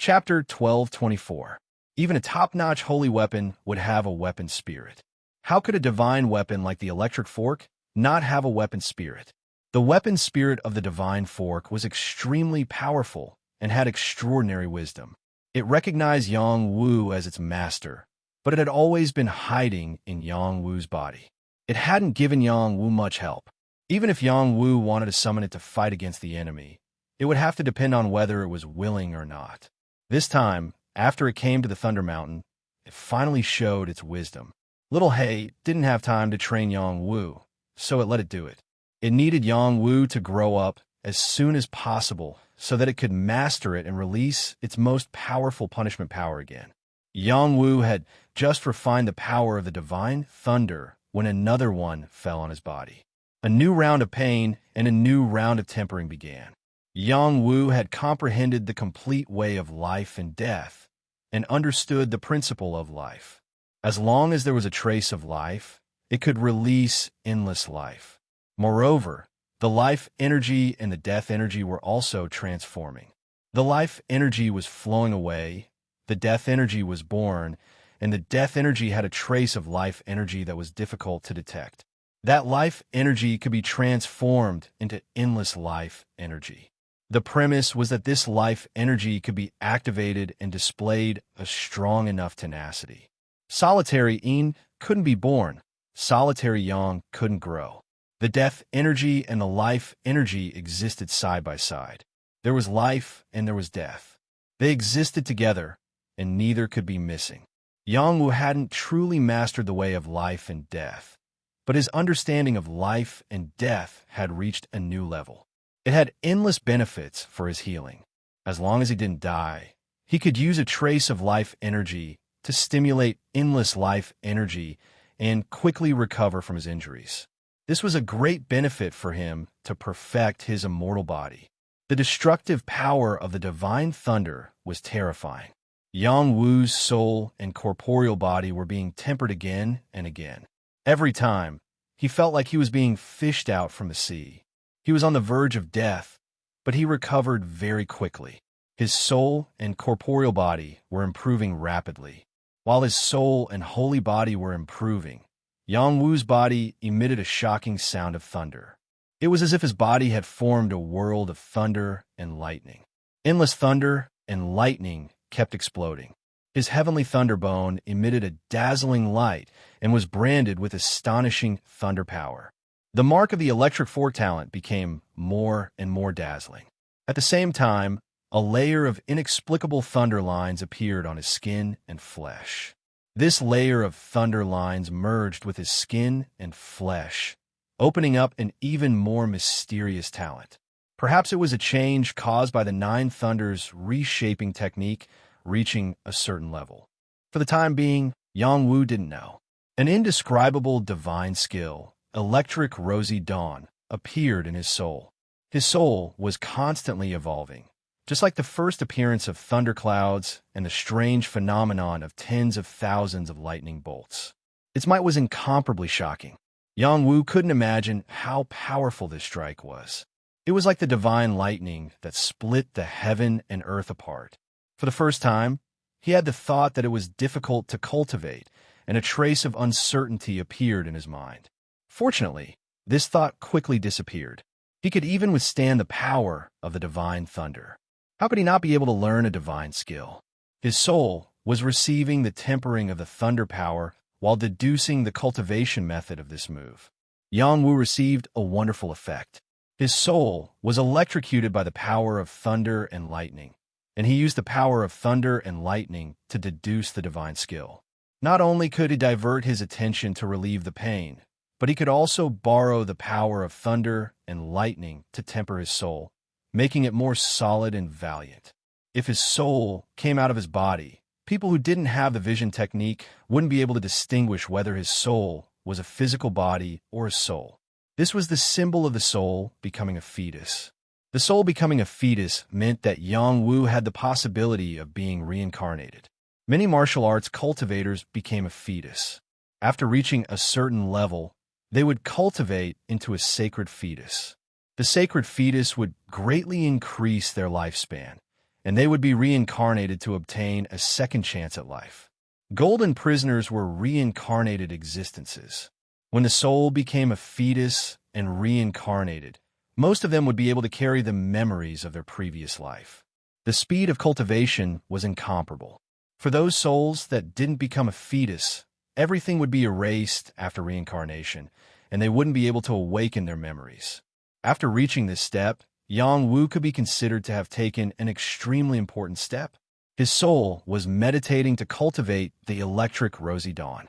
Chapter 1224. Even a top-notch holy weapon would have a weapon spirit. How could a divine weapon like the electric fork not have a weapon spirit? The weapon spirit of the divine fork was extremely powerful and had extraordinary wisdom. It recognized Yang Wu as its master, but it had always been hiding in Yang Wu's body. It hadn't given Yang Wu much help. Even if Yang Wu wanted to summon it to fight against the enemy, it would have to depend on whether it was willing or not. This time, after it came to the Thunder Mountain, it finally showed its wisdom. Little Hay didn't have time to train Yang Wu, so it let it do it. It needed Yang Wu to grow up as soon as possible so that it could master it and release its most powerful punishment power again. Yang Wu had just refined the power of the divine thunder when another one fell on his body. A new round of pain and a new round of tempering began. Yang Wu had comprehended the complete way of life and death and understood the principle of life. As long as there was a trace of life, it could release endless life. Moreover, the life energy and the death energy were also transforming. The life energy was flowing away, the death energy was born, and the death energy had a trace of life energy that was difficult to detect. That life energy could be transformed into endless life energy. The premise was that this life energy could be activated and displayed a strong enough tenacity. Solitary Yin couldn't be born. Solitary Yang couldn't grow. The death energy and the life energy existed side by side. There was life and there was death. They existed together, and neither could be missing. Yang Wu hadn't truly mastered the way of life and death, but his understanding of life and death had reached a new level. It had endless benefits for his healing. As long as he didn't die, he could use a trace of life energy to stimulate endless life energy and quickly recover from his injuries. This was a great benefit for him to perfect his immortal body. The destructive power of the divine thunder was terrifying. Yang Wu's soul and corporeal body were being tempered again and again. Every time, he felt like he was being fished out from the sea. He was on the verge of death, but he recovered very quickly. His soul and corporeal body were improving rapidly. While his soul and holy body were improving, Yang Wu's body emitted a shocking sound of thunder. It was as if his body had formed a world of thunder and lightning. Endless thunder and lightning kept exploding. His heavenly thunderbone emitted a dazzling light and was branded with astonishing thunder power. The mark of the electric fork talent became more and more dazzling. At the same time, a layer of inexplicable thunder lines appeared on his skin and flesh. This layer of thunder lines merged with his skin and flesh, opening up an even more mysterious talent. Perhaps it was a change caused by the Nine Thunders' reshaping technique reaching a certain level. For the time being, Yang Wu didn't know. An indescribable divine skill, electric rosy dawn, appeared in his soul. His soul was constantly evolving, just like the first appearance of thunderclouds and the strange phenomenon of tens of thousands of lightning bolts. Its might was incomparably shocking. Yang Wu couldn't imagine how powerful this strike was. It was like the divine lightning that split the heaven and earth apart. For the first time, he had the thought that it was difficult to cultivate, and a trace of uncertainty appeared in his mind. Fortunately, this thought quickly disappeared. He could even withstand the power of the divine thunder. How could he not be able to learn a divine skill? His soul was receiving the tempering of the thunder power while deducing the cultivation method of this move. Yang Wu received a wonderful effect. His soul was electrocuted by the power of thunder and lightning, and he used the power of thunder and lightning to deduce the divine skill. Not only could he divert his attention to relieve the pain, but he could also borrow the power of thunder and lightning to temper his soul, making it more solid and valiant. If his soul came out of his body, people who didn't have the vision technique wouldn't be able to distinguish whether his soul was a physical body or a soul. This was the symbol of the soul becoming a fetus. The soul becoming a fetus meant that Yang Wu had the possibility of being reincarnated. Many martial arts cultivators became a fetus. After reaching a certain level, they would cultivate into a sacred fetus. The sacred fetus would greatly increase their lifespan, and they would be reincarnated to obtain a second chance at life. Golden prisoners were reincarnated existences. When the soul became a fetus and reincarnated, most of them would be able to carry the memories of their previous life. The speed of cultivation was incomparable. For those souls that didn't become a fetus, everything would be erased after reincarnation, and they wouldn't be able to awaken their memories. After reaching this step, Yang Wu could be considered to have taken an extremely important step. His soul was meditating to cultivate the electric rosy dawn.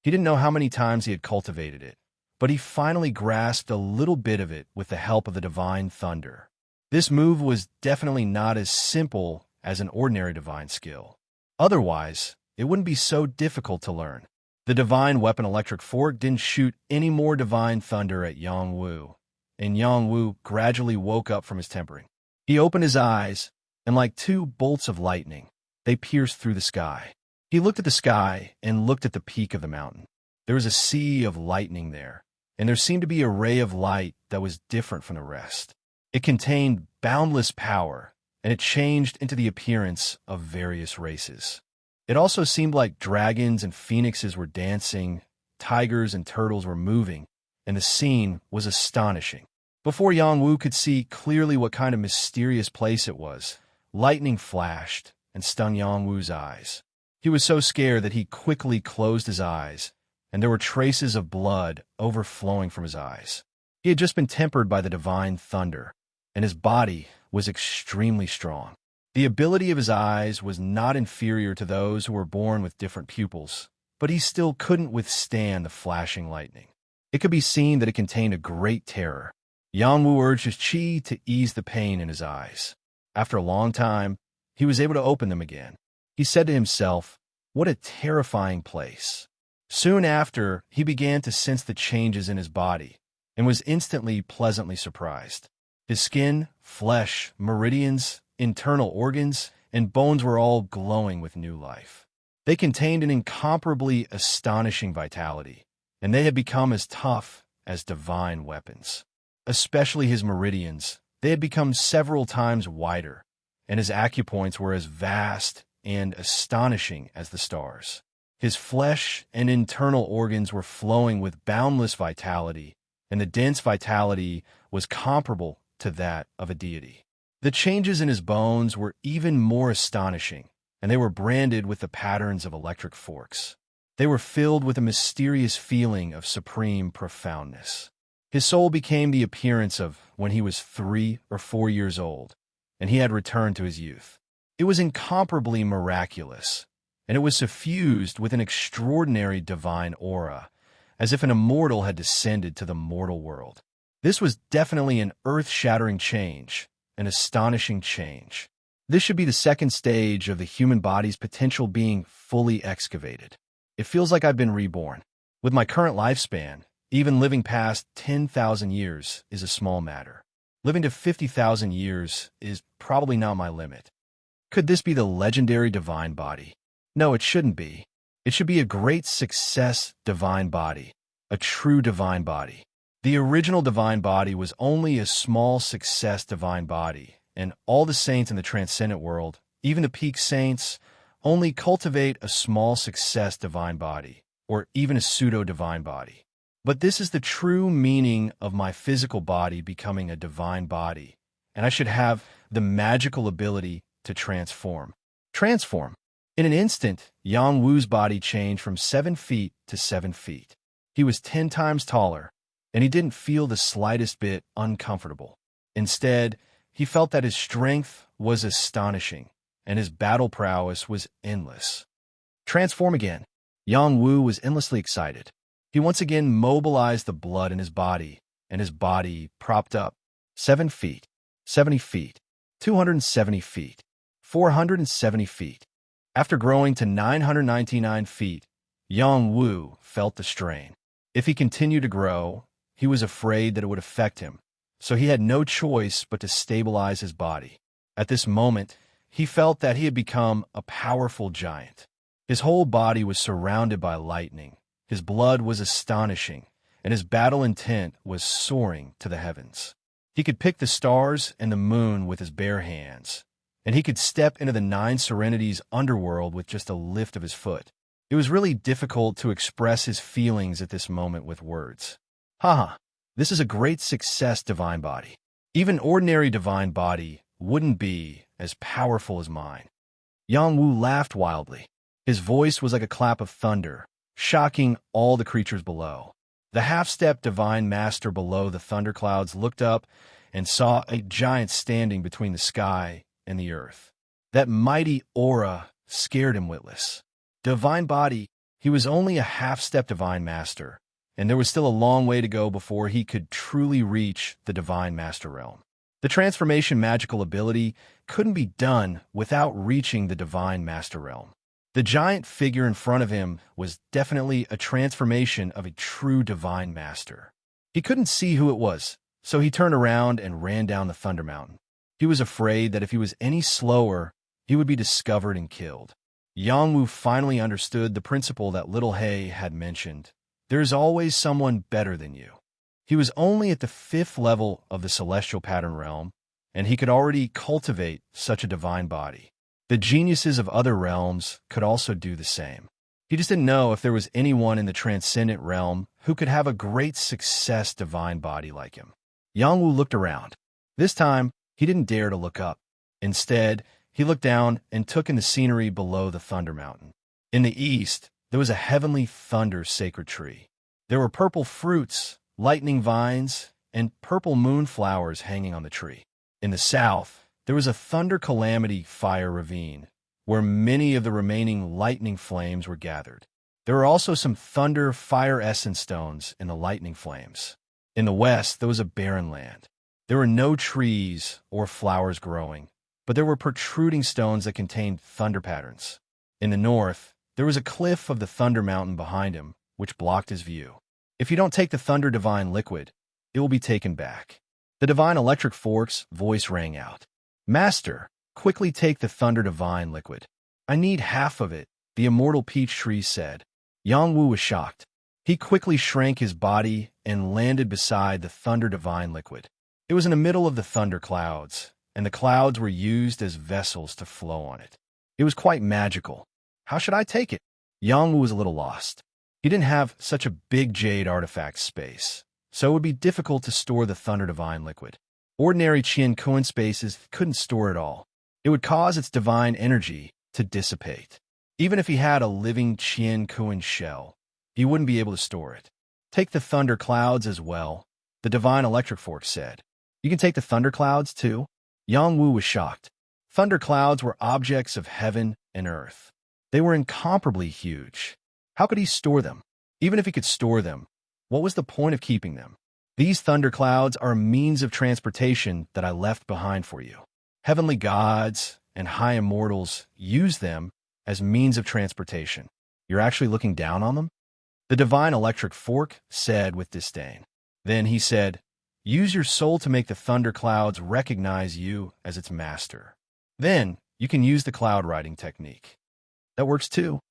He didn't know how many times he had cultivated it, but he finally grasped a little bit of it with the help of the divine thunder. This move was definitely not as simple as an ordinary divine skill. Otherwise, it wouldn't be so difficult to learn. The divine weapon electric fork didn't shoot any more divine thunder at Yang Wu, and Yang Wu gradually woke up from his tempering. He opened his eyes, and like two bolts of lightning, they pierced through the sky. He looked at the sky and looked at the peak of the mountain. There was a sea of lightning there, and there seemed to be a ray of light that was different from the rest. It contained boundless power, and it changed into the appearance of various races. It also seemed like dragons and phoenixes were dancing, tigers and turtles were moving, and the scene was astonishing. Before Yang Wu could see clearly what kind of mysterious place it was, lightning flashed and stung Yang Wu's eyes. He was so scared that he quickly closed his eyes, and there were traces of blood overflowing from his eyes. He had just been tempered by the divine thunder, and his body was extremely strong. The ability of his eyes was not inferior to those who were born with different pupils, but he still couldn't withstand the flashing lightning. It could be seen that it contained a great terror. Yang Wu urged his qi to ease the pain in his eyes. After a long time, he was able to open them again. He said to himself, "What a terrifying place." Soon after, he began to sense the changes in his body and was instantly pleasantly surprised. His skin, flesh, meridians, internal organs, and bones were all glowing with new life. They contained an incomparably astonishing vitality, and they had become as tough as divine weapons. Especially his meridians, they had become several times wider, and his acupoints were as vast and astonishing as the stars. His flesh and internal organs were flowing with boundless vitality, and the dense vitality was comparable to that of a deity. The changes in his bones were even more astonishing, and they were branded with the patterns of electric forks. They were filled with a mysterious feeling of supreme profoundness. His soul became the appearance of when he was 3 or 4 years old, and he had returned to his youth. It was incomparably miraculous, and it was suffused with an extraordinary divine aura, as if an immortal had descended to the mortal world. This was definitely an earth-shattering change, an astonishing change. This should be the second stage of the human body's potential being fully excavated. It feels like I've been reborn. With my current lifespan, even living past 10,000 years is a small matter. Living to 50,000 years is probably not my limit. Could this be the legendary divine body? No, it shouldn't be. It should be a great success divine body, a true divine body. The original divine body was only a small success divine body, and all the saints in the transcendent world, even the peak saints, only cultivate a small success divine body, or even a pseudo-divine body. But this is the true meaning of my physical body becoming a divine body, and I should have the magical ability to transform. Transform. In an instant, Yang Wu's body changed from 7 feet to 7 feet. He was 10 times taller, and he didn't feel the slightest bit uncomfortable. Instead, he felt that his strength was astonishing, and his battle prowess was endless. Transform again. Yang Wu was endlessly excited. He once again mobilized the blood in his body, and his body propped up. 7 feet, 70 feet, 270 feet, 470 feet. After growing to 999 feet, Yang Wu felt the strain. If he continued to grow, he was afraid that it would affect him, so he had no choice but to stabilize his body. At this moment, he felt that he had become a powerful giant. His whole body was surrounded by lightning, his blood was astonishing, and his battle intent was soaring to the heavens. He could pick the stars and the moon with his bare hands, and he could step into the Nine Serenities underworld with just a lift of his foot. It was really difficult to express his feelings at this moment with words. Haha, this is a great success, divine body. Even ordinary divine body wouldn't be as powerful as mine. Yang Wu laughed wildly. His voice was like a clap of thunder, shocking all the creatures below. The half-step divine master below the thunderclouds looked up and saw a giant standing between the sky and the earth. That mighty aura scared him witless. Divine body, he was only a half-step divine master, and there was still a long way to go before he could truly reach the divine master realm. The transformation magical ability couldn't be done without reaching the divine master realm. The giant figure in front of him was definitely a transformation of a true divine master. He couldn't see who it was, so he turned around and ran down the Thunder Mountain. He was afraid that if he was any slower, he would be discovered and killed. Yang Wu finally understood the principle that Little Hay had mentioned. There is always someone better than you. He was only at the 5th level of the celestial pattern realm, and he could already cultivate such a divine body. The geniuses of other realms could also do the same. He just didn't know if there was anyone in the transcendent realm who could have a great success divine body like him. Yang Wu looked around. This time, he didn't dare to look up. Instead, he looked down and took in the scenery below the Thunder Mountain. In the east, there was a heavenly thunder sacred tree. There were purple fruits, lightning vines, and purple moonflowers hanging on the tree. In the south, there was a thunder calamity fire ravine, where many of the remaining lightning flames were gathered. There were also some thunder fire essence stones in the lightning flames. In the west, there was a barren land. There were no trees or flowers growing, but there were protruding stones that contained thunder patterns. In the north, there was a cliff of the Thunder Mountain behind him, which blocked his view. If you don't take the Thunder Divine Liquid, it will be taken back. The Divine Electric Fork's voice rang out. Master, quickly take the Thunder Divine Liquid. I need half of it, the immortal peach tree said. Yang Wu was shocked. He quickly shrank his body and landed beside the Thunder Divine Liquid. It was in the middle of the thunder clouds, and the clouds were used as vessels to flow on it. It was quite magical. How should I take it? Yang Wu was a little lost. He didn't have such a big jade artifact space, so it would be difficult to store the Thunder Divine Liquid. Ordinary Qian Kuan spaces couldn't store it all. It would cause its divine energy to dissipate. Even if he had a living Qian Kuan shell, he wouldn't be able to store it. Take the thunder clouds as well, the Divine Electric Fork said. You can take the thunder clouds too? Yang Wu was shocked. Thunder clouds were objects of heaven and earth. They were incomparably huge. How could he store them? Even if he could store them, what was the point of keeping them? These thunder clouds are a means of transportation that I left behind for you. Heavenly gods and high immortals use them as means of transportation. You're actually looking down on them? The Divine Electric Fork said with disdain. Then he said, use your soul to make the thunder clouds recognize you as its master. Then you can use the cloud riding technique. That works too.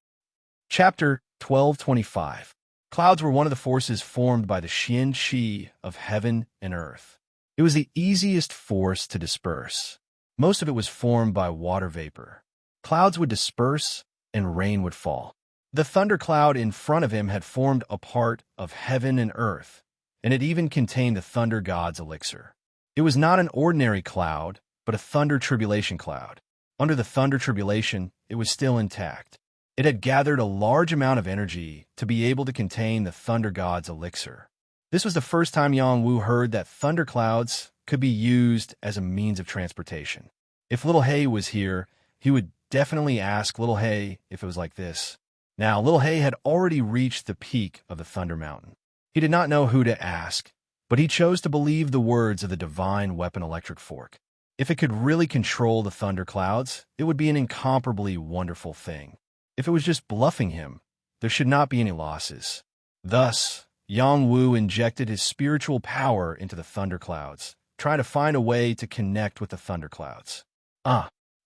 Chapter 1225. Clouds were one of the forces formed by the Xian Qi of heaven and earth. It was the easiest force to disperse. Most of it was formed by water vapor. Clouds would disperse and rain would fall. The thundercloud in front of him had formed a part of heaven and earth, and it even contained the thunder god's elixir. It was not an ordinary cloud, but a thunder tribulation cloud. Under the thunder tribulation, it was still intact. It had gathered a large amount of energy to be able to contain the thunder god's elixir. This was the first time Yang Wu heard that thunderclouds could be used as a means of transportation. If Little Hay was here, he would definitely ask Little Hay if it was like this. Now, Little Hay had already reached the peak of the Thunder Mountain. He did not know who to ask, but he chose to believe the words of the Divine Weapon Electric Fork. If it could really control the thunderclouds, it would be an incomparably wonderful thing. If it was just bluffing him, there should not be any losses. Thus, Yang Wu injected his spiritual power into the thunderclouds, trying to find a way to connect with the thunderclouds.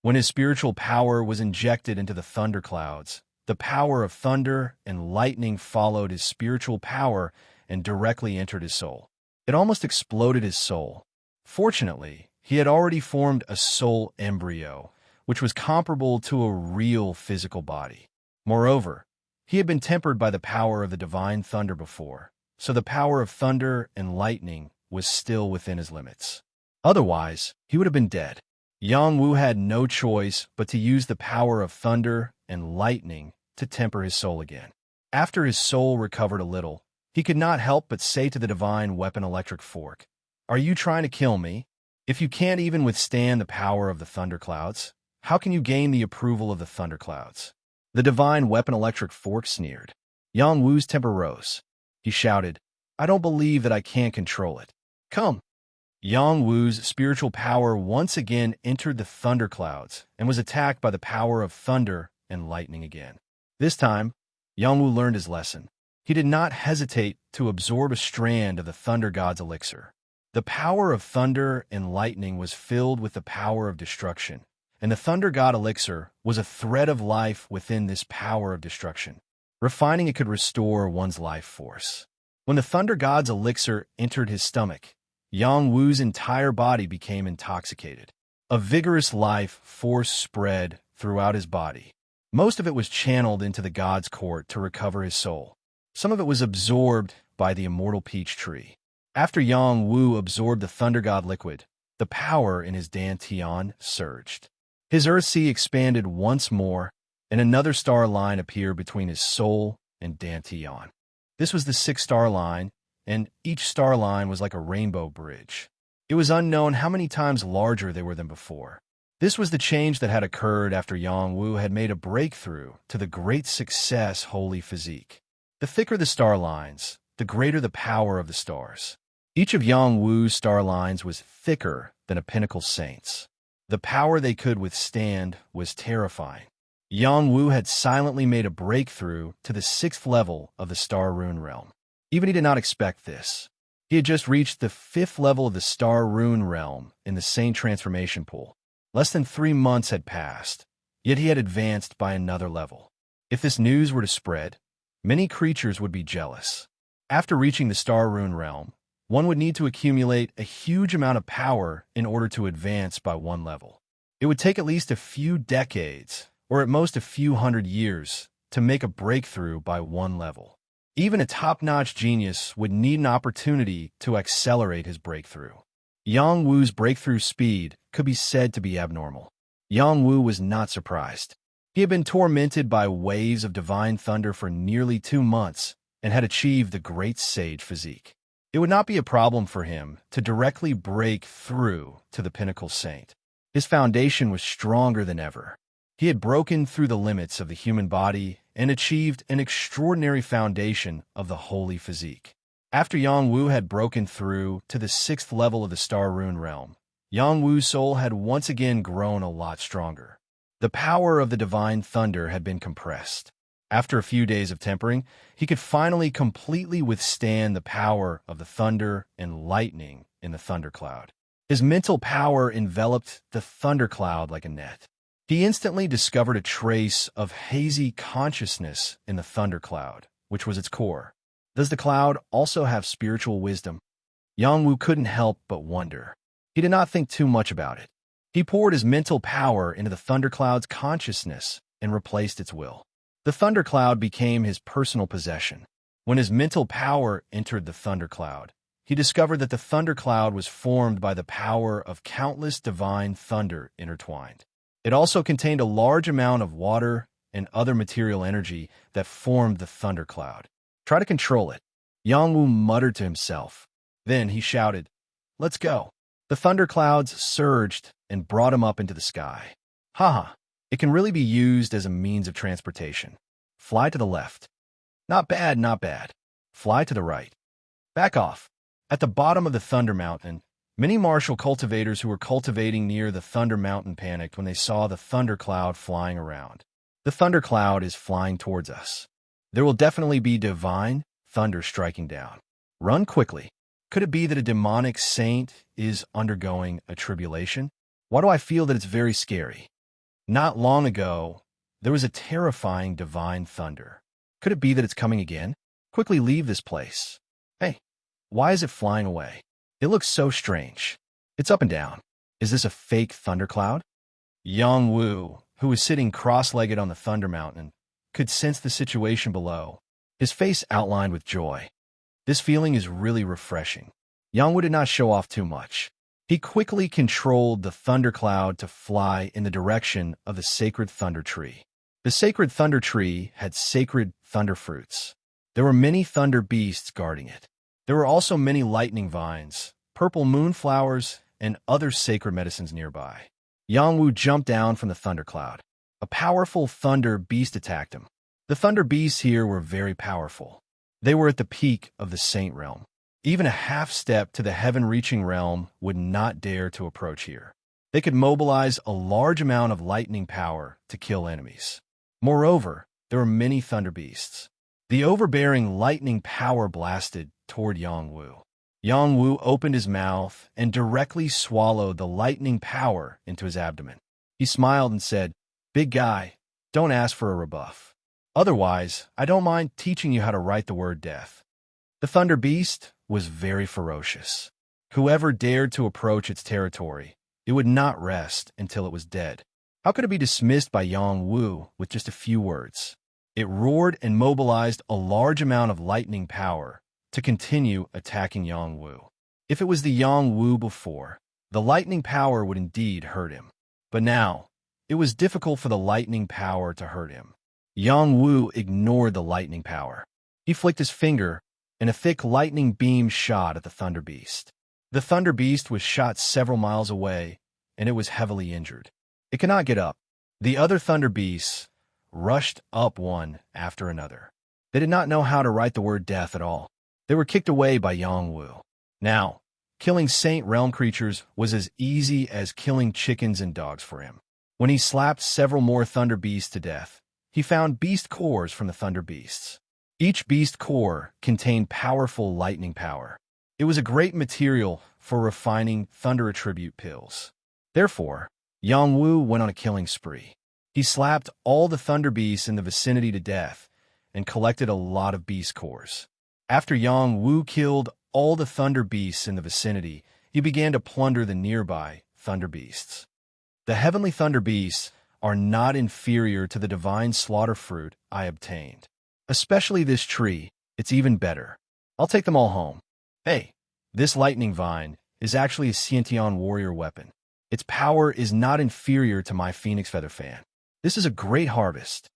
When his spiritual power was injected into the thunderclouds, the power of thunder and lightning followed his spiritual power and directly entered his soul. It almost exploded his soul. Fortunately, he had already formed a soul embryo, which was comparable to a real physical body. Moreover, he had been tempered by the power of the divine thunder before, so the power of thunder and lightning was still within his limits. Otherwise, he would have been dead. Yang Wu had no choice but to use the power of thunder and lightning to temper his soul again. After his soul recovered a little, he could not help but say to the divine weapon electric fork, "Are you trying to kill me? If you can't even withstand the power of the thunderclouds, how can you gain the approval of the thunderclouds?" The divine weapon electric fork sneered. Yang Wu's temper rose. He shouted, "I don't believe that I can't control it. Come." Yang Wu's spiritual power once again entered the thunderclouds and was attacked by the power of thunder and lightning again. This time, Yang Wu learned his lesson. He did not hesitate to absorb a strand of the thunder god's elixir. The power of thunder and lightning was filled with the power of destruction, and the thunder god elixir was a thread of life within this power of destruction. Refining it could restore one's life force. When the thunder god's elixir entered his stomach, Yang Wu's entire body became intoxicated. A vigorous life force spread throughout his body. Most of it was channeled into the god's court to recover his soul. Some of it was absorbed by the immortal peach tree. After Yang Wu absorbed the thunder god liquid, the power in his dantian surged. His earth sea expanded once more, and another star line appeared between his soul and dantian. This was the sixth star line, and each star line was like a rainbow bridge. It was unknown how many times larger they were than before. This was the change that had occurred after Yang Wu had made a breakthrough to the great success holy physique. The thicker the star lines, the greater the power of the stars. Each of Yang Wu's star lines was thicker than a pinnacle saint's. The power they could withstand was terrifying. Yang Wu had silently made a breakthrough to the sixth level of the star rune realm. Even he did not expect this. He had just reached the fifth level of the star rune realm in the Saint transformation pool. Less than 3 months had passed, yet he had advanced by another level. If this news were to spread, many creatures would be jealous. After reaching the star rune realm, one would need to accumulate a huge amount of power in order to advance by one level. It would take at least a few decades, or at most a few hundred years, to make a breakthrough by one level. Even a top-notch genius would need an opportunity to accelerate his breakthrough. Yang Wu's breakthrough speed could be said to be abnormal. Yang Wu was not surprised. He had been tormented by waves of divine thunder for nearly 2 months and had achieved the great sage physique. It would not be a problem for him to directly break through to the pinnacle saint. His foundation was stronger than ever. He had broken through the limits of the human body and achieved an extraordinary foundation of the holy physique. After Yang Wu had broken through to the 6th level of the star rune realm, Yang Wu's soul had once again grown a lot stronger. The power of the divine thunder had been compressed. After a few days of tempering, he could finally completely withstand the power of the thunder and lightning in the thundercloud. His mental power enveloped the thundercloud like a net. He instantly discovered a trace of hazy consciousness in the thundercloud, which was its core. Does the cloud also have spiritual wisdom? Yang Wu couldn't help but wonder. He did not think too much about it. He poured his mental power into the thundercloud's consciousness and replaced its will. The thundercloud became his personal possession. When his mental power entered the thundercloud, he discovered that the thundercloud was formed by the power of countless divine thunder intertwined. It also contained a large amount of water and other material energy that formed the thundercloud. Try to control it. Yang Wu muttered to himself. Then he shouted, "Let's go." The thunderclouds surged and brought him up into the sky. Haha, it can really be used as a means of transportation. Fly to the left. Not bad, not bad. Fly to the right. Back off. At the bottom of the Thunder Mountain, many martial cultivators who were cultivating near the Thunder Mountain panicked when they saw the thundercloud flying around. The thundercloud is flying towards us. There will definitely be divine thunder striking down. Run quickly. Could it be that a demonic saint is undergoing a tribulation? Why do I feel that it's very scary? Not long ago, there was a terrifying divine thunder. Could it be that it's coming again? Quickly leave this place. Hey, why is it flying away? It looks so strange. It's up and down. Is this a fake thundercloud? Yang Wu, who was sitting cross-legged on the Thunder Mountain, could sense the situation below, his face outlined with joy. This feeling is really refreshing. Yang Wu did not show off too much. He quickly controlled the thundercloud to fly in the direction of the sacred thunder tree. The sacred thunder tree had sacred thunder fruits. There were many thunder beasts guarding it. There were also many lightning vines, purple moonflowers, and other sacred medicines nearby. Yang Wu jumped down from the thundercloud. A powerful thunder beast attacked him. The thunder beasts here were very powerful. They were at the peak of the saint realm. Even a half step to the heaven-reaching realm would not dare to approach here. They could mobilize a large amount of lightning power to kill enemies. Moreover, there were many thunder beasts. The overbearing lightning power blasted toward Yang Wu. Yang Wu opened his mouth and directly swallowed the lightning power into his abdomen. He smiled and said, "Big guy, don't ask for a rebuff. Otherwise, I don't mind teaching you how to write the word death." The thunder beast was very ferocious. Whoever dared to approach its territory, it would not rest until it was dead. How could it be dismissed by Yang Wu with just a few words? It roared and mobilized a large amount of lightning power to continue attacking Yang Wu. If it was the Yang Wu before, the lightning power would indeed hurt him. But now, it was difficult for the lightning power to hurt him. Yang Wu ignored the lightning power. He flicked his finger, and a thick lightning beam shot at the thunder beast. The thunder beast was shot several miles away, and it was heavily injured. It could not get up. The other thunder beasts rushed up one after another. They did not know how to write the word death at all. They were kicked away by Yang Wu. Now, killing Saint Realm creatures was as easy as killing chickens and dogs for him. When he slapped several more thunder beasts to death, he found beast cores from the thunder beasts. Each beast core contained powerful lightning power. It was a great material for refining thunder attribute pills. Therefore, Yang Wu went on a killing spree. He slapped all the thunder beasts in the vicinity to death and collected a lot of beast cores. After Yang Wu killed all the thunder beasts in the vicinity, he began to plunder the nearby thunder beasts. The heavenly thunder beasts are not inferior to the divine slaughter fruit I obtained. Especially this tree, it's even better. I'll take them all home. Hey, this lightning vine is actually a Xiantian warrior weapon. Its power is not inferior to my phoenix feather fan. This is a great harvest.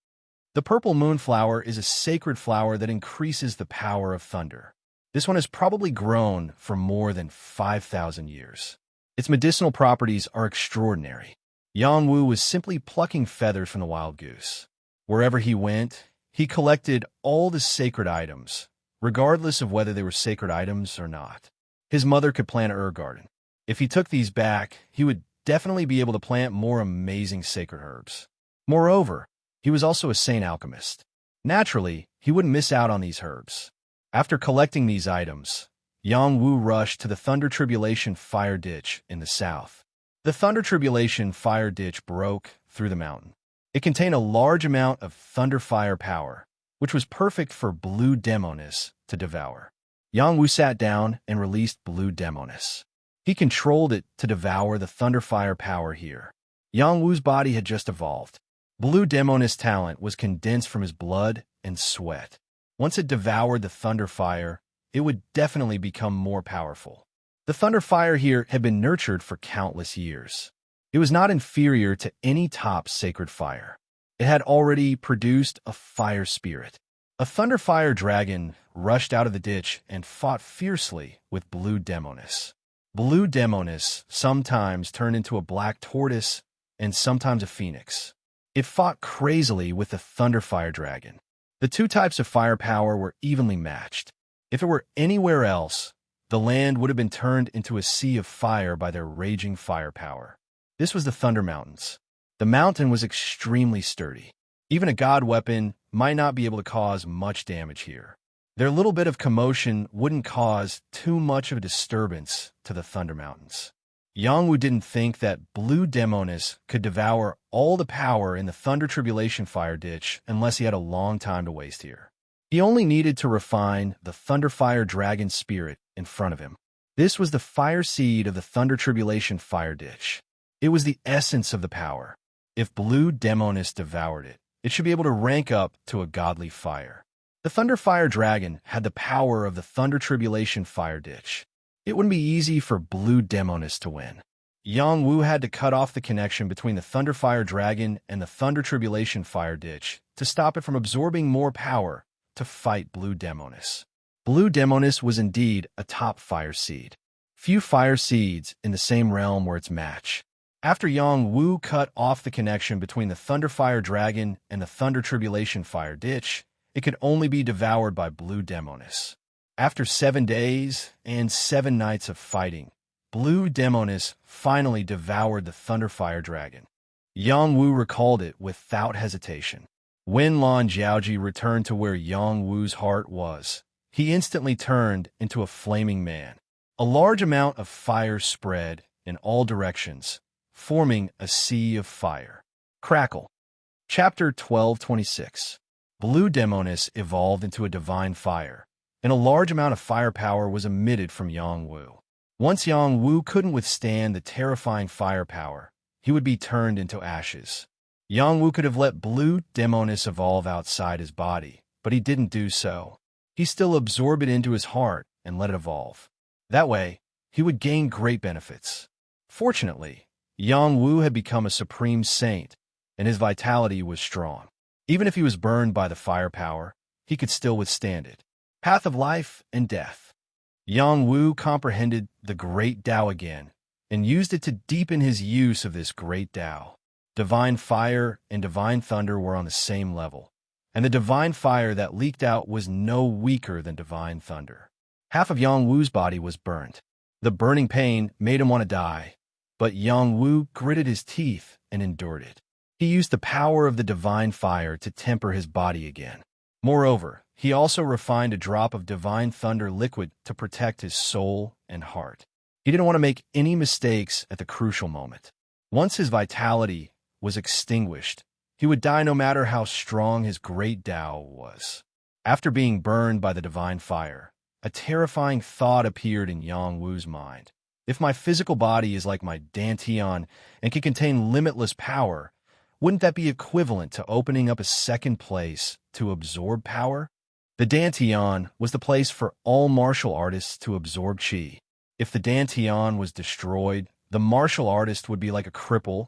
The purple moonflower is a sacred flower that increases the power of thunder. This one has probably grown for more than 5,000 years. Its medicinal properties are extraordinary. Yang Wu was simply plucking feathers from the wild goose. Wherever he went, he collected all the sacred items, regardless of whether they were sacred items or not. His mother could plant a herb garden. If he took these back, he would definitely be able to plant more amazing sacred herbs. Moreover, he was also a saint alchemist. Naturally, he wouldn't miss out on these herbs. After collecting these items, Yang Wu rushed to the Thunder Tribulation fire ditch in the south. The Thunder Tribulation fire ditch broke through the mountain. It contained a large amount of thunder fire power, which was perfect for Blue Demonis to devour. Yang Wu sat down and released Blue Demonis. He controlled it to devour the thunder fire power here. Yang Wu's body had just evolved. Blue Demonis talent was condensed from his blood and sweat. Once it devoured the thunder fire, it would definitely become more powerful. The thunder fire here had been nurtured for countless years. It was not inferior to any top sacred fire. It had already produced a fire spirit. A thunder fire dragon rushed out of the ditch and fought fiercely with Blue Demonis. Blue Demonis sometimes turned into a black tortoise and sometimes a phoenix. It fought crazily with the thunder fire dragon. The two types of firepower were evenly matched. If it were anywhere else, the land would have been turned into a sea of fire by their raging firepower. This was the Thunder Mountains. The mountain was extremely sturdy. Even a god weapon might not be able to cause much damage here. Their little bit of commotion wouldn't cause too much of a disturbance to the Thunder Mountains. Yang Wu didn't think that Blue Demonis could devour all the power in the Thunder Tribulation fire ditch unless he had a long time to waste here. He only needed to refine the Thunder Fire Dragon spirit in front of him. This was the fire seed of the Thunder Tribulation fire ditch. It was the essence of the power. If blue demoness devoured it, it should be able to rank up to a godly fire. The Thunder Fire Dragon had the power of the Thunder Tribulation Fire Ditch. It wouldn't be easy for blue demoness to win. Yang Wu had to cut off the connection between the Thunder Fire Dragon and the Thunder Tribulation Fire Ditch to stop it from absorbing more power to fight blue demoness. Blue demoness was indeed a top fire seed. Few fire seeds in the same realm were its match. After Yang Wu cut off the connection between the Thunder Fire Dragon and the Thunder Tribulation Fire Ditch, it could only be devoured by blue demoness. After 7 days and 7 nights of fighting, blue demoness finally devoured the Thunder Fire Dragon. Yang Wu recalled it without hesitation. When Lan Jiaoji returned to where Yang Wu's heart was, he instantly turned into a flaming man. A large amount of fire spread in all directions, forming a sea of fire. Crackle. Chapter 1226. Blue demoness evolved into a divine fire, and a large amount of firepower was emitted from Yang Wu. Once Yang Wu couldn't withstand the terrifying firepower, he would be turned into ashes. Yang Wu could have let blue demoness evolve outside his body, but he didn't do so. He still absorbed it into his heart and let it evolve. That way, he would gain great benefits. Fortunately, Yang Wu had become a supreme saint, and his vitality was strong. Even if he was burned by the firepower, he could still withstand it. Path of life and death. Yang Wu comprehended the great Tao again and used it to deepen his use of this great Tao. Divine fire and divine thunder were on the same level, and the divine fire that leaked out was no weaker than divine thunder. Half of Yang Wu's body was burnt. The burning pain made him want to die, but Yang Wu gritted his teeth and endured it. He used the power of the divine fire to temper his body again. Moreover, he also refined a drop of divine thunder liquid to protect his soul and heart. He didn't want to make any mistakes at the crucial moment. Once his vitality was extinguished, he would die no matter how strong his great Tao was. After being burned by the divine fire, a terrifying thought appeared in Yang Wu's mind. If my physical body is like my dantian and can contain limitless power, wouldn't that be equivalent to opening up a second place to absorb power? The dantian was the place for all martial artists to absorb qi. If the dantian was destroyed, the martial artist would be like a cripple,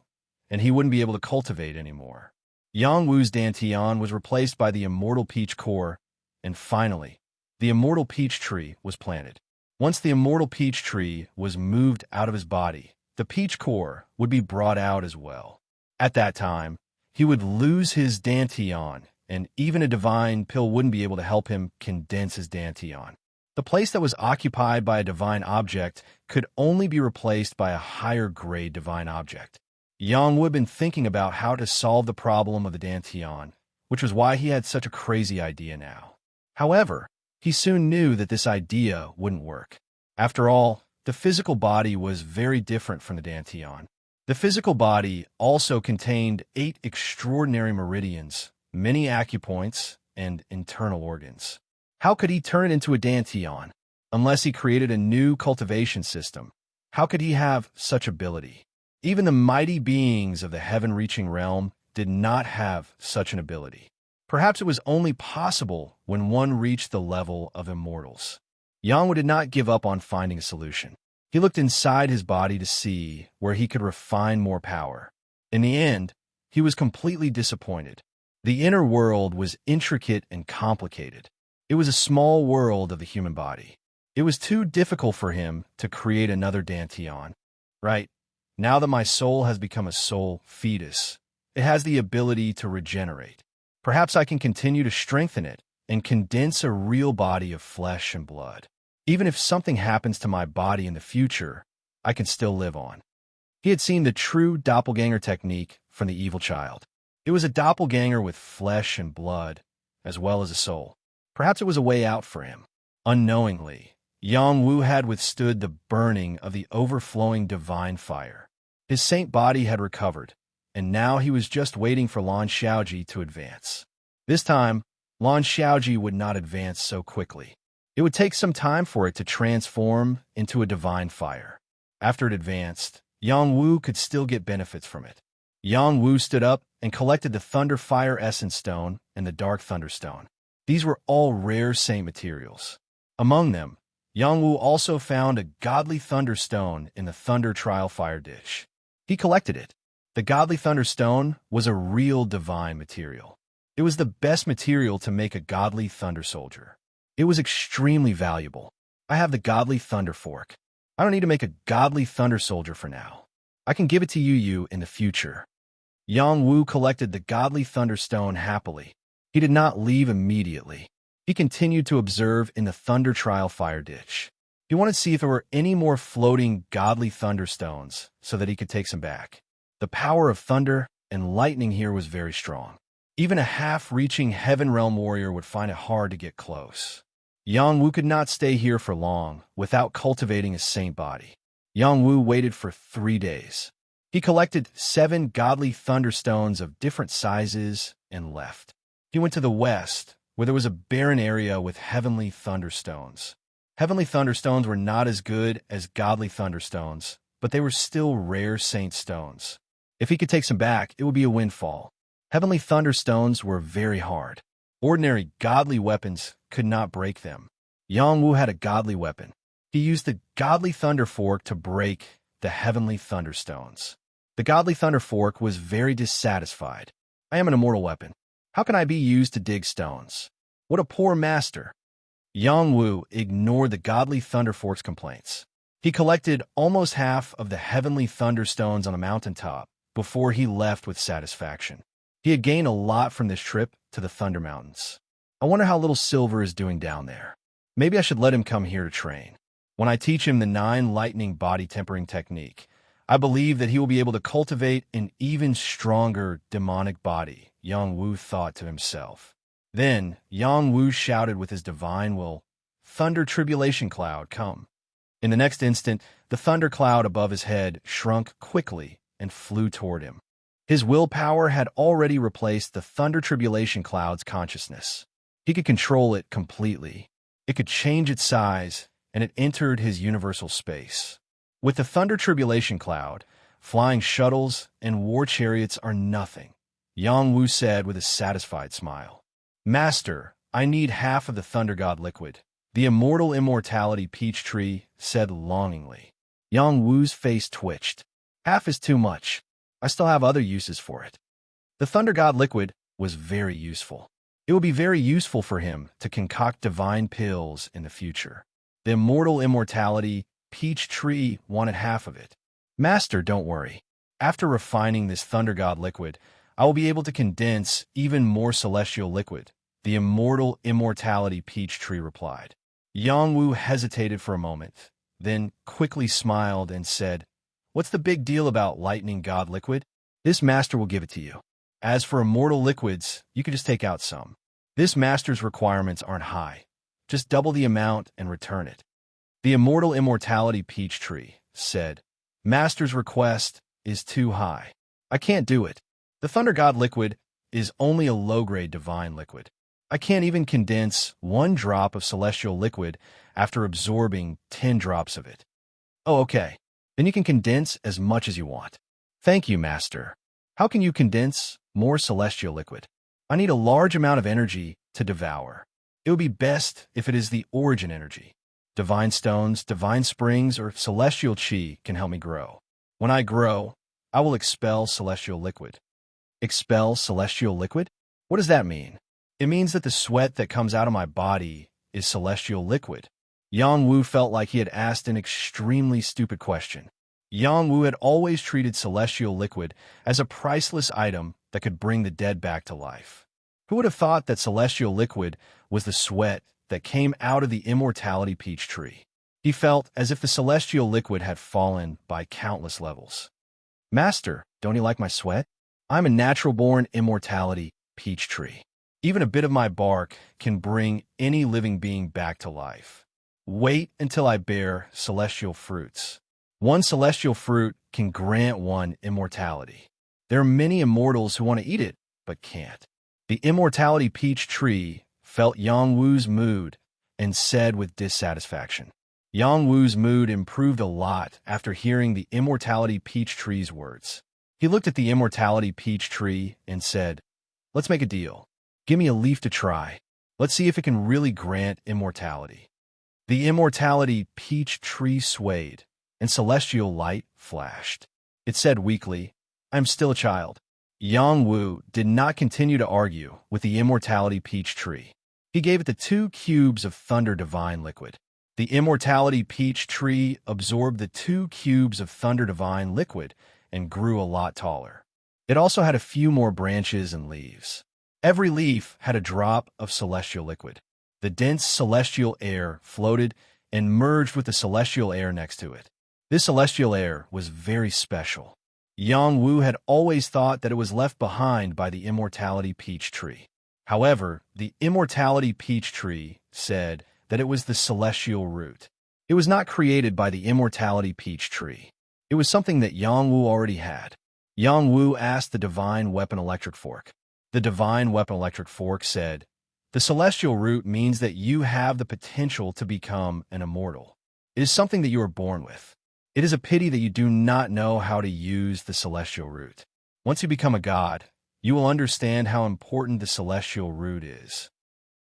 and he wouldn't be able to cultivate anymore. Yang Wu's dantian was replaced by the immortal peach core, and finally, the immortal peach tree was planted. Once the immortal peach tree was moved out of his body, the peach core would be brought out as well. At that time, he would lose his dantian, and even a divine pill wouldn't be able to help him condense his dantian. The place that was occupied by a divine object could only be replaced by a higher-grade divine object. Yang Wu had been thinking about how to solve the problem of the dantian, which was why he had such a crazy idea now. However, he soon knew that this idea wouldn't work. After all, the physical body was very different from the dantian. The physical body also contained 8 extraordinary meridians, many acupoints, and internal organs. How could he turn it into a dantian? Unless he created a new cultivation system, how could he have such ability? Even the mighty beings of the heaven-reaching realm did not have such an ability. Perhaps it was only possible when one reached the level of immortals. Yang Wu did not give up on finding a solution. He looked inside his body to see where he could refine more power. In the end, he was completely disappointed. The inner world was intricate and complicated. It was a small world of the human body. It was too difficult for him to create another dantian. Right, now that my soul has become a soul fetus, it has the ability to regenerate. Perhaps I can continue to strengthen it and condense a real body of flesh and blood. Even if something happens to my body in the future, I can still live on. He had seen the true doppelganger technique from the evil child. It was a doppelganger with flesh and blood, as well as a soul. Perhaps it was a way out for him. Unknowingly, Yang Wu had withstood the burning of the overflowing divine fire. His saint body had recovered, and now he was just waiting for Lan Xiaoji to advance. This time, Lan Xiaoji would not advance so quickly. It would take some time for it to transform into a divine fire. After it advanced, Yang Wu could still get benefits from it. Yang Wu stood up and collected the Thunder Fire Essence Stone and the Dark Thunder Stone. These were all rare saint materials. Among them, Yang Wu also found a Godly Thunder Stone in the Thunder Trial Fire dish. He collected it. The Godly Thunder Stone was a real divine material. It was the best material to make a Godly Thunder Soldier. It was extremely valuable. I have the Godly Thunder Fork. I don't need to make a Godly Thunder Soldier for now. I can give it to you in the future. Yang Wu collected the Godly Thunder Stone happily. He did not leave immediately. He continued to observe in the Thunder Trial Fire dish. He wanted to see if there were any more floating Godly Thunder Stones so that he could take some back. The power of thunder and lightning here was very strong. Even a half-reaching Heaven Realm warrior would find it hard to get close. Yang Wu could not stay here for long without cultivating a saint body. Yang Wu waited for 3 days. He collected 7 Godly Thunder Stones of different sizes and left. He went to the west, where there was a barren area with Heavenly Thunder Stones. Heavenly Thunder Stones were not as good as Godly Thunder Stones, but they were still rare saint stones. If he could take some back, it would be a windfall. Heavenly Thunder Stones were very hard. Ordinary godly weapons could not break them. Yang Wu had a godly weapon. He used the Godly Thunder Fork to break the Heavenly Thunder Stones. The Godly Thunder Fork was very dissatisfied. I am an immortal weapon. How can I be used to dig stones? What a poor master. Yang Wu ignored the Godly Thunder Fork's complaints. He collected almost half of the Heavenly Thunder Stones on the mountaintop before he left with satisfaction. He had gained a lot from this trip to the Thunder Mountains. I wonder how little Silver is doing down there. Maybe I should let him come here to train. When I teach him the 9 lightning body tempering technique, I believe that he will be able to cultivate an even stronger demonic body, Yang Wu thought to himself. Then Yang Wu shouted with his divine will, "Thunder Tribulation Cloud, come." In the next instant, the thunder cloud above his head shrunk quickly and flew toward him. His willpower had already replaced the Thunder Tribulation Cloud's consciousness. He could control it completely. It could change its size, and it entered his universal space. With the Thunder Tribulation Cloud, flying shuttles and war chariots are nothing, Yang Wu said with a satisfied smile. "Master, I need half of the Thunder God liquid," the immortal immortality peach tree said longingly. Yang Wu's face twitched. "Half is too much. I still have other uses for it." The Thunder God liquid was very useful. It would be very useful for him to concoct divine pills in the future. The immortal immortality peach tree wanted half of it. "Master, don't worry. After refining this Thunder God liquid, I will be able to condense even more celestial liquid," the immortal immortality peach tree replied. Yang Wu hesitated for a moment, then quickly smiled and said, "What's the big deal about lightning god liquid? This master will give it to you. As for immortal liquids, you can just take out some. This master's requirements aren't high. Just double the amount and return it." The immortal immortality peach tree said, "Master's request is too high. I can't do it. The Thunder God liquid is only a low-grade divine liquid. I can't even condense 1 drop of celestial liquid after absorbing 10 drops of it." "Oh, okay. Then you can condense as much as you want." "Thank you, Master. How can you condense more celestial liquid? I need a large amount of energy to devour. It would be best if it is the origin energy. Divine stones, divine springs, or celestial chi can help me grow. When I grow, I will expel celestial liquid." "Expel celestial liquid? What does that mean?" "It means that the sweat that comes out of my body is celestial liquid." Yang Wu felt like he had asked an extremely stupid question. Yang Wu had always treated celestial liquid as a priceless item that could bring the dead back to life. Who would have thought that celestial liquid was the sweat that came out of the immortality peach tree? He felt as if the celestial liquid had fallen by countless levels. "Master, don't you like my sweat? I'm a natural-born immortality peach tree. Even a bit of my bark can bring any living being back to life. Wait until I bear celestial fruits. 1 celestial fruit can grant one immortality. There are many immortals who want to eat it, but can't." The immortality peach tree felt Yang Wu's mood and said with dissatisfaction, Yang Wu's mood improved a lot after hearing the Immortality Peach Tree's words. He looked at the Immortality Peach Tree and said, "Let's make a deal. Give me a leaf to try. Let's see if it can really grant immortality." The Immortality Peach Tree swayed, and celestial light flashed. It said weakly, "I'm still a child." Yang Wu did not continue to argue with the Immortality Peach Tree. He gave it the 2 cubes of Thunder Divine liquid. The Immortality Peach Tree absorbed the 2 cubes of Thunder Divine liquid and grew a lot taller. It also had a few more branches and leaves. Every leaf had a drop of celestial liquid. The dense celestial air floated and merged with the celestial air next to it. This celestial air was very special. Yang Wu had always thought that it was left behind by the Immortality Peach Tree. However, the Immortality Peach Tree said that it was the celestial root. It was not created by the Immortality Peach Tree. It was something that Yang Wu already had. Yang Wu asked the Divine Weapon Electric Fork. The Divine Weapon Electric Fork said, "The celestial root means that you have the potential to become an immortal. It is something that you are born with. It is a pity that you do not know how to use the celestial root. Once you become a god, you will understand how important the celestial root is."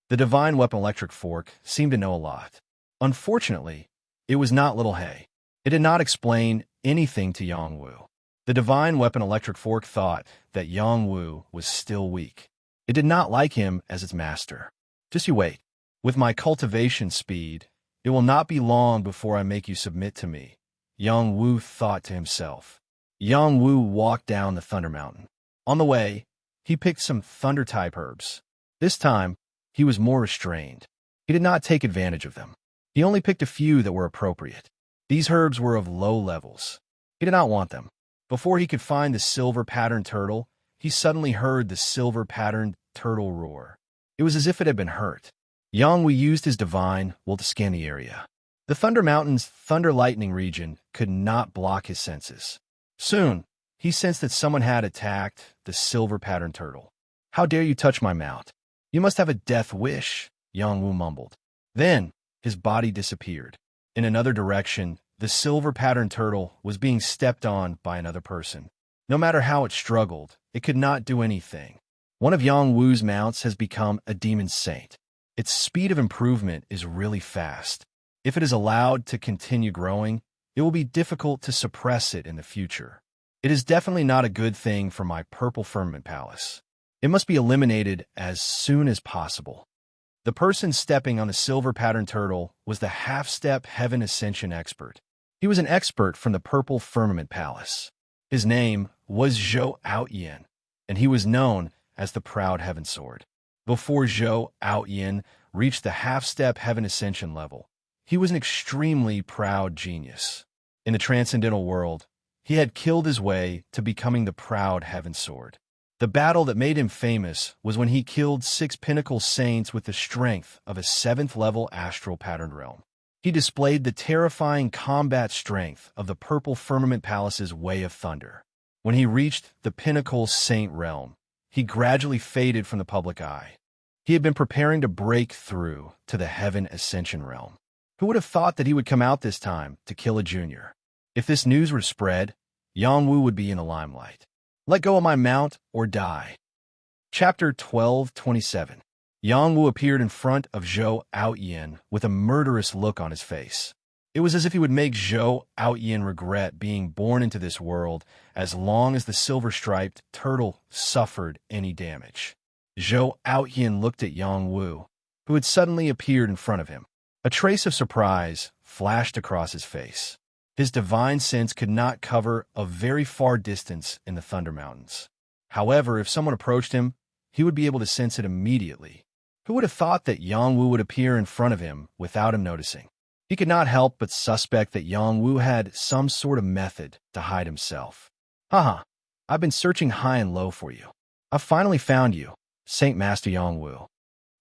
The Divine Weapon Electric Fork seemed to know a lot. Unfortunately, it was not Little Hay. It did not explain anything to Yang Wu. The Divine Weapon Electric Fork thought that Yang Wu was still weak. It did not like him as its master. "Just you wait. With my cultivation speed, it will not be long before I make you submit to me," Yang Wu thought to himself. Yang Wu walked down the Thunder Mountain. On the way, he picked some Thunder-type herbs. This time, he was more restrained. He did not take advantage of them. He only picked a few that were appropriate. These herbs were of low levels. He did not want them. Before he could find the silver-patterned turtle, he suddenly heard the silver-patterned turtle roar. It was as if it had been hurt. Yang Wu used his divine will to scan the area. The Thunder Mountain's thunder-lightning region could not block his senses. Soon, he sensed that someone had attacked the silver-patterned turtle. "How dare you touch my mount? You must have a death wish," Yang Wu mumbled. Then, his body disappeared. In another direction, the silver-patterned turtle was being stepped on by another person. No matter how it struggled, it could not do anything. One of Yang Wu's mounts has become a demon saint. Its speed of improvement is really fast. If it is allowed to continue growing, it will be difficult to suppress it in the future. It is definitely not a good thing for my Purple Firmament Palace. It must be eliminated as soon as possible. The person stepping on the silver-patterned turtle was the half-step Heaven Ascension expert. He was an expert from the Purple Firmament Palace. His name was Zhou Outyin, and he was known as the Proud Heaven Sword. Before Zhou Outyin reached the half-step Heaven Ascension level, he was an extremely proud genius. In the transcendental world, he had killed his way to becoming the Proud Heaven Sword. The battle that made him famous was when he killed 6 pinnacle saints with the strength of a 7th-level astral patterned realm. He displayed the terrifying combat strength of the Purple Firmament Palace's Way of Thunder. When he reached the pinnacle saint realm, he gradually faded from the public eye. He had been preparing to break through to the Heaven Ascension realm. Who would have thought that he would come out this time to kill a junior? If this news were spread, Yang Wu would be in the limelight. "Let go of my mount or die." Chapter 12:27. Yang Wu appeared in front of Zhou Outyin with a murderous look on his face. It was as if he would make Zhou Outyin regret being born into this world as long as the silver-striped turtle suffered any damage. Zhou Outyin looked at Yang Wu, who had suddenly appeared in front of him. A trace of surprise flashed across his face. His divine sense could not cover a very far distance in the Thunder Mountains. However, if someone approached him, he would be able to sense it immediately. Who would have thought that Yang Wu would appear in front of him without him noticing? He could not help but suspect that Yang Wu had some sort of method to hide himself. "Haha, I've been searching high and low for you. I've finally found you, Saint Master Yang Wu."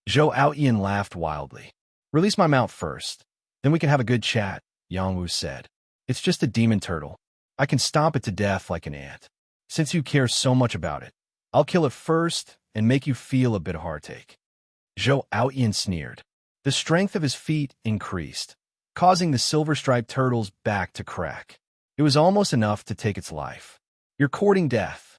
Zhou Outyin laughed wildly. "Release my mount first, then we can have a good chat," Yang Wu said. "It's just a demon turtle. I can stomp it to death like an ant. Since you care so much about it, I'll kill it first and make you feel a bit of heartache." Zhou Outyin sneered. The strength of his feet increased. causing the silver-striped turtle's back to crack. It was almost enough to take its life. "You're courting death,"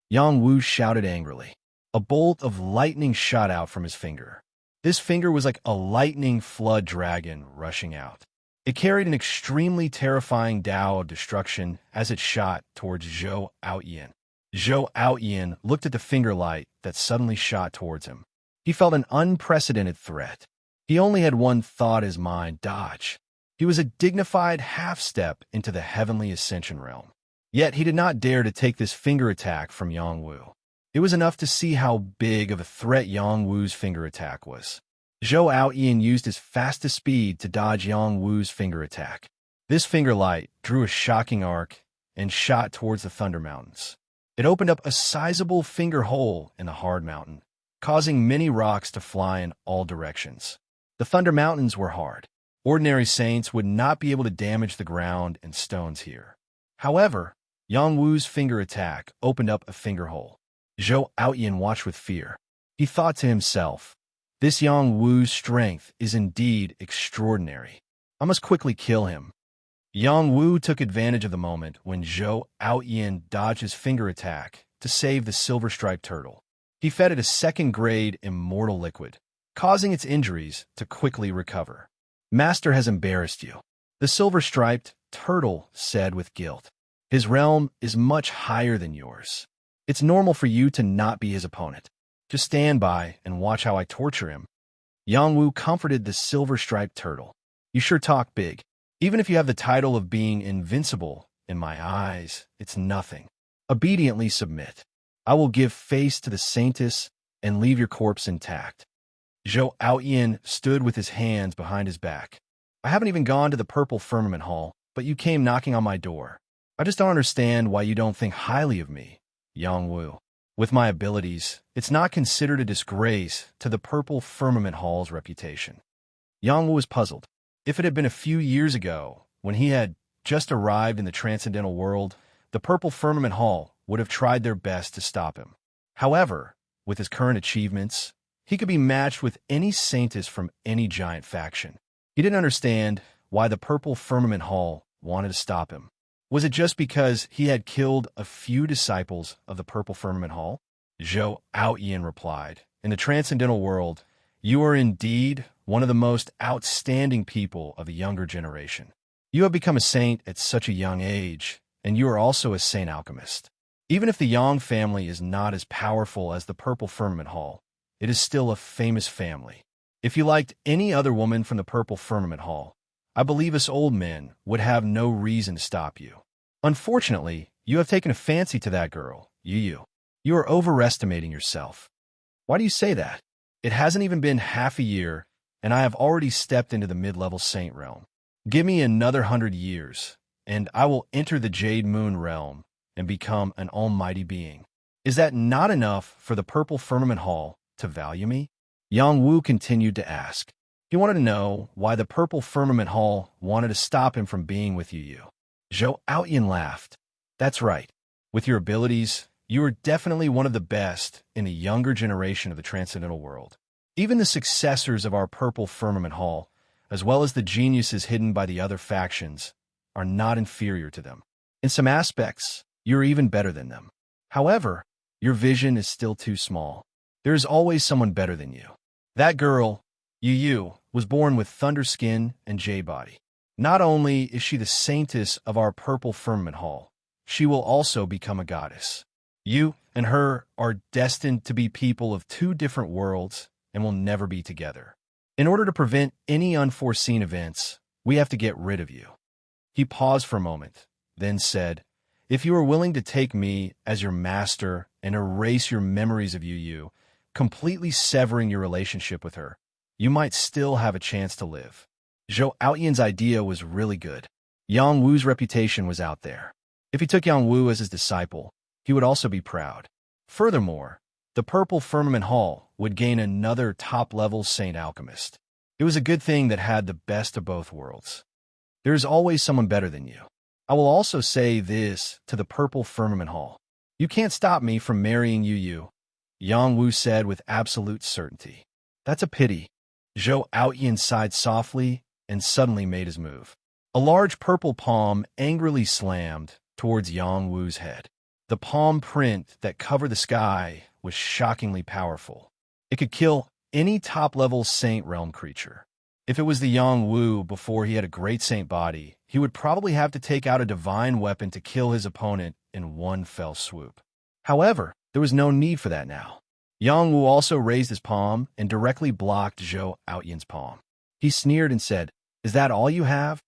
Yang Wu shouted angrily. A bolt of lightning shot out from his finger. This finger was like a lightning flood dragon rushing out. It carried an extremely terrifying Tao of destruction as it shot towards Zhou Aoyan. Zhou Aoyan looked at the finger light that suddenly shot towards him. He felt an unprecedented threat. He only had one thought in his mind: dodge. He was a dignified half-step into the heavenly ascension realm. Yet he did not dare to take this finger attack from Yang Wu. It was enough to see how big of a threat Yang Wu's finger attack was. Zhou Aoyan used his fastest speed to dodge Yang Wu's finger attack. This finger light drew a shocking arc and shot towards the Thunder Mountains. It opened up a sizable finger hole in the hard mountain, causing many rocks to fly in all directions. The Thunder Mountains were hard. Ordinary saints would not be able to damage the ground and stones here. However, Yang Wu's finger attack opened up a finger hole. Zhou Aoyan watched with fear. He thought to himself, "This Yang Wu's strength is indeed extraordinary. I must quickly kill him." Yang Wu took advantage of the moment when Zhou Aoyan dodged his finger attack to save the silver-striped turtle. He fed it a second-grade immortal liquid, causing its injuries to quickly recover. "Master has embarrassed you," the silver-striped turtle said with guilt. "His realm is much higher than yours. It's normal for you to not be his opponent. Just stand by and watch how I torture him." Yang Wu comforted the silver-striped turtle. "You sure talk big. Even if you have the title of being invincible, in my eyes, it's nothing. Obediently submit. I will give face to the saintess and leave your corpse intact." Zhou Aoyan stood with his hands behind his back. "I haven't even gone to the Purple Firmament Hall, but you came knocking on my door. I just don't understand why you don't think highly of me, Yang Wu. With my abilities, it's not considered a disgrace to the Purple Firmament Hall's reputation." Yang Wu was puzzled. If it had been a few years ago, when he had just arrived in the transcendental world, the Purple Firmament Hall would have tried their best to stop him. However, with his current achievements, he could be matched with any saintess from any giant faction. He didn't understand why the Purple Firmament Hall wanted to stop him. Was it just because he had killed a few disciples of the Purple Firmament Hall? Zhou Aoyan replied, "In the transcendental world, you are indeed one of the most outstanding people of the younger generation. You have become a saint at such a young age, and you are also a saint alchemist. Even if the Yang family is not as powerful as the Purple Firmament Hall, it is still a famous family. If you liked any other woman from the Purple Firmament Hall, I believe us old men would have no reason to stop you. Unfortunately, you have taken a fancy to that girl, Yu. You are overestimating yourself." "Why do you say that? It hasn't even been half a year, and I have already stepped into the mid-level saint realm. Give me another 100 years, and I will enter the Jade Moon realm and become an almighty being. Is that not enough for the Purple Firmament Hall to value me?" Yang Wu continued to ask. He wanted to know why the Purple Firmament Hall wanted to stop him from being with Yu. Zhou Aoyan laughed. "That's right. With your abilities, you are definitely one of the best in the younger generation of the transcendental world. Even the successors of our Purple Firmament Hall, as well as the geniuses hidden by the other factions, are not inferior to them. In some aspects, you're even better than them. However, your vision is still too small. There is always someone better than you. That girl, Yu, was born with thunder skin and jade body. Not only is she the saintess of our Purple Firmament Hall, she will also become a goddess. You and her are destined to be people of two different worlds and will never be together. In order to prevent any unforeseen events, we have to get rid of you." He paused for a moment, then said, "If you are willing to take me as your master and erase your memories of Yu, completely severing your relationship with her, you might still have a chance to live." Zhou Aoyan's idea was really good. Yang Wu's reputation was out there. If he took Yang Wu as his disciple, he would also be proud. Furthermore, the Purple Firmament Hall would gain another top-level saint alchemist. It was a good thing that had the best of both worlds. There is always someone better than you. I will also say this to the Purple Firmament Hall. You can't stop me from marrying Yu, Yang Wu said with absolute certainty. "That's a pity." Zhou Aoyan sighed softly and suddenly made his move. A large purple palm angrily slammed towards Yang Wu's head. The palm print that covered the sky was shockingly powerful. It could kill any top-level Saint Realm creature. If it was the Yang Wu before he had a great Saint body, he would probably have to take out a divine weapon to kill his opponent in one fell swoop. However, there was no need for that now. Yang Wu also raised his palm and directly blocked Zhou Outyan's palm. He sneered and said, "Is that all you have?"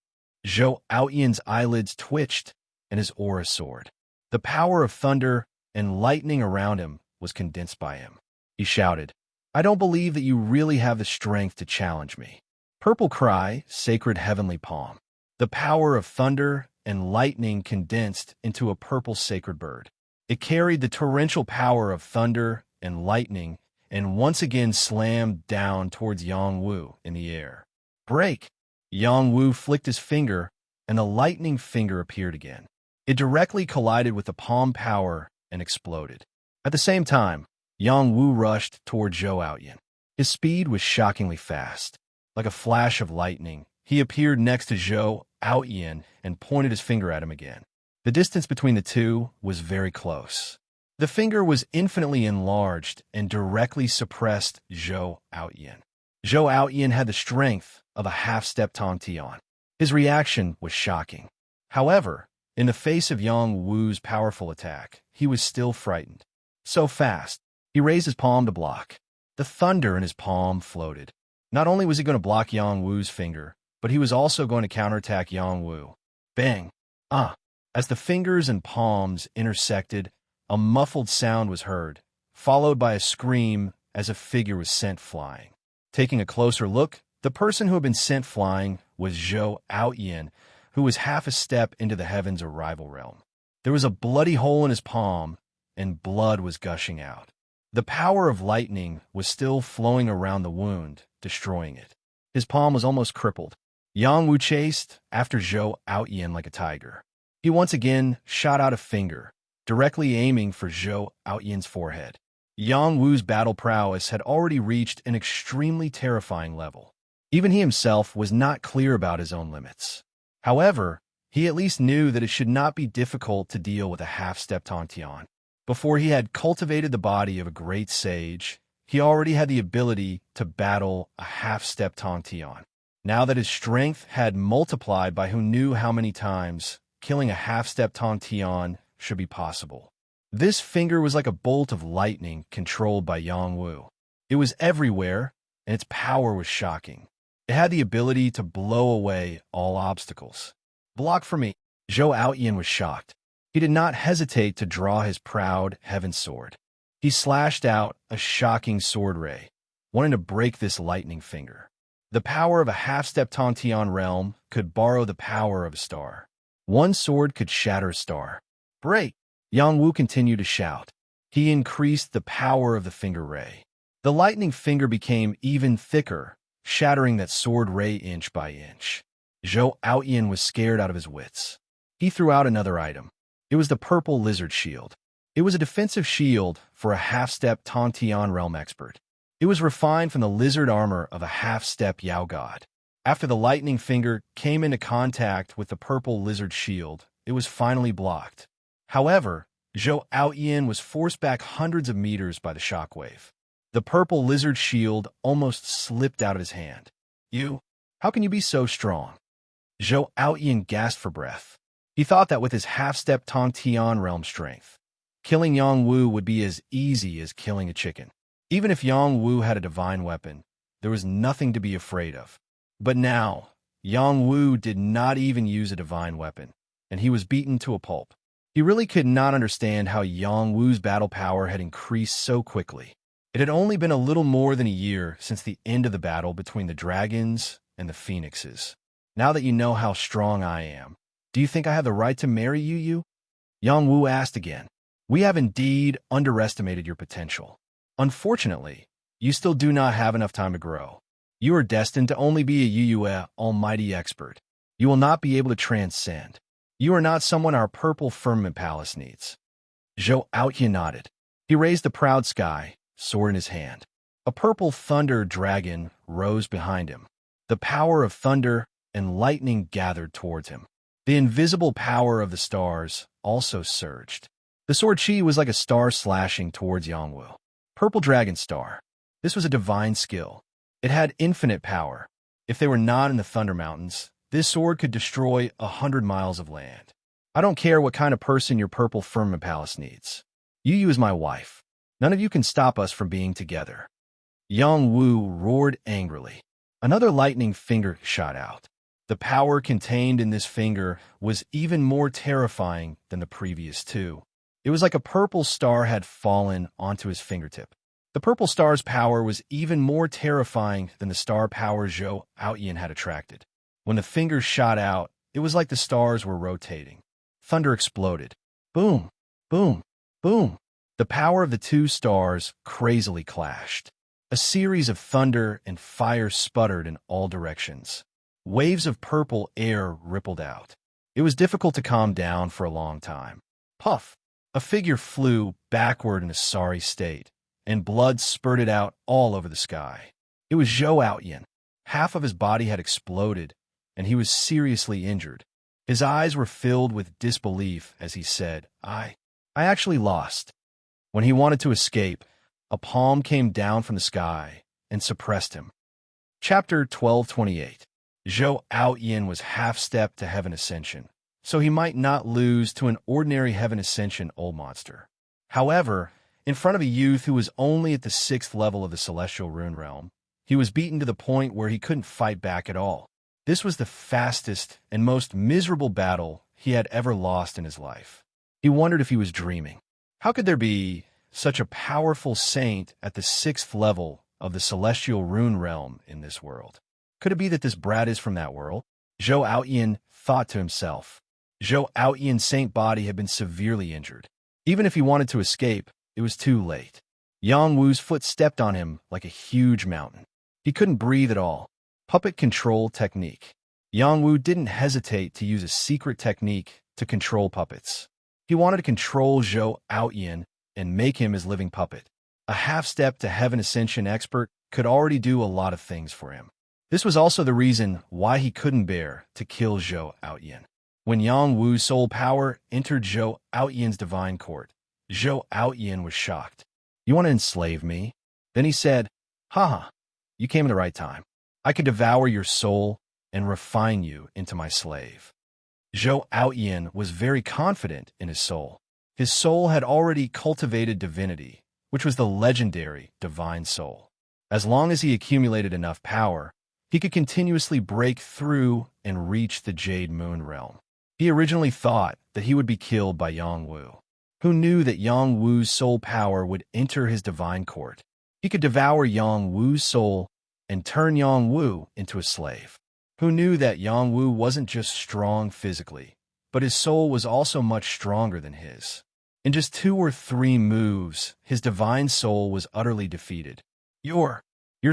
Zhou Outyan's eyelids twitched and his aura soared. The power of thunder and lightning around him was condensed by him. He shouted, "I don't believe that you really have the strength to challenge me." Purple cry, sacred heavenly palm. The power of thunder and lightning condensed into a purple sacred bird. It carried the torrential power of thunder and lightning and once again slammed down towards Yang Wu in the air. Break! Yang Wu flicked his finger, and a lightning finger appeared again. It directly collided with the palm power and exploded. At the same time, Yang Wu rushed toward Zhou Outyan. His speed was shockingly fast. Like a flash of lightning, he appeared next to Zhou Outyan and pointed his finger at him again. The distance between the two was very close. The finger was infinitely enlarged and directly suppressed Zhou Outyan. Zhou Outyan had the strength of a half-step Tong Tian. His reaction was shocking. However, in the face of Yang Wu's powerful attack, he was still frightened. So fast, he raised his palm to block. The thunder in his palm floated. Not only was he going to block Yang Wu's finger, but he was also going to counterattack Yang Wu. Bang! As the fingers and palms intersected, a muffled sound was heard, followed by a scream as a figure was sent flying. Taking a closer look, the person who had been sent flying was Zhou Outyan, who was half a step into the heavens or rival realm. There was a bloody hole in his palm, and blood was gushing out. The power of lightning was still flowing around the wound, destroying it. His palm was almost crippled. Yang Wu chased after Zhou Outyan like a tiger. He once again shot out a finger, directly aiming for Zhou Outyan's forehead. Yang Wu's battle prowess had already reached an extremely terrifying level. Even he himself was not clear about his own limits. However, he at least knew that it should not be difficult to deal with a half-step Tong Tian. Before he had cultivated the body of a great sage, he already had the ability to battle a half-step Tong Tian. Now that his strength had multiplied by who knew how many times, killing a half-step Tong Tian should be possible. This finger was like a bolt of lightning controlled by Yang Wu. It was everywhere, and its power was shocking. It had the ability to blow away all obstacles. Block for me. Zhou Outyan was shocked. He did not hesitate to draw his proud heaven sword. He slashed out a shocking sword ray, wanting to break this lightning finger. The power of a half-step Tong Tian realm could borrow the power of a star. One sword could shatter a star. Break! Yang Wu continued to shout. He increased the power of the finger ray. The lightning finger became even thicker, shattering that sword ray inch by inch. Zhou Outyan was scared out of his wits. He threw out another item. It was the purple lizard shield. It was a defensive shield for a half-step Tong Tian realm expert. It was refined from the lizard armor of a half-step Yao god. After the lightning finger came into contact with the purple lizard shield, it was finally blocked. However, Zhou Outyan was forced back hundreds of meters by the shockwave. The purple lizard shield almost slipped out of his hand. How can you be so strong? Zhou Outyan gasped for breath. He thought that with his half-step Tong Tian realm strength, killing Yang Wu would be as easy as killing a chicken. Even if Yang Wu had a divine weapon, there was nothing to be afraid of. But now, Yang Wu did not even use a divine weapon, and he was beaten to a pulp. He really could not understand how Yang Wu's battle power had increased so quickly. It had only been a little more than a year since the end of the battle between the dragons and the phoenixes. Now that you know how strong I am, do you think I have the right to marry you? Yang Wu asked again. We have indeed underestimated your potential. Unfortunately, you still do not have enough time to grow. You are destined to only be a Yue almighty expert. You will not be able to transcend. You are not someone our purple firmament palace needs. Zhou Outyan nodded. He raised the proud sky, sword in his hand. A purple thunder dragon rose behind him. The power of thunder and lightning gathered towards him. The invisible power of the stars also surged. The sword chi was like a star slashing towards Yangwu. Purple Dragon Star. This was a divine skill. It had infinite power. If they were not in the Thunder Mountains, this sword could destroy 100 miles of land. I don't care what kind of person your purple firmament palace needs. You as my wife. None of you can stop us from being together. Yang Wu roared angrily. Another lightning finger shot out. The power contained in this finger was even more terrifying than the previous two. It was like a purple star had fallen onto his fingertip. The purple star's power was even more terrifying than the star power Zhou Outyin had attracted. When the fingers shot out, it was like the stars were rotating. Thunder exploded. Boom, boom, boom. The power of the two stars crazily clashed. A series of thunder and fire sputtered in all directions. Waves of purple air rippled out. It was difficult to calm down for a long time. Puff! A figure flew backward in a sorry state, and blood spurted out all over the sky. It was Zhou Outyin. Half of his body had exploded, and he was seriously injured. His eyes were filled with disbelief as he said, I actually lost. When he wanted to escape, a palm came down from the sky and suppressed him. Chapter 1228. Zhou Outyin was half-stepped to heaven ascension, so he might not lose to an ordinary heaven ascension old monster. However, in front of a youth who was only at the 6th level of the celestial rune realm, he was beaten to the point where he couldn't fight back at all. This was the fastest and most miserable battle he had ever lost in his life. He wondered if he was dreaming. How could there be such a powerful saint at the 6th level of the celestial rune realm in this world? Could it be that this brat is from that world? Zhou Outyin thought to himself. Zhou Outyin's saint body had been severely injured. Even if he wanted to escape, it was too late. Yang Wu's foot stepped on him like a huge mountain. He couldn't breathe at all. Puppet control technique. Yang Wu didn't hesitate to use a secret technique to control puppets. He wanted to control Zhou Outyin and make him his living puppet. A half-step to heaven ascension expert could already do a lot of things for him. This was also the reason why he couldn't bear to kill Zhou Outyin. When Yang Wu's soul power entered Zhou Outyin's divine court, Zhou Outyin was shocked. You want to enslave me? Then he said, Haha, you came at the right time. I could devour your soul and refine you into my slave. Zhou Outyin was very confident in his soul. His soul had already cultivated divinity, which was the legendary divine soul. As long as he accumulated enough power, he could continuously break through and reach the Jade Moon realm. He originally thought that he would be killed by Yang Wu. Who knew that Yang Wu's soul power would enter his divine court? He could devour Yang Wu's soul and turn Yang Wu into a slave. Who knew that Yang Wu wasn't just strong physically, but his soul was also much stronger than his. In just 2 or 3 moves, his divine soul was utterly defeated. Your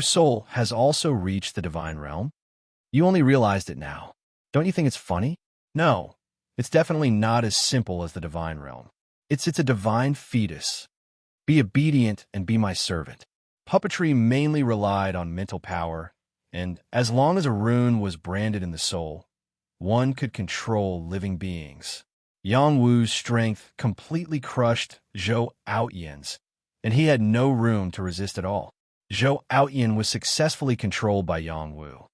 soul has also reached the divine realm? You only realized it now. Don't you think it's funny? No, it's definitely not as simple as the divine realm. It's a divine fetus. Be obedient and be my servant. Puppetry mainly relied on mental power, and as long as a rune was branded in the soul, one could control living beings. Yang Wu's strength completely crushed Zhou Outyin's, and he had no room to resist at all. Zhou Outyin was successfully controlled by Yang Wu.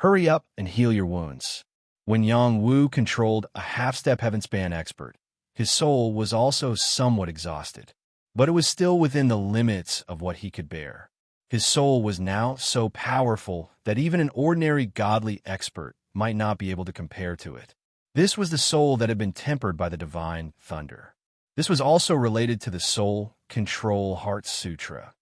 Hurry up and heal your wounds. When Yang Wu controlled a half-step heavenspan expert, his soul was also somewhat exhausted, but it was still within the limits of what he could bear. His soul was now so powerful that even an ordinary godly expert might not be able to compare to it. This was the soul that had been tempered by the divine thunder. This was also related to the Soul Control Heart Sutra.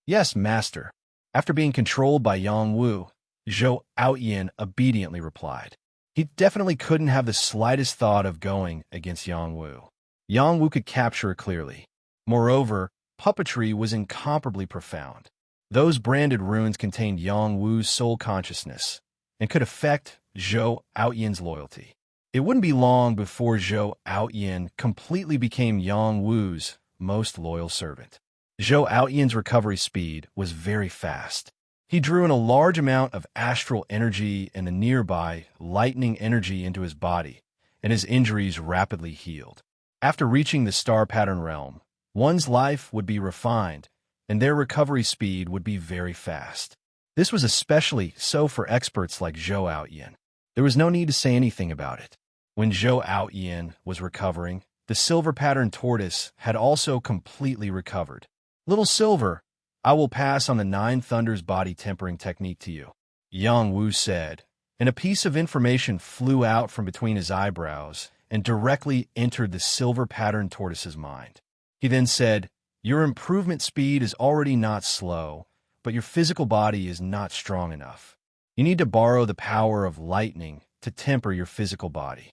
Yes, Master. After being controlled by Yang Wu, Zhou Outyin obediently replied. He definitely couldn't have the slightest thought of going against Yang Wu. Yang Wu could capture it clearly. Moreover, puppetry was incomparably profound. Those branded runes contained Yang Wu's soul consciousness and could affect Zhou Outyin's loyalty. It wouldn't be long before Zhou Outyin completely became Yang Wu's most loyal servant. Zhou Outyin's recovery speed was very fast. He drew in a large amount of astral energy and the nearby lightning energy into his body, and his injuries rapidly healed. After reaching the star pattern realm, one's life would be refined, and their recovery speed would be very fast. This was especially so for experts like Zhou Aoyan. There was no need to say anything about it. When Zhou Aoyan was recovering, the silver pattern tortoise had also completely recovered. Little Silver, I will pass on the 9 Thunders body tempering technique to you, Yang Wu said, and a piece of information flew out from between his eyebrows and directly entered the silver pattern tortoise's mind. He then said, your improvement speed is already not slow, but your physical body is not strong enough. You need to borrow the power of lightning to temper your physical body.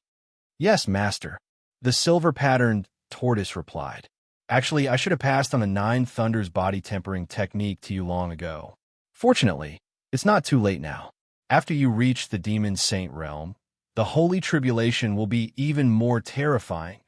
Yes, master, the silver-patterned tortoise replied. Actually, I should have passed on the 9 Thunders body tempering technique to you long ago. Fortunately, it's not too late now. After you reach the demon saint realm, the holy tribulation will be even more terrifying,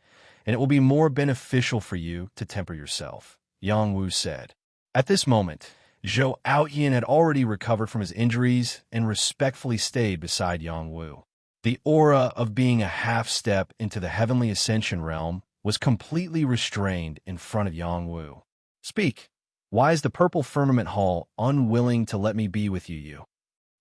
and it will be more beneficial for you to temper yourself, Yang Wu said. At this moment, Zhou Aoyan had already recovered from his injuries and respectfully stayed beside Yang Wu. The aura of being a half-step into the heavenly ascension realm was completely restrained in front of Yang Wu. Speak. Why is the purple firmament hall unwilling to let me be with you?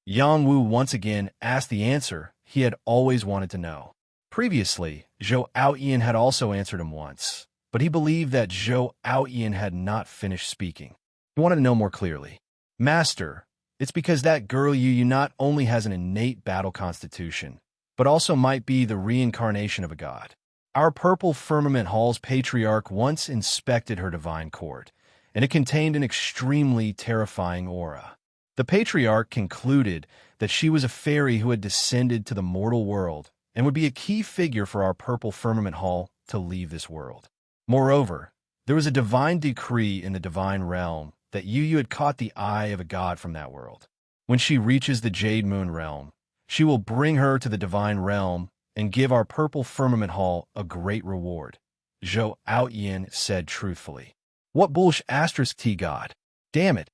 Yang Wu once again asked the answer he had always wanted to know. Previously, Zhou Aoyan had also answered him once, but he believed that Zhou Aoyan had not finished speaking. He wanted to know more clearly. Master, it's because that girl you not only has an innate battle constitution, but also might be the reincarnation of a god. Our purple firmament hall's patriarch once inspected her divine court, and it contained an extremely terrifying aura. The patriarch concluded that she was a fairy who had descended to the mortal world and would be a key figure for our purple firmament hall to leave this world. Moreover, there was a divine decree in the divine realm that you had caught the eye of a god from that world. When she reaches the Jade Moon realm, she will bring her to the divine realm and give our purple firmament hall a great reward, Zhou Aoyan said truthfully. What bullsh asterisk T god? Damn it,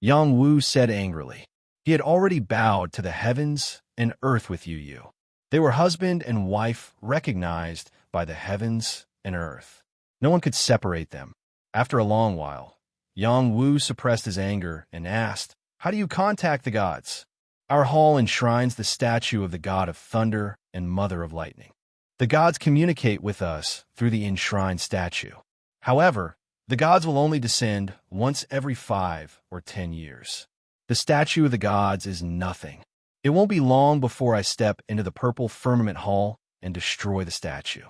Yang Wu said angrily. He had already bowed to the heavens and earth with you. They were husband and wife recognized by the heavens and earth. No one could separate them. After a long while, Yang Wu suppressed his anger and asked, how do you contact the gods? Our hall enshrines the statue of the god of thunder and mother of lightning. The gods communicate with us through the enshrined statue. However, the gods will only descend once every 5 or 10 years. The statue of the gods is nothing. It won't be long before I step into the purple firmament hall and destroy the statue.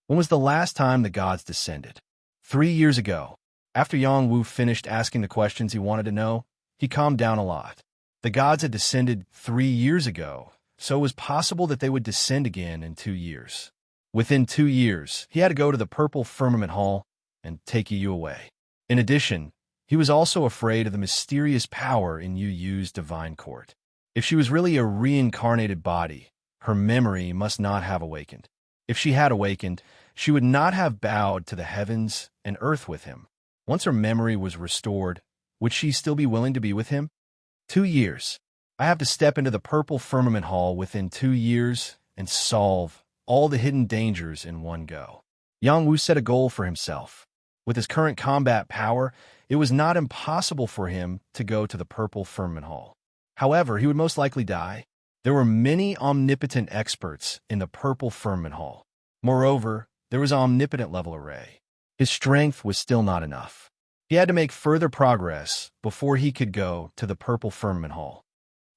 When was the last time the gods descended? 3 years ago. After Yang Wu finished asking the questions he wanted to know, he calmed down a lot. The gods had descended 3 years ago, so it was possible that they would descend again in 2 years. Within 2 years, he had to go to the purple firmament hall and take Yu away. In addition, he was also afraid of the mysterious power in Yu's divine court. If she was really a reincarnated body, her memory must not have awakened. If she had awakened, she would not have bowed to the heavens and earth with him. Once her memory was restored, would she still be willing to be with him? 2 years. I have to step into the purple firmament hall within 2 years and solve all the hidden dangers in one go. Yang Wu set a goal for himself. With his current combat power, it was not impossible for him to go to the purple firmament hall. However, he would most likely die. There were many omnipotent experts in the purple firmament hall. Moreover, there was an omnipotent level array. His strength was still not enough. He had to make further progress before he could go to the purple firmament hall.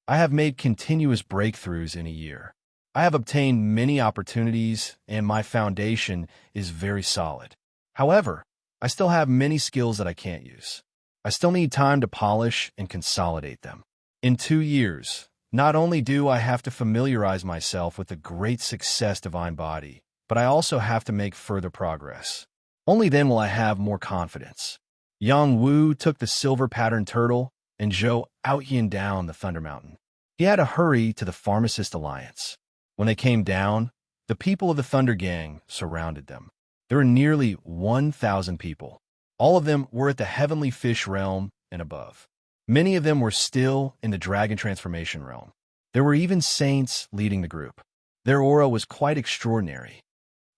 I have made continuous breakthroughs in a year. I have obtained many opportunities, and my foundation is very solid. However, I still have many skills that I can't use. I still need time to polish and consolidate them. In 2 years, not only do I have to familiarize myself with the great success divine body, but I also have to make further progress. Only then will I have more confidence. Yang Wu took the silver patterned turtle and Zhou Aoyan down the Thunder Mountain. He had to hurry to the Pharmacist Alliance. When they came down, the people of the Thunder Gang surrounded them. There were nearly 1,000 people. All of them were at the heavenly fish realm and above. Many of them were still in the dragon transformation realm. There were even saints leading the group. Their aura was quite extraordinary.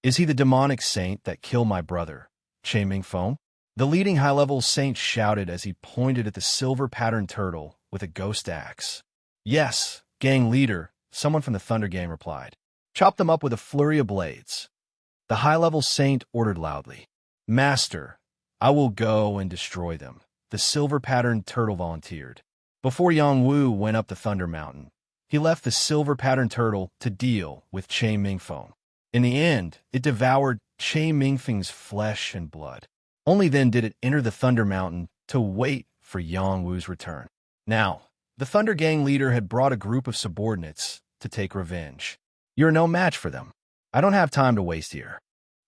Is he the demonic saint that killed my brother, Che Mingfeng? The leading high-level saint shouted as he pointed at the silver-patterned turtle with a ghost axe. Yes, gang leader, someone from the Thunder Gang replied. Chop them up with a flurry of blades. The high-level saint ordered loudly. Master, I will go and destroy them. The silver-patterned turtle volunteered. Before Yang Wu went up the Thunder Mountain, he left the silver-patterned turtle to deal with Che Mingfeng. In the end, it devoured Che Mingfeng's flesh and blood. Only then did it enter the Thunder Mountain to wait for Yang Wu's return. Now, the Thunder Gang leader had brought a group of subordinates to take revenge. You're no match for them. I don't have time to waste here.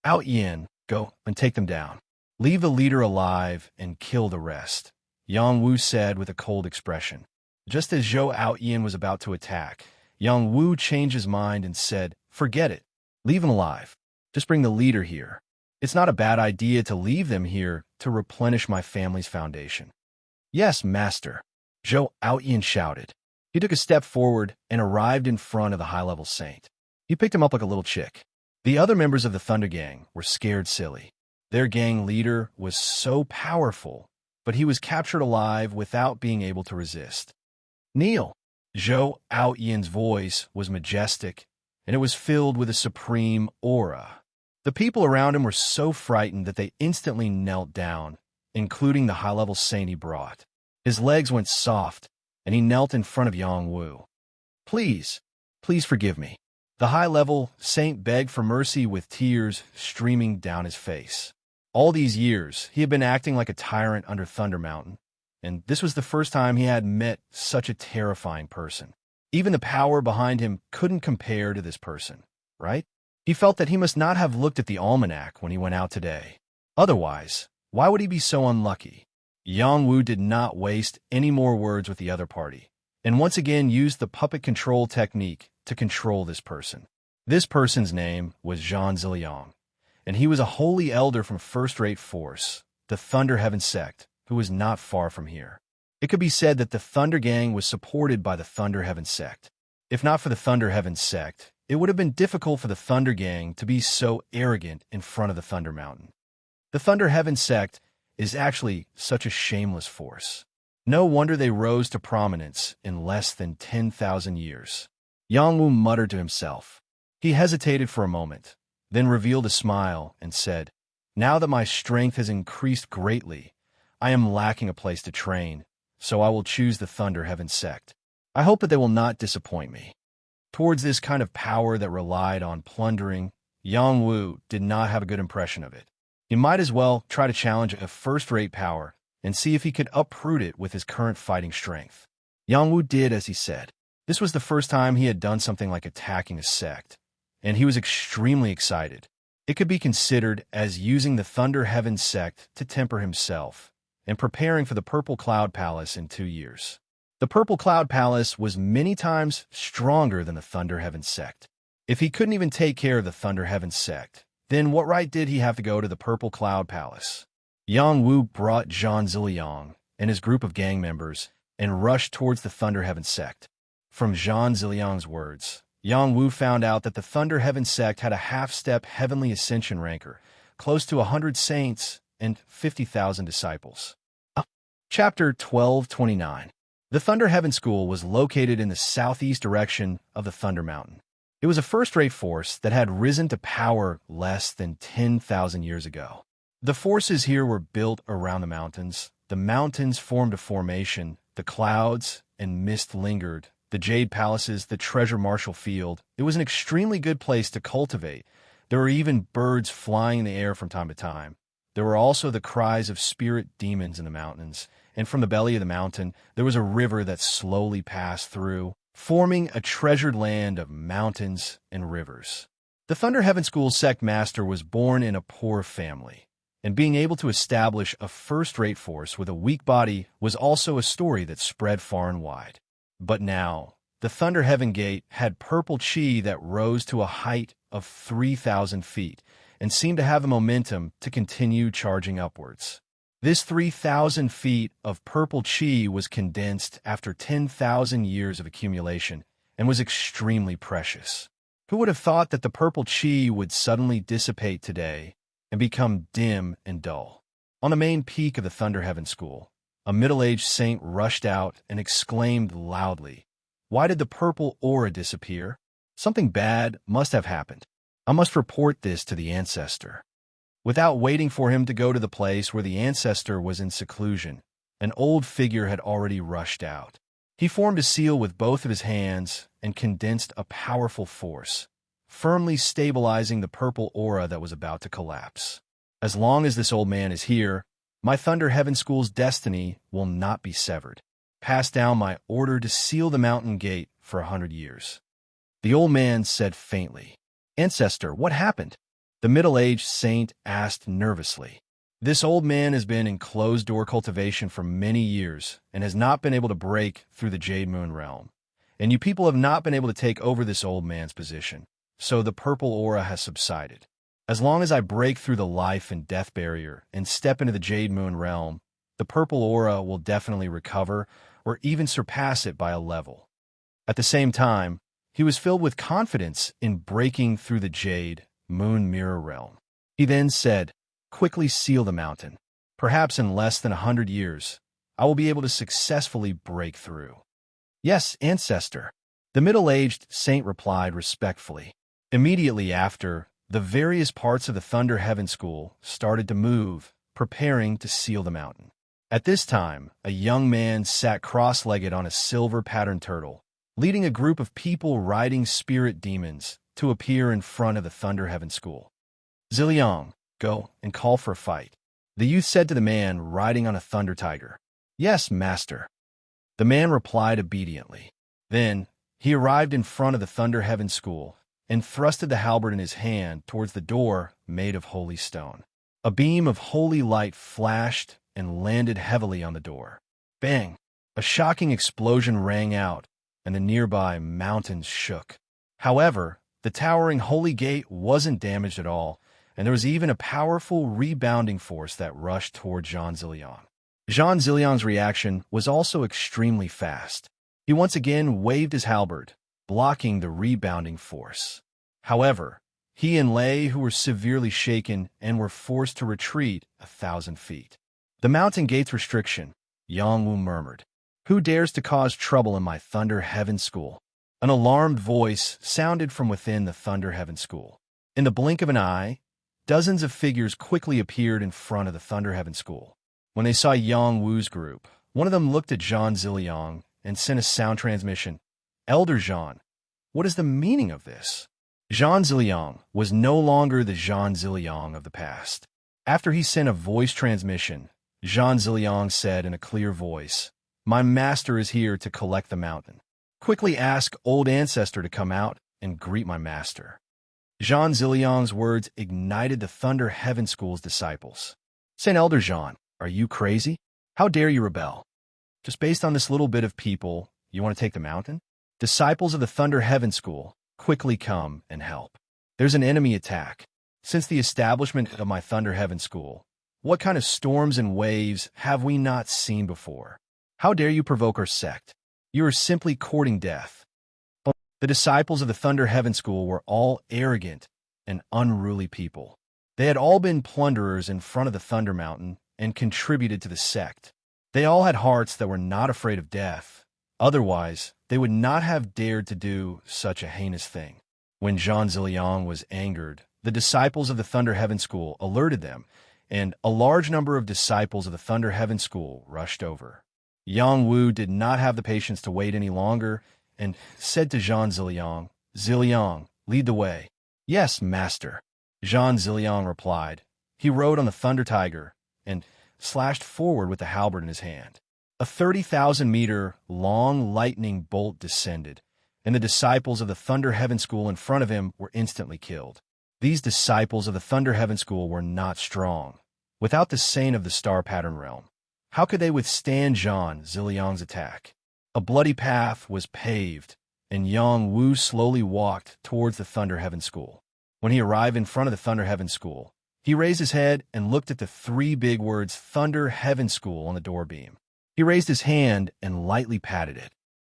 Out Yin, go and take them down. Leave the leader alive and kill the rest, Yang Wu said with a cold expression. Just as Zhou Outyin was about to attack, Yang Wu changed his mind and said, Forget it. Leave him alive. Just bring the leader here. It's not a bad idea to leave them here to replenish my family's foundation. Yes, master, Zhou Outyin shouted. He took a step forward and arrived in front of the high-level saint. He picked him up like a little chick. The other members of the Thunder Gang were scared silly. Their gang leader was so powerful, but he was captured alive without being able to resist. Kneel. Zhou Outyin's voice was majestic, and it was filled with a supreme aura. The people around him were so frightened that they instantly knelt down, including the high-level saint he brought. His legs went soft, and he knelt in front of Yang Wu. Please forgive me. The high-level saint begged for mercy with tears streaming down his face. All these years, he had been acting like a tyrant under Thunder Mountain, and this was the first time he had met such a terrifying person. Even the power behind him couldn't compare to this person, right? He felt that he must not have looked at the almanac when he went out today. Otherwise, why would he be so unlucky? Yang Wu did not waste any more words with the other party, and once again used the puppet control technique to control this person. This person's name was Zhan Ziliang, and he was a holy elder from first-rate force, the Thunder Heaven sect, who was not far from here. It could be said that the Thunder Gang was supported by the Thunder Heaven sect. If not for the Thunder Heaven sect, it would have been difficult for the Thunder Gang to be so arrogant in front of the Thunder Mountain. The Thunder Heaven sect is actually such a shameless force. No wonder they rose to prominence in less than 10,000 years. Yang Wu muttered to himself. He hesitated for a moment, then revealed a smile and said, Now that my strength has increased greatly, I am lacking a place to train, so I will choose the Thunder Heaven sect. I hope that they will not disappoint me. Towards this kind of power that relied on plundering, Yang Wu did not have a good impression of it. He might as well try to challenge a first-rate power and see if he could uproot it with his current fighting strength. Yang Wu did as he said. This was the first time he had done something like attacking a sect, and he was extremely excited. It could be considered as using the Thunder Heaven sect to temper himself and preparing for the Purple Cloud Palace in 2 years. The Purple Cloud Palace was many times stronger than the Thunder Heaven sect. If he couldn't even take care of the Thunder Heaven sect, then what right did he have to go to the Purple Cloud Palace? Yang Wu brought Zhan Ziliang and his group of gang members and rushed towards the Thunder Heaven sect. From Zhan Ziliang's words, Yang Wu found out that the Thunder Heaven sect had a half-step heavenly ascension ranker, close to 100 saints and 50,000 disciples. Chapter 1229. The Thunder Heaven School was located in the southeast direction of the Thunder Mountain. It was a first-rate force that had risen to power less than 10,000 years ago. The forces here were built around the mountains. The mountains formed a formation, the clouds and mist lingered, the jade palaces, the treasure marshal field. It was an extremely good place to cultivate. There were even birds flying in the air from time to time. There were also the cries of spirit demons in the mountains, and from the belly of the mountain, there was a river that slowly passed through, forming a treasured land of mountains and rivers. The Thunder Heaven School sect master was born in a poor family, and being able to establish a first-rate force with a weak body was also a story that spread far and wide. But now, the Thunder Heaven Gate had purple chi that rose to a height of 3,000 feet and seemed to have the momentum to continue charging upwards. This 3,000 feet of purple chi was condensed after 10,000 years of accumulation and was extremely precious. Who would have thought that the purple chi would suddenly dissipate today and become dim and dull? On the main peak of the Thunder Heaven School, a middle-aged saint rushed out and exclaimed loudly, "Why did the purple aura disappear? Something bad must have happened. I must report this to the ancestor." Without waiting for him to go to the place where the ancestor was in seclusion, an old figure had already rushed out. He formed a seal with both of his hands and condensed a powerful force, firmly stabilizing the purple aura that was about to collapse. As long as this old man is here, my Thunder Heaven School's destiny will not be severed. Pass down my order to seal the mountain gate for 100 years. The old man said faintly. "Ancestor, what happened?" The middle-aged saint asked nervously. "This old man has been in closed-door cultivation for many years and has not been able to break through the Jade Moon realm. And you people have not been able to take over this old man's position, so the purple aura has subsided. As long as I break through the life and death barrier and step into the Jade Moon realm, the purple aura will definitely recover or even surpass it by a level." At the same time, he was filled with confidence in breaking through the Jade Moon Mirror realm. He then said, "Quickly seal the mountain. Perhaps in less than 100 years, I will be able to successfully break through." "Yes, ancestor," the middle-aged saint replied respectfully. Immediately after, the various parts of the Thunder Heaven School started to move, preparing to seal the mountain. At this time, a young man sat cross-legged on a silver-patterned turtle, leading a group of people riding spirit demons to appear in front of the Thunder Heaven School. "Ziliang, go and call for a fight," the youth said to the man riding on a thunder tiger. "Yes, master," the man replied obediently. Then, he arrived in front of the Thunder Heaven School and thrusted the halberd in his hand towards the door made of holy stone. A beam of holy light flashed and landed heavily on the door. Bang! A shocking explosion rang out, and the nearby mountains shook. However, the towering holy gate wasn't damaged at all, and there was even a powerful rebounding force that rushed toward Jean Ziliang. Jean Ziliang's reaction was also extremely fast. He once again waved his halberd, blocking the rebounding force. However, he and Lei, who were severely shaken and were forced to retreat 1,000 feet. "The mountain gate's restriction," Yang Wu murmured. "Who dares to cause trouble in my Thunder Heaven School?" An alarmed voice sounded from within the Thunder Heaven School. In the blink of an eye, dozens of figures quickly appeared in front of the Thunder Heaven School. When they saw Yang Wu's group, one of them looked at Jean Ziliang and sent a sound transmission. "Elder Jean, what is the meaning of this?" Jean Ziliang was no longer the Jean Ziliang of the past. After he sent a voice transmission, Jean Ziliang said in a clear voice, "My master is here to collect the mountain. Quickly ask old ancestor to come out and greet my master." Jean Ziliang's words ignited the Thunder Heaven School's disciples. "Saint Elder Jean, are you crazy? How dare you rebel? Just based on this little bit of people, you want to take the mountain? Disciples of the Thunder Heaven School, quickly come and help. There's an enemy attack. Since the establishment of my Thunder Heaven School, what kind of storms and waves have we not seen before? How dare you provoke our sect? You are simply courting death." The disciples of the Thunder Heaven School were all arrogant and unruly people. They had all been plunderers in front of the Thunder Mountain and contributed to the sect. They all had hearts that were not afraid of death. Otherwise, they would not have dared to do such a heinous thing. When Jean Ziliang was angered, the disciples of the Thunder Heaven School alerted them, and a large number of disciples of the Thunder Heaven School rushed over. Yang Wu did not have the patience to wait any longer and said to Jean Ziliang, "Ziliang, lead the way." "Yes, master," Jean Ziliang replied. He rode on the Thunder Tiger and slashed forward with the halberd in his hand. A 30,000-meter long lightning bolt descended, and the disciples of the Thunder Heaven School in front of him were instantly killed. These disciples of the Thunder Heaven School were not strong. Without the Saint of the Star Pattern Realm, how could they withstand Jean Ziliang's attack? A bloody path was paved, and Yang Wu slowly walked towards the Thunder Heaven School. When he arrived in front of the Thunder Heaven School, He raised his head and looked at the three big words Thunder Heaven School on the door beam. He raised his hand and lightly patted it.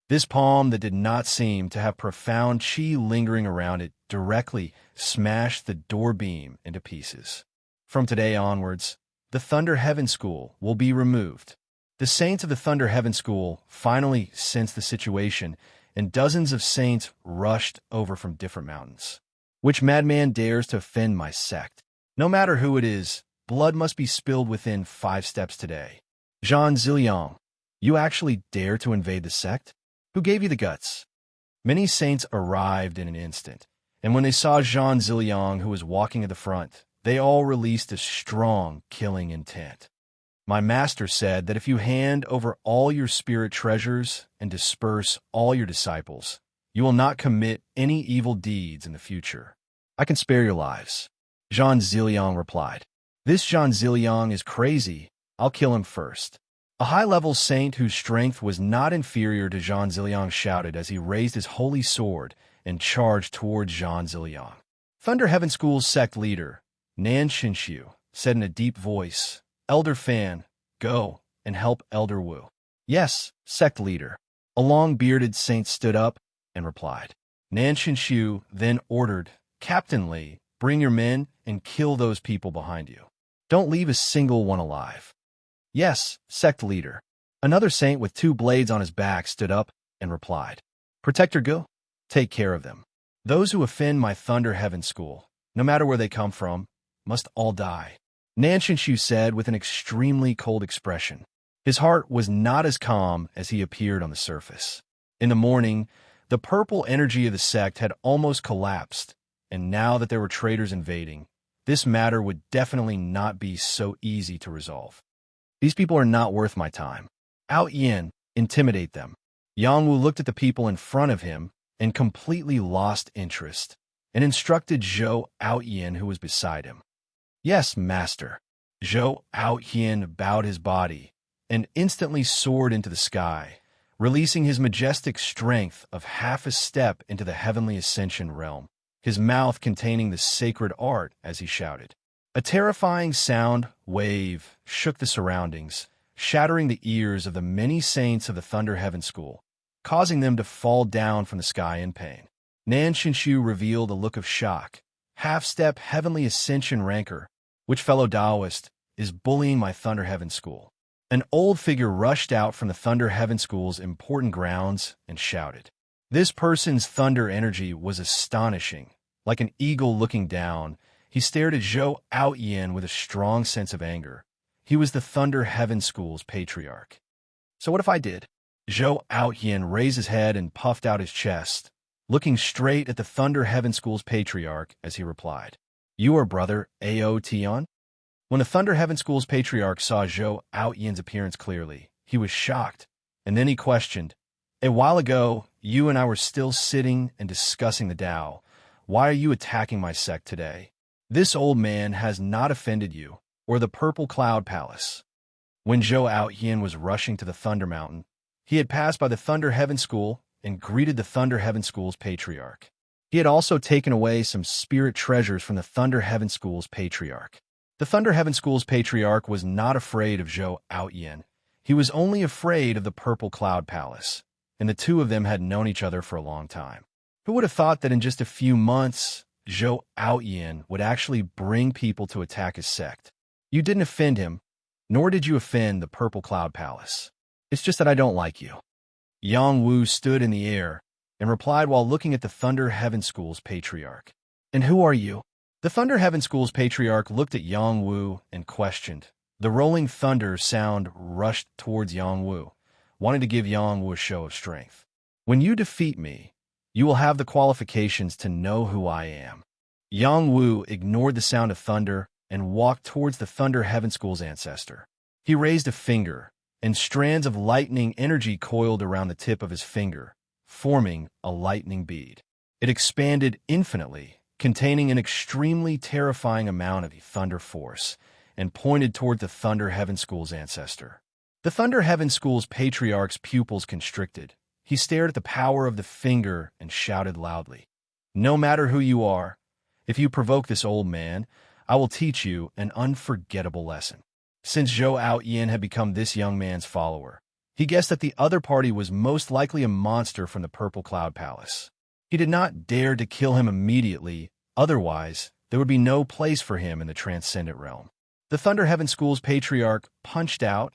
This palm that did not seem to have profound chi lingering around it directly smashed the door beam into pieces. From today onwards, the Thunder Heaven School will be removed. The saints of the Thunder Heaven School finally sensed the situation, and dozens of saints rushed over from different mountains. Which madman dares to offend my sect? No matter who it is, blood must be spilled within 5 steps today. Jean Ziliang, you actually dare to invade the sect? Who gave you the guts? Many saints arrived in an instant, and when they saw Jean Ziliang, who was walking at the front, they all released a strong killing intent. My master said that if you hand over all your spirit treasures and disperse all your disciples, you will not commit any evil deeds in the future. I can spare your lives. Jean Ziliang replied. This Jean Ziliang is crazy. I'll kill him first. A high-level saint whose strength was not inferior to Jean Ziliang shouted as he raised his holy sword and charged towards Jean Ziliang. Thunder Heaven School's sect leader, Nan Shinshu, said in a deep voice, Elder Fan, go and help Elder Wu. Yes, sect leader. A long-bearded saint stood up and replied. Nan Shinshu then ordered, Captain Li, bring your men and kill those people behind you. Don't leave a single one alive. Yes, sect leader. Another saint with 2 blades on his back stood up and replied. Protector Go, take care of them. Those who offend my Thunder Heaven School, no matter where they come from, must all die. Nan Shinshu said with an extremely cold expression. His heart was not as calm as he appeared on the surface. In the morning, the purple energy of the sect had almost collapsed, and now that there were traitors invading, this matter would definitely not be so easy to resolve. These people are not worth my time. Out Yin, intimidate them. Yang Wu looked at the people in front of him and completely lost interest, and instructed Zhou Out Yin, who was beside him. Yes, master. Zhou Out Yin bowed his body and instantly soared into the sky, releasing his majestic strength of half a step into the heavenly ascension realm, his mouth containing the sacred art as he shouted. A terrifying sound wave shook the surroundings, shattering the ears of the many saints of the Thunder Heaven School, causing them to fall down from the sky in pain. Nan Shinshu revealed a look of shock. Half-step heavenly ascension ranker, which fellow Taoist is bullying my Thunder Heaven School? An old figure rushed out from the Thunder Heaven School's important grounds and shouted. This person's thunder energy was astonishing. Like an eagle looking down, he stared at Zhou Out Yin with a strong sense of anger. He was the Thunder Heaven School's patriarch. So what if I did? Zhou Out Yin raised his head and puffed out his chest, looking straight at the Thunder Heaven School's patriarch as he replied. You are brother Ao Tian? When the Thunder Heaven School's patriarch saw Zhou Out Yin's appearance clearly, he was shocked, and then he questioned, A while ago, you and I were still sitting and discussing the Tao. Why are you attacking my sect today? This old man has not offended you, or the Purple Cloud Palace. When Zhou Out Yin was rushing to the Thunder Mountain, he had passed by the Thunder Heaven School and greeted the Thunder Heaven School's patriarch. He had also taken away some spirit treasures from the Thunder Heaven School's patriarch. The Thunder Heaven School's patriarch was not afraid of Zhou Out Yin. He was only afraid of the Purple Cloud Palace, and the two of them had known each other for a long time. Who would have thought that in just a few months, Zhou Out Yin would actually bring people to attack his sect? You didn't offend him, nor did you offend the Purple Cloud Palace. It's just that I don't like you. Yang Wu stood in the air and replied while looking at the Thunder Heaven School's patriarch. And who are you? The Thunder Heaven School's patriarch looked at Yang Wu and questioned. The rolling thunder sound rushed towards Yang Wu, wanting to give Yang Wu a show of strength. When you defeat me, you will have the qualifications to know who I am. Yang Wu ignored the sound of thunder and walked towards the Thunder Heaven School's ancestor. He raised a finger, and strands of lightning energy coiled around the tip of his finger, forming a lightning bead. It expanded infinitely, containing an extremely terrifying amount of thunder force, and pointed toward the Thunder Heaven School's ancestor. The Thunder Heaven School's patriarch's pupils constricted. He stared at the power of the finger and shouted loudly, No matter who you are, if you provoke this old man, I will teach you an unforgettable lesson. Since Zhou Aoyan had become this young man's follower, he guessed that the other party was most likely a monster from the Purple Cloud Palace. He did not dare to kill him immediately, otherwise there would be no place for him in the transcendent realm. The Thunder Heaven School's patriarch punched out.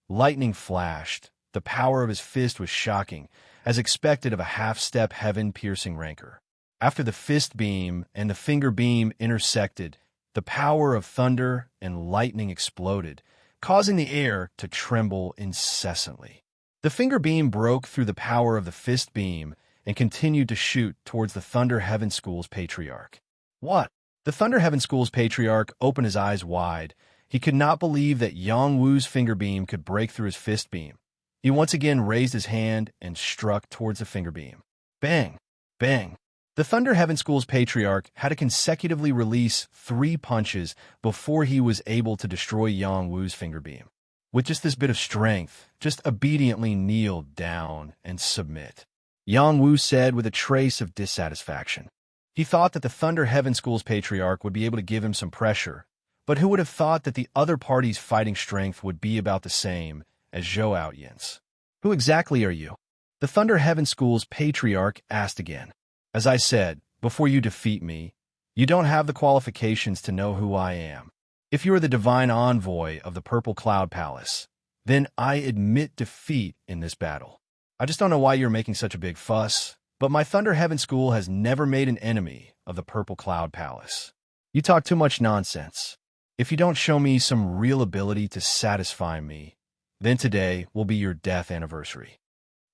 Lightning flashed. The power of his fist was shocking, as expected of a half-step heaven-piercing rancor. After the fist beam and the finger beam intersected, the power of thunder and lightning exploded, causing the air to tremble incessantly. The finger beam broke through the power of the fist beam and continued to shoot towards the Thunder Heaven School's patriarch. What? The Thunder Heaven School's patriarch opened his eyes wide. He could not believe that Yang Wu's finger beam could break through his fist beam. He once again raised his hand and struck towards the finger beam. Bang! Bang! The Thunder Heaven School's patriarch had to consecutively release 3 punches before he was able to destroy Yang Wu's finger beam. With just this bit of strength, just obediently kneel down and submit, Yang Wu said with a trace of dissatisfaction. He thought that the Thunder Heaven School's patriarch would be able to give him some pressure, but who would have thought that the other party's fighting strength would be about the same as Zhou Aoyan's? Who exactly are you? The Thunder Heaven School's patriarch asked again. As I said, before you defeat me, you don't have the qualifications to know who I am. If you are the divine envoy of the Purple Cloud Palace, then I admit defeat in this battle. I just don't know why you're making such a big fuss, but my Thunder Heaven School has never made an enemy of the Purple Cloud Palace. You talk too much nonsense. If you don't show me some real ability to satisfy me, then today will be your death anniversary.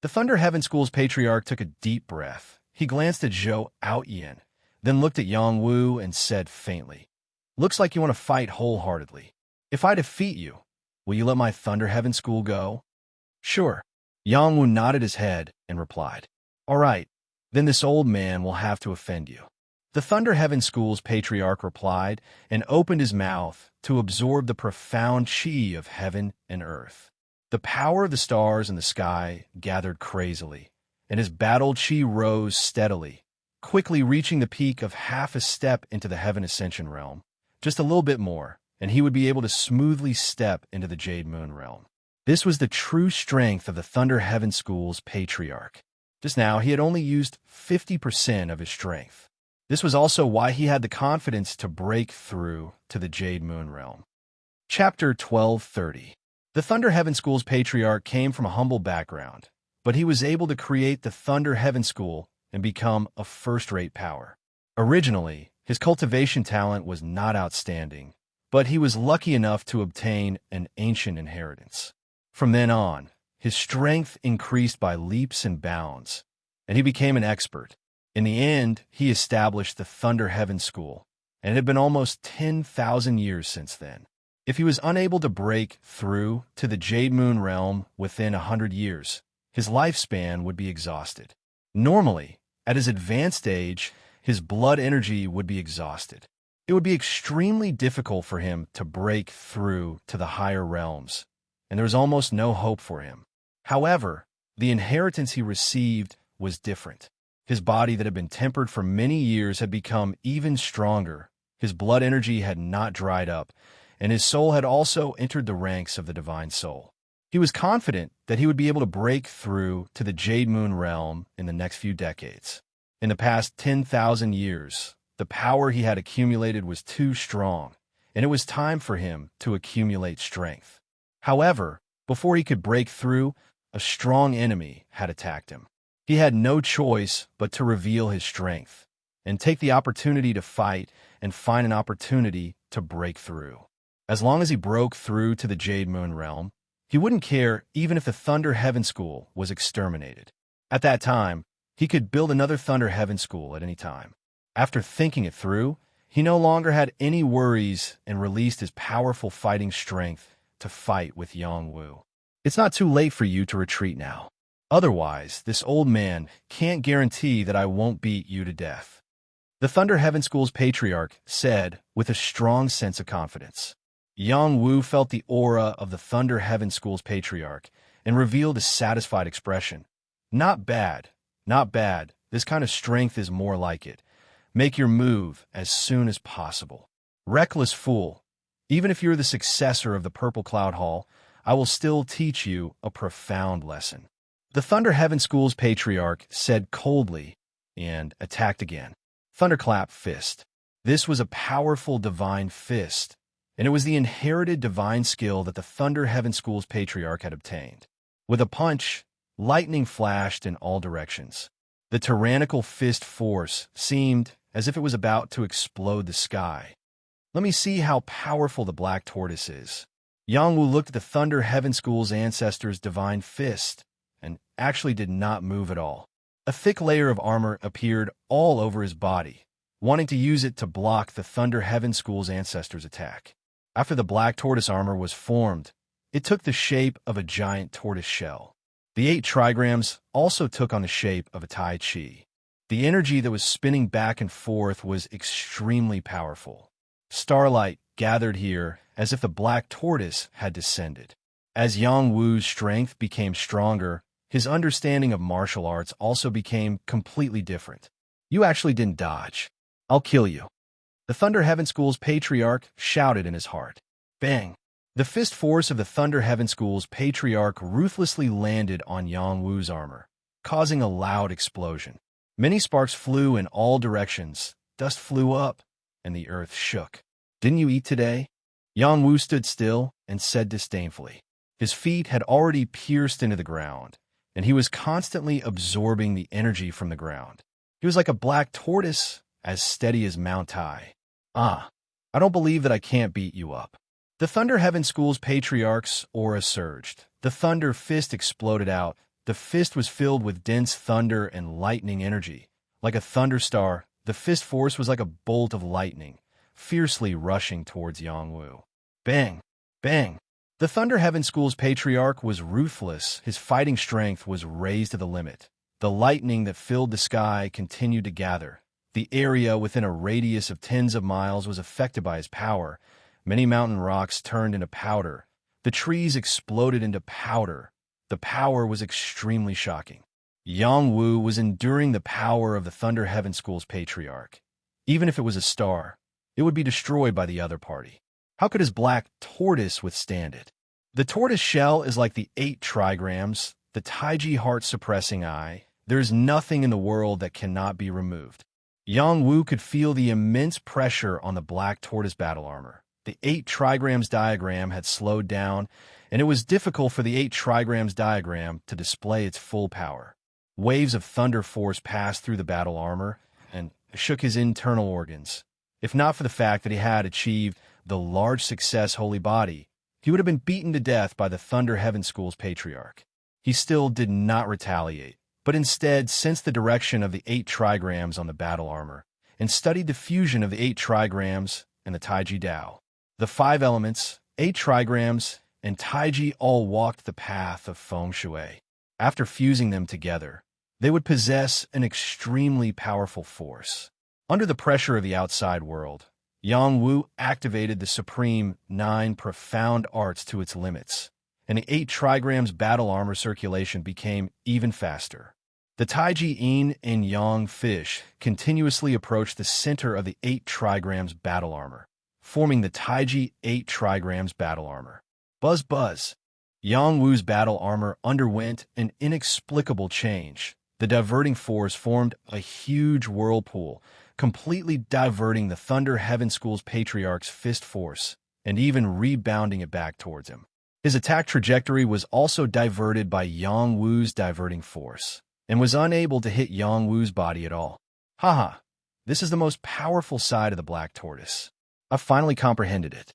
The Thunder Heaven School's patriarch took a deep breath. He glanced at Zhou Aoyan, then looked at Yang Wu and said faintly, "Looks like you want to fight wholeheartedly. If I defeat you, will you let my Thunder Heaven School go?" "Sure." Yang Wu nodded his head and replied, "All right, then this old man will have to offend you." The Thunder Heaven School's patriarch replied and opened his mouth to absorb the profound chi of heaven and earth. The power of the stars in the sky gathered crazily, and his battle chi rose steadily, quickly reaching the peak of half a step into the Heaven Ascension realm. Just a little bit more, and he would be able to smoothly step into the Jade Moon realm. This was the true strength of the Thunder Heaven School's patriarch. Just now, he had only used 50% of his strength. This was also why he had the confidence to break through to the Jade Moon realm. Chapter 1230. The Thunder Heaven School's patriarch came from a humble background, but he was able to create the Thunder Heaven School and become a first-rate power. Originally, his cultivation talent was not outstanding, but he was lucky enough to obtain an ancient inheritance. From then on, his strength increased by leaps and bounds, and he became an expert. In the end, he established the Thunder Heaven School, and it had been almost 10,000 years since then. If he was unable to break through to the Jade Moon realm within 100 years, his lifespan would be exhausted. Normally, at his advanced age, his blood energy would be exhausted. It would be extremely difficult for him to break through to the higher realms, and there was almost no hope for him. However, the inheritance he received was different. His body that had been tempered for many years had become even stronger. His blood energy had not dried up, and his soul had also entered the ranks of the divine soul. He was confident that he would be able to break through to the Jade Moon realm in the next few decades. In the past 10,000 years, the power he had accumulated was too strong, and it was time for him to accumulate strength. However, before he could break through, a strong enemy had attacked him. He had no choice but to reveal his strength and take the opportunity to fight and find an opportunity to break through. As long as he broke through to the Jade Moon realm, he wouldn't care even if the Thunder Heaven School was exterminated. At that time, he could build another Thunder Heaven School at any time. After thinking it through, he no longer had any worries and released his powerful fighting strength to fight with Yang Wu. It's not too late for you to retreat now. Otherwise, this old man can't guarantee that I won't beat you to death. The Thunder Heaven School's patriarch said with a strong sense of confidence. Yang Wu felt the aura of the Thunder Heaven School's patriarch and revealed a satisfied expression. Not bad, not bad. This kind of strength is more like it. Make your move as soon as possible. Reckless fool. Even if you're the successor of the Purple Cloud Hall, I will still teach you a profound lesson. The Thunder Heaven School's patriarch said coldly and attacked again. Thunderclap fist. This was a powerful divine fist, and it was the inherited divine skill that the Thunder Heaven School's patriarch had obtained. With a punch, lightning flashed in all directions. The tyrannical fist force seemed as if it was about to explode the sky. Let me see how powerful the Black Tortoise is. Yangwu looked at the Thunder Heaven School's ancestor's divine fist and actually did not move at all. A thick layer of armor appeared all over his body, wanting to use it to block the Thunder Heaven School's ancestor's attack. After the Black Tortoise armor was formed, it took the shape of a giant tortoise shell. The 8 trigrams also took on the shape of a Tai Chi. The energy that was spinning back and forth was extremely powerful. Starlight gathered here as if the Black Tortoise had descended. As Yang Wu's strength became stronger, his understanding of martial arts also became completely different. You actually didn't dodge. I'll kill you. The Thunder Heaven School's patriarch shouted in his heart. Bang! The fist force of the Thunder Heaven School's patriarch ruthlessly landed on Yang Wu's armor, causing a loud explosion. Many sparks flew in all directions, dust flew up, and the earth shook. Didn't you eat today? Yang Wu stood still and said disdainfully. His feet had already pierced into the ground, and he was constantly absorbing the energy from the ground. He was like a black tortoise, as steady as Mount Tai. I don't believe that I can't beat you up. The Thunder Heaven School's patriarch's aura surged. The thunder fist exploded out. The fist was filled with dense thunder and lightning energy. Like a thunderstar, the fist force was like a bolt of lightning, fiercely rushing towards Yang Wu. Bang! Bang! The Thunder Heaven School's patriarch was ruthless. His fighting strength was raised to the limit. The lightning that filled the sky continued to gather. The area within a radius of tens of miles was affected by his power. Many mountain rocks turned into powder. The trees exploded into powder. The power was extremely shocking. Yang Wu was enduring the power of the Thunder Heaven School's patriarch. Even if it was a star, it would be destroyed by the other party. How could his black tortoise withstand it? The tortoise shell is like the 8 trigrams, the Taiji heart-suppressing eye. There is nothing in the world that cannot be removed. Yang Wu could feel the immense pressure on the black tortoise battle armor. The 8 trigrams diagram had slowed down, and it was difficult for the 8 trigrams diagram to display its full power. Waves of thunder force passed through the battle armor and shook his internal organs. If not for the fact that he had achieved the large success Holy Body, he would have been beaten to death by the Thunder Heaven School's patriarch. He still did not retaliate, but instead sensed the direction of the 8 trigrams on the battle armor and studied the fusion of the 8 trigrams and the Taiji Dao. The 5 elements, 8 trigrams, and Taiji all walked the path of feng shui. After fusing them together, they would possess an extremely powerful force. Under the pressure of the outside world, Yang Wu activated the supreme 9 profound arts to its limits, and the 8 trigrams battle armor circulation became even faster. The Taiji Yin and Yang fish continuously approached the center of the 8 trigrams battle armor, forming the Taiji 8 trigrams battle armor. Buzz buzz! Yang Wu's battle armor underwent an inexplicable change. The diverting force formed a huge whirlpool, completely diverting the Thunder Heaven School's patriarch's fist force, and even rebounding it back towards him. His attack trajectory was also diverted by Yang Wu's diverting force, and was unable to hit Yang Wu's body at all. Haha, this is the most powerful side of the Black Tortoise. I finally comprehended it.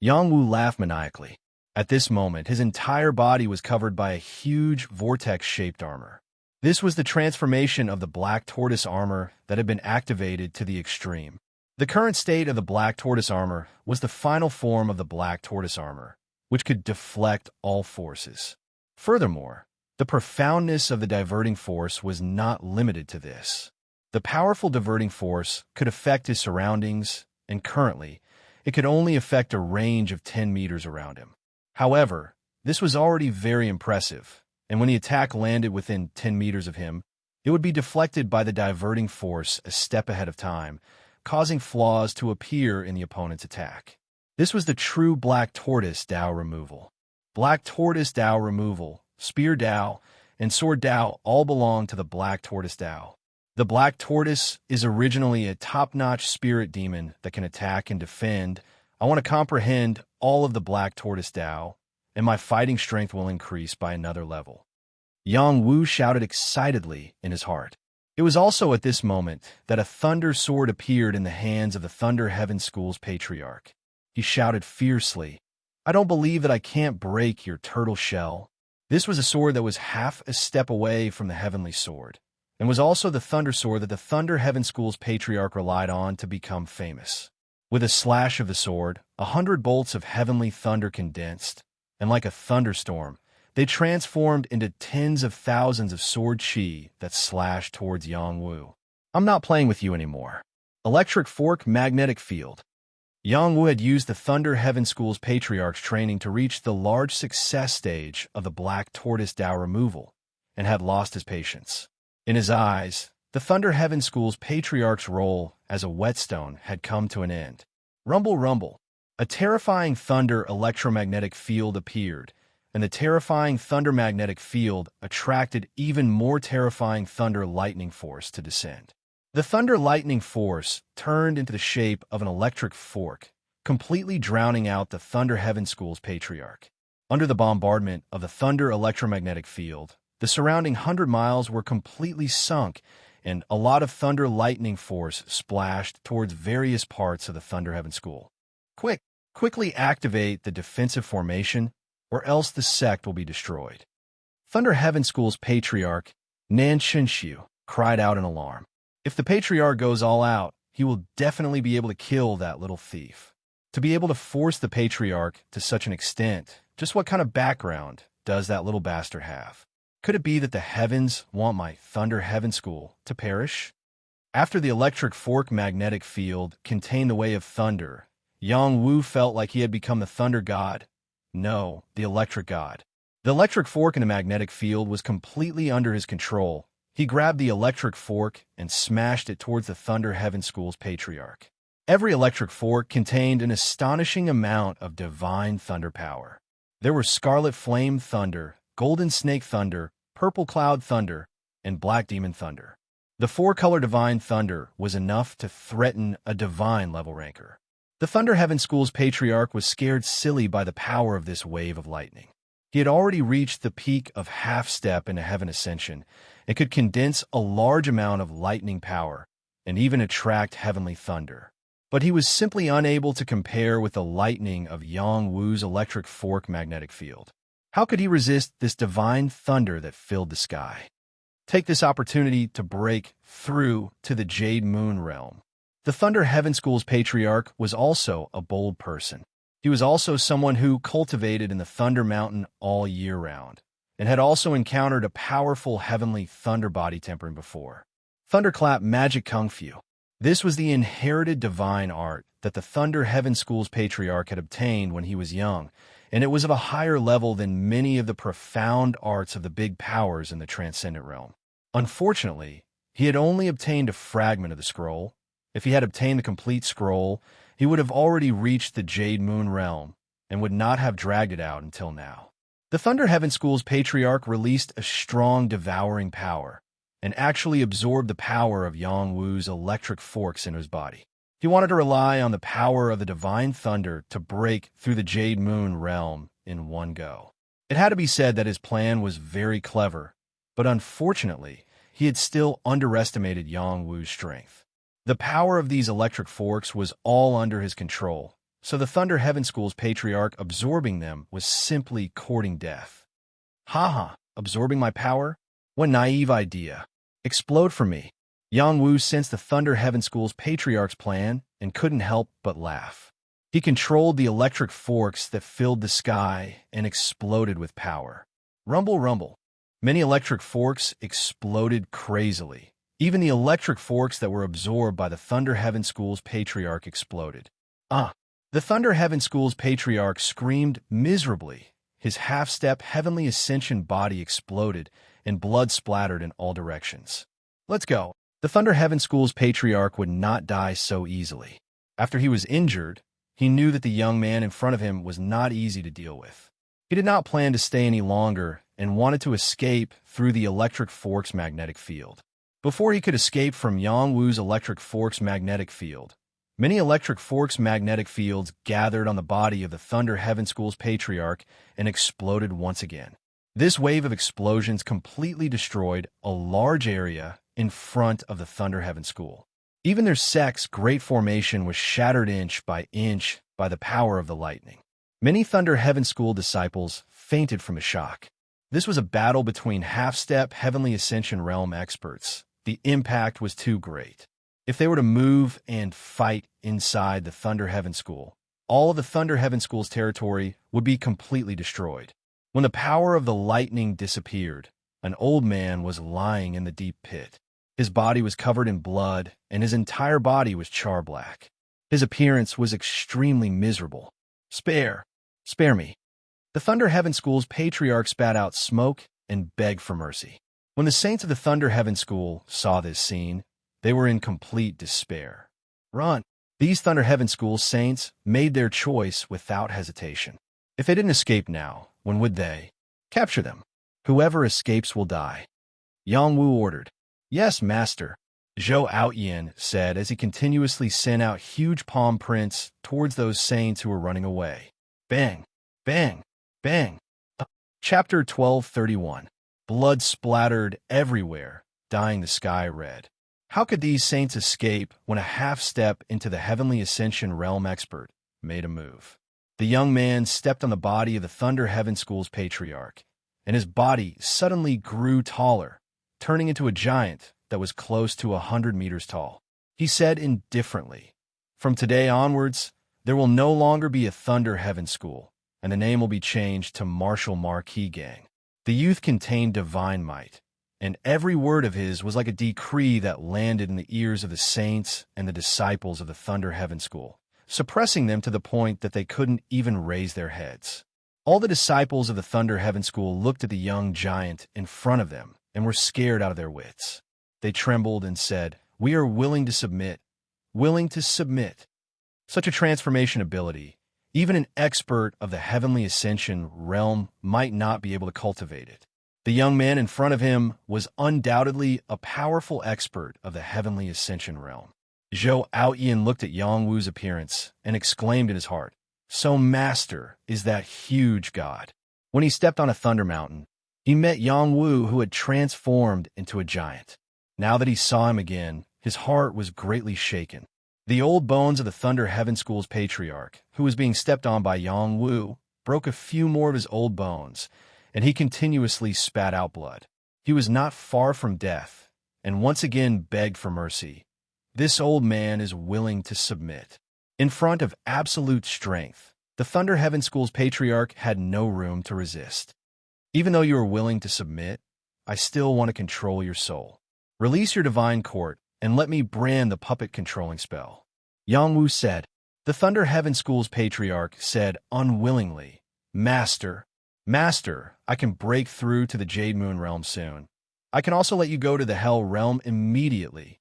Yang Wu laughed maniacally. At this moment, his entire body was covered by a huge vortex-shaped armor. This was the transformation of the Black Tortoise armor that had been activated to the extreme. The current state of the Black Tortoise armor was the final form of the Black Tortoise armor, which could deflect all forces. Furthermore, the profoundness of the diverting force was not limited to this. The powerful diverting force could affect his surroundings, and currently, it could only affect a range of 10 meters around him. However, this was already very impressive, and when the attack landed within 10 meters of him, it would be deflected by the diverting force a step ahead of time, causing flaws to appear in the opponent's attack. This was the true Black Tortoise Dao removal. Black Tortoise Dao removal, Spear Dao, and Sword Dao all belong to the Black Tortoise Dao. The Black Tortoise is originally a top-notch spirit demon that can attack and defend. I want to comprehend all of the Black Tortoise Dao, and my fighting strength will increase by another level. Yang Wu shouted excitedly in his heart. It was also at this moment that a thunder sword appeared in the hands of the Thunder Heaven School's patriarch. He shouted fiercely, "I don't believe that I can't break your turtle shell." This was a sword that was half a step away from the heavenly sword, and was also the thunder sword that the Thunder Heaven School's patriarch relied on to become famous. With a slash of the sword, 100 bolts of heavenly thunder condensed, and like a thunderstorm, they transformed into tens of thousands of sword chi that slashed towards Yang Wu. "I'm not playing with you anymore." Electric Fork Magnetic Field. Yang Wu had used the Thunder Heaven School's patriarch's training to reach the large success stage of the Black Tortoise Dao removal, and had lost his patience. In his eyes, the Thunder Heaven School's patriarch's role as a whetstone had come to an end. Rumble, rumble. A terrifying thunder electromagnetic field appeared, and the terrifying thunder magnetic field attracted even more terrifying thunder lightning force to descend. The thunder lightning force turned into the shape of an electric fork, completely drowning out the Thunder Heaven School's patriarch. Under the bombardment of the thunder electromagnetic field, the surrounding 100 miles were completely sunk, and a lot of thunder lightning force splashed towards various parts of the Thunder Heaven School. Quickly activate the defensive formation, or else the sect will be destroyed. Thunder Heaven School's patriarch, Nan Shenxiu, cried out in alarm. If the patriarch goes all out, he will definitely be able to kill that little thief. To be able to force the patriarch to such an extent, just what kind of background does that little bastard have? Could it be that the heavens want my Thunder Heaven School to perish? After the electric fork magnetic field contained the way of thunder, Yang Wu felt like he had become the thunder god. No, the electric god. The electric fork in the magnetic field was completely under his control. He grabbed the electric fork and smashed it towards the Thunder Heaven School's patriarch. Every electric fork contained an astonishing amount of divine thunder power. There were scarlet flame thunder, golden snake thunder, purple cloud thunder, and black demon thunder. The four-color divine thunder was enough to threaten a divine level ranker. The Thunder Heaven School's patriarch was scared silly by the power of this wave of lightning. He had already reached the peak of half-step into heaven ascension, and could condense a large amount of lightning power and even attract heavenly thunder. But he was simply unable to compare with the lightning of Yang Wu's electric fork magnetic field. How could he resist this divine thunder that filled the sky? Take this opportunity to break through to the Jade Moon realm. The Thunder Heaven School's patriarch was also a bold person. He was also someone who cultivated in the Thunder Mountain all year round, and had also encountered a powerful heavenly thunder body tempering before. Thunderclap Magic Kung Fu. This was the inherited divine art that the Thunder Heaven School's patriarch had obtained when he was young, and it was of a higher level than many of the profound arts of the big powers in the transcendent realm. Unfortunately, he had only obtained a fragment of the scroll. If he had obtained the complete scroll, he would have already reached the Jade Moon realm, and would not have dragged it out until now. The Thunder Heaven School's patriarch released a strong devouring power, and actually absorbed the power of Yang Wu's electric forks into his body. He wanted to rely on the power of the divine thunder to break through the Jade Moon realm in one go. It had to be said that his plan was very clever, but unfortunately, he had still underestimated Yang Wu's strength. The power of these electric forks was all under his control, so the Thunder Heaven School's patriarch absorbing them was simply courting death. Haha, absorbing my power? What naive idea. Explode for me. Yang Wu sensed the Thunder Heaven School's patriarch's plan and couldn't help but laugh. He controlled the electric forks that filled the sky and exploded with power. Rumble, rumble. Many electric forks exploded crazily. Even the electric forks that were absorbed by the Thunder Heaven School's patriarch exploded. The Thunder Heaven School's patriarch screamed miserably. His half-step heavenly ascension body exploded, and blood splattered in all directions. Let's go. The Thunder Heaven School's patriarch would not die so easily. After he was injured, he knew that the young man in front of him was not easy to deal with. He did not plan to stay any longer and wanted to escape through the electric fork's magnetic field. Before he could escape from Yang Wu's electric fork's magnetic field, many electric fork's magnetic fields gathered on the body of the Thunder Heaven School's patriarch and exploded once again. This wave of explosions completely destroyed a large area in front of the Thunder Heaven School. Even their sect's great formation was shattered inch by the power of the lightning. Many Thunder Heaven School disciples fainted from the shock. This was a battle between half-step Heavenly Ascension Realm experts. The impact was too great. If they were to move and fight inside the Thunder Heaven School, all of the Thunder Heaven School's territory would be completely destroyed. When the power of the lightning disappeared, an old man was lying in the deep pit. His body was covered in blood, and his entire body was char-black. His appearance was extremely miserable. Spare me. The Thunder Heaven School's patriarch spat out smoke and begged for mercy. When the saints of the Thunder Heaven School saw this scene, they were in complete despair. Run! These Thunder Heaven School saints made their choice without hesitation. If they didn't escape now, when would they? Capture them. Whoever escapes will die. Yang Wu ordered. Yes, master, Zhou Outyin said as he continuously sent out huge palm prints towards those saints who were running away. Bang! Bang! Bang! Chapter 1231. Blood splattered everywhere, dyeing the sky red. How could these saints escape when a half-step into the Heavenly Ascension Realm expert made a move? The young man stepped on the body of the Thunder Heaven School's patriarch, and his body suddenly grew taller, turning into a giant that was close to 100 meters tall. He said indifferently, "From today onwards, there will no longer be a Thunder Heaven School, and the name will be changed to Martial Marquis Gang." The youth contained divine might, and every word of his was like a decree that landed in the ears of the saints and the disciples of the Thunder Heaven School, suppressing them to the point that they couldn't even raise their heads. All the disciples of the Thunder Heaven School looked at the young giant in front of them and were scared out of their wits. They trembled and said, "We are willing to submit, willing to submit." Such a transformation ability, even an expert of the Heavenly Ascension realm might not be able to cultivate it. The young man in front of him was undoubtedly a powerful expert of the Heavenly Ascension realm. Zhou Outyin looked at Yang Wu's appearance and exclaimed in his heart, "So master is that huge god." When he stepped on a thunder mountain, he met Yang Wu, who had transformed into a giant. Now that he saw him again, his heart was greatly shaken. The old bones of the Thunder Heaven School's patriarch, who was being stepped on by Yang Wu, broke a few more of his old bones, and he continuously spat out blood. He was not far from death, and once again begged for mercy. This old man is willing to submit. In front of absolute strength, the Thunder Heaven School's patriarch had no room to resist. "Even though you are willing to submit, I still want to control your soul. Release your divine court and let me brand the puppet controlling spell." Yang Wu said. The Thunder Heaven School's patriarch said unwillingly, Master, I can break through to the Jade Moon realm soon. I can also let you go to the Hell realm immediately."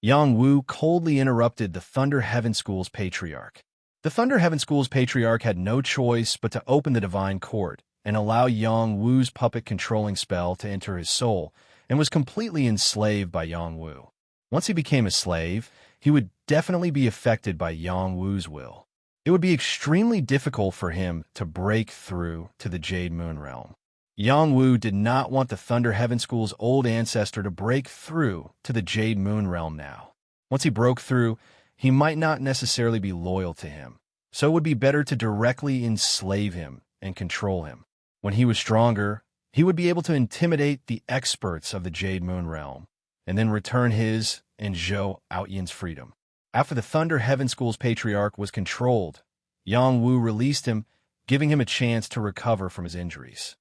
Yang Wu coldly interrupted the Thunder Heaven School's patriarch. The Thunder Heaven School's patriarch had no choice but to open the divine court and allow Yang Wu's puppet controlling spell to enter his soul, and was completely enslaved by Yang Wu. Once he became a slave, he would definitely be affected by Yang Wu's will. It would be extremely difficult for him to break through to the Jade Moon realm. Yang Wu did not want the Thunder Heaven School's old ancestor to break through to the Jade Moon realm now. Once he broke through, he might not necessarily be loyal to him, so it would be better to directly enslave him and control him. When he was stronger, he would be able to intimidate the experts of the Jade Moon realm, and then return his and Zhou Outyin's freedom. After the Thunder Heaven School's patriarch was controlled, Yang Wu released him, giving him a chance to recover from his injuries.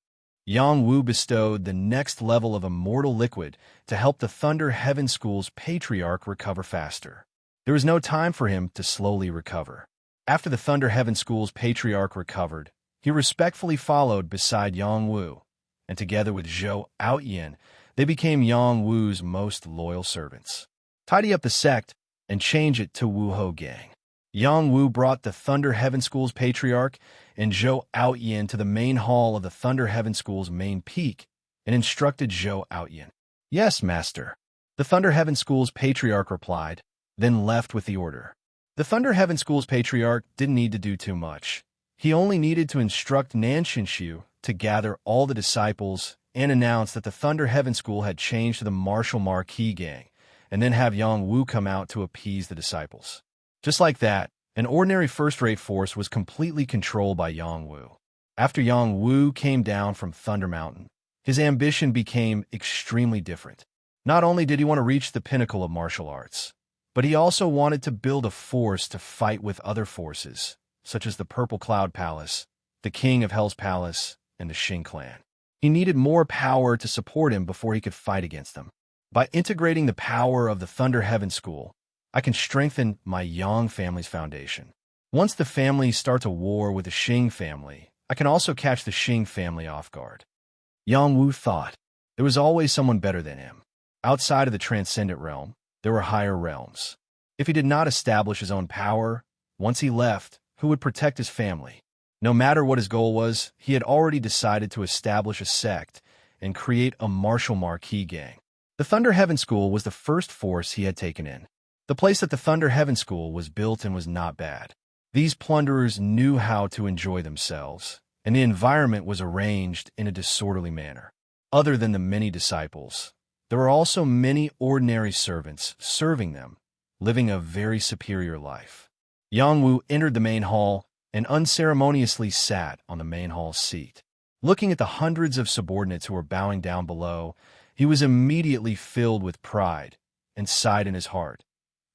Yang Wu bestowed the next level of immortal liquid to help the Thunder Heaven School's patriarch recover faster. There was no time for him to slowly recover. After the Thunder Heaven School's patriarch recovered, he respectfully followed beside Yang Wu, and together with Zhou Outyin, they became Yang Wu's most loyal servants. tidy up the sect, and change it to Wuho Gang. Yang Wu brought the Thunder Heaven School's patriarch and Zhou Outyin to the main hall of the Thunder Heaven School's main peak and instructed Zhou Outyin. "Yes, master," the Thunder Heaven School's patriarch replied, then left with the order. The Thunder Heaven School's patriarch didn't need to do too much. He only needed to instruct Nanshinshu to gather all the disciples and announce that the Thunder Heaven School had changed to the Martial Marquee Gang, and then have Yang Wu come out to appease the disciples. Just like that, an ordinary first-rate force was completely controlled by Yang Wu. After Yang Wu came down from Thunder Mountain, his ambition became extremely different. Not only did he want to reach the pinnacle of martial arts, but he also wanted to build a force to fight with other forces, such as the Purple Cloud Palace, the King of Hell's Palace, and the Xing clan. He needed more power to support him before he could fight against them. By integrating the power of the Thunder Heaven School, I can strengthen my Yang family's foundation. Once the family starts a war with the Xing family, I can also catch the Xing family off guard. Yang Wu thought there was always someone better than him. Outside of the transcendent realm, there were higher realms. If he did not establish his own power, once he left, who would protect his family? No matter what his goal was, he had already decided to establish a sect and create a martial marquee gang. The Thunder Heaven School was the first force he had taken in. The place that the Thunder Heaven School was built in was not bad. These plunderers knew how to enjoy themselves, and the environment was arranged in a disorderly manner. Other than the many disciples, there were also many ordinary servants serving them, living a very superior life. Yang Wu entered the main hall and unceremoniously sat on the main hall seat. Looking at the hundreds of subordinates who were bowing down below, he was immediately filled with pride and sighed in his heart.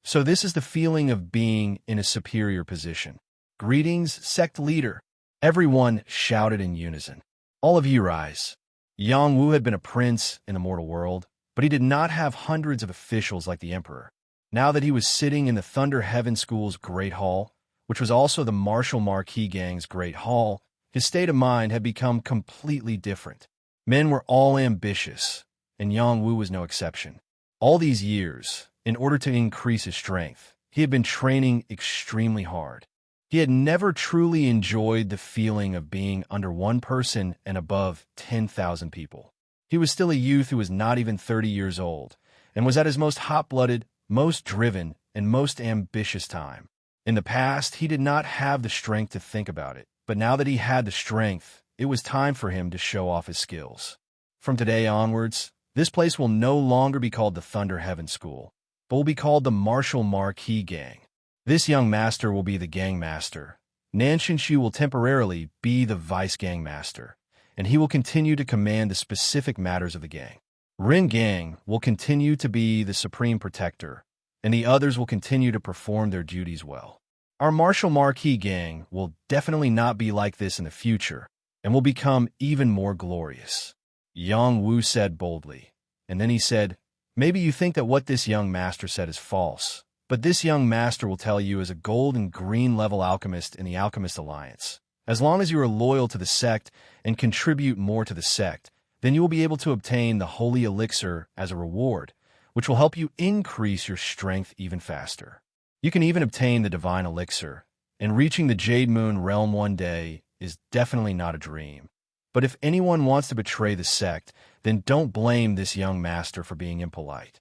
So this is the feeling of being in a superior position. "Greetings, sect leader," everyone shouted in unison. "All of you rise." Yang Wu had been a prince in the mortal world, but he did not have hundreds of officials like the emperor. Now that he was sitting in the Thunder Heaven School's Great Hall, which was also the Martial Marquee Gang's Great Hall, his state of mind had become completely different. Men were all ambitious, and Yang Wu was no exception. All these years, in order to increase his strength, he had been training extremely hard. He had never truly enjoyed the feeling of being under one person and above 10,000 people. He was still a youth who was not even 30 years old, and was at his most hot-blooded, most driven, and most ambitious time. In the past, he did not have the strength to think about it, but now that he had the strength, it was time for him to show off his skills. From today onwards, this place will no longer be called the Thunder Heaven School, but will be called the Martial Marquee Gang. This young master will be the gang master. Nanshinshu will temporarily be the vice gang master, and he will continue to command the specific matters of the gang. Rin Gang will continue to be the supreme protector, and the others will continue to perform their duties well. Our Martial Marquee Gang will definitely not be like this in the future, and will become even more glorious. Yang Wu said boldly, and then he said, "Maybe you think that what this young master said is false, but this young master will tell you as a gold and green level alchemist in the Alchemist Alliance. As long as you are loyal to the sect and contribute more to the sect, then you will be able to obtain the Holy Elixir as a reward, which will help you increase your strength even faster. You can even obtain the Divine Elixir, and reaching the Jade Moon realm one day is definitely not a dream. But if anyone wants to betray the sect, then don't blame this young master for being impolite."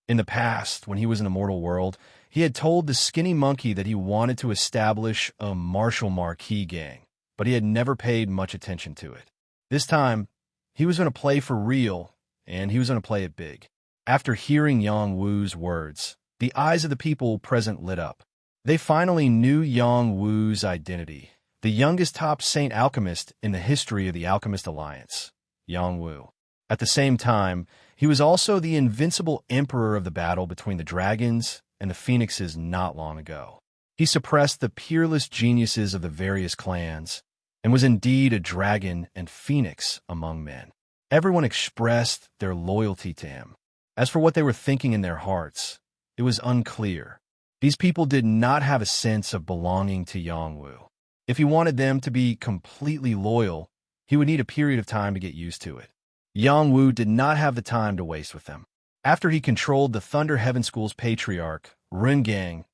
In the past, when he was in the mortal world, he had told the skinny monkey that he wanted to establish a Martial Marquee Gang, but he had never paid much attention to it. This time, he was going to play for real, and he was going to play it big. After hearing Yang Wu's words, the eyes of the people present lit up. They finally knew Yang Wu's identity, the youngest top saint alchemist in the history of the Alchemist Alliance, Yang Wu. At the same time, he was also the invincible emperor of the battle between the dragons and the phoenixes not long ago. He suppressed the peerless geniuses of the various clans, and was indeed a dragon and phoenix among men. Everyone expressed their loyalty to him. As for what they were thinking in their hearts, it was unclear. These people did not have a sense of belonging to Yang Wu. If he wanted them to be completely loyal, he would need a period of time to get used to it. Yang Wu did not have the time to waste with them. After he controlled the Thunder Heaven School's patriarch, Ringang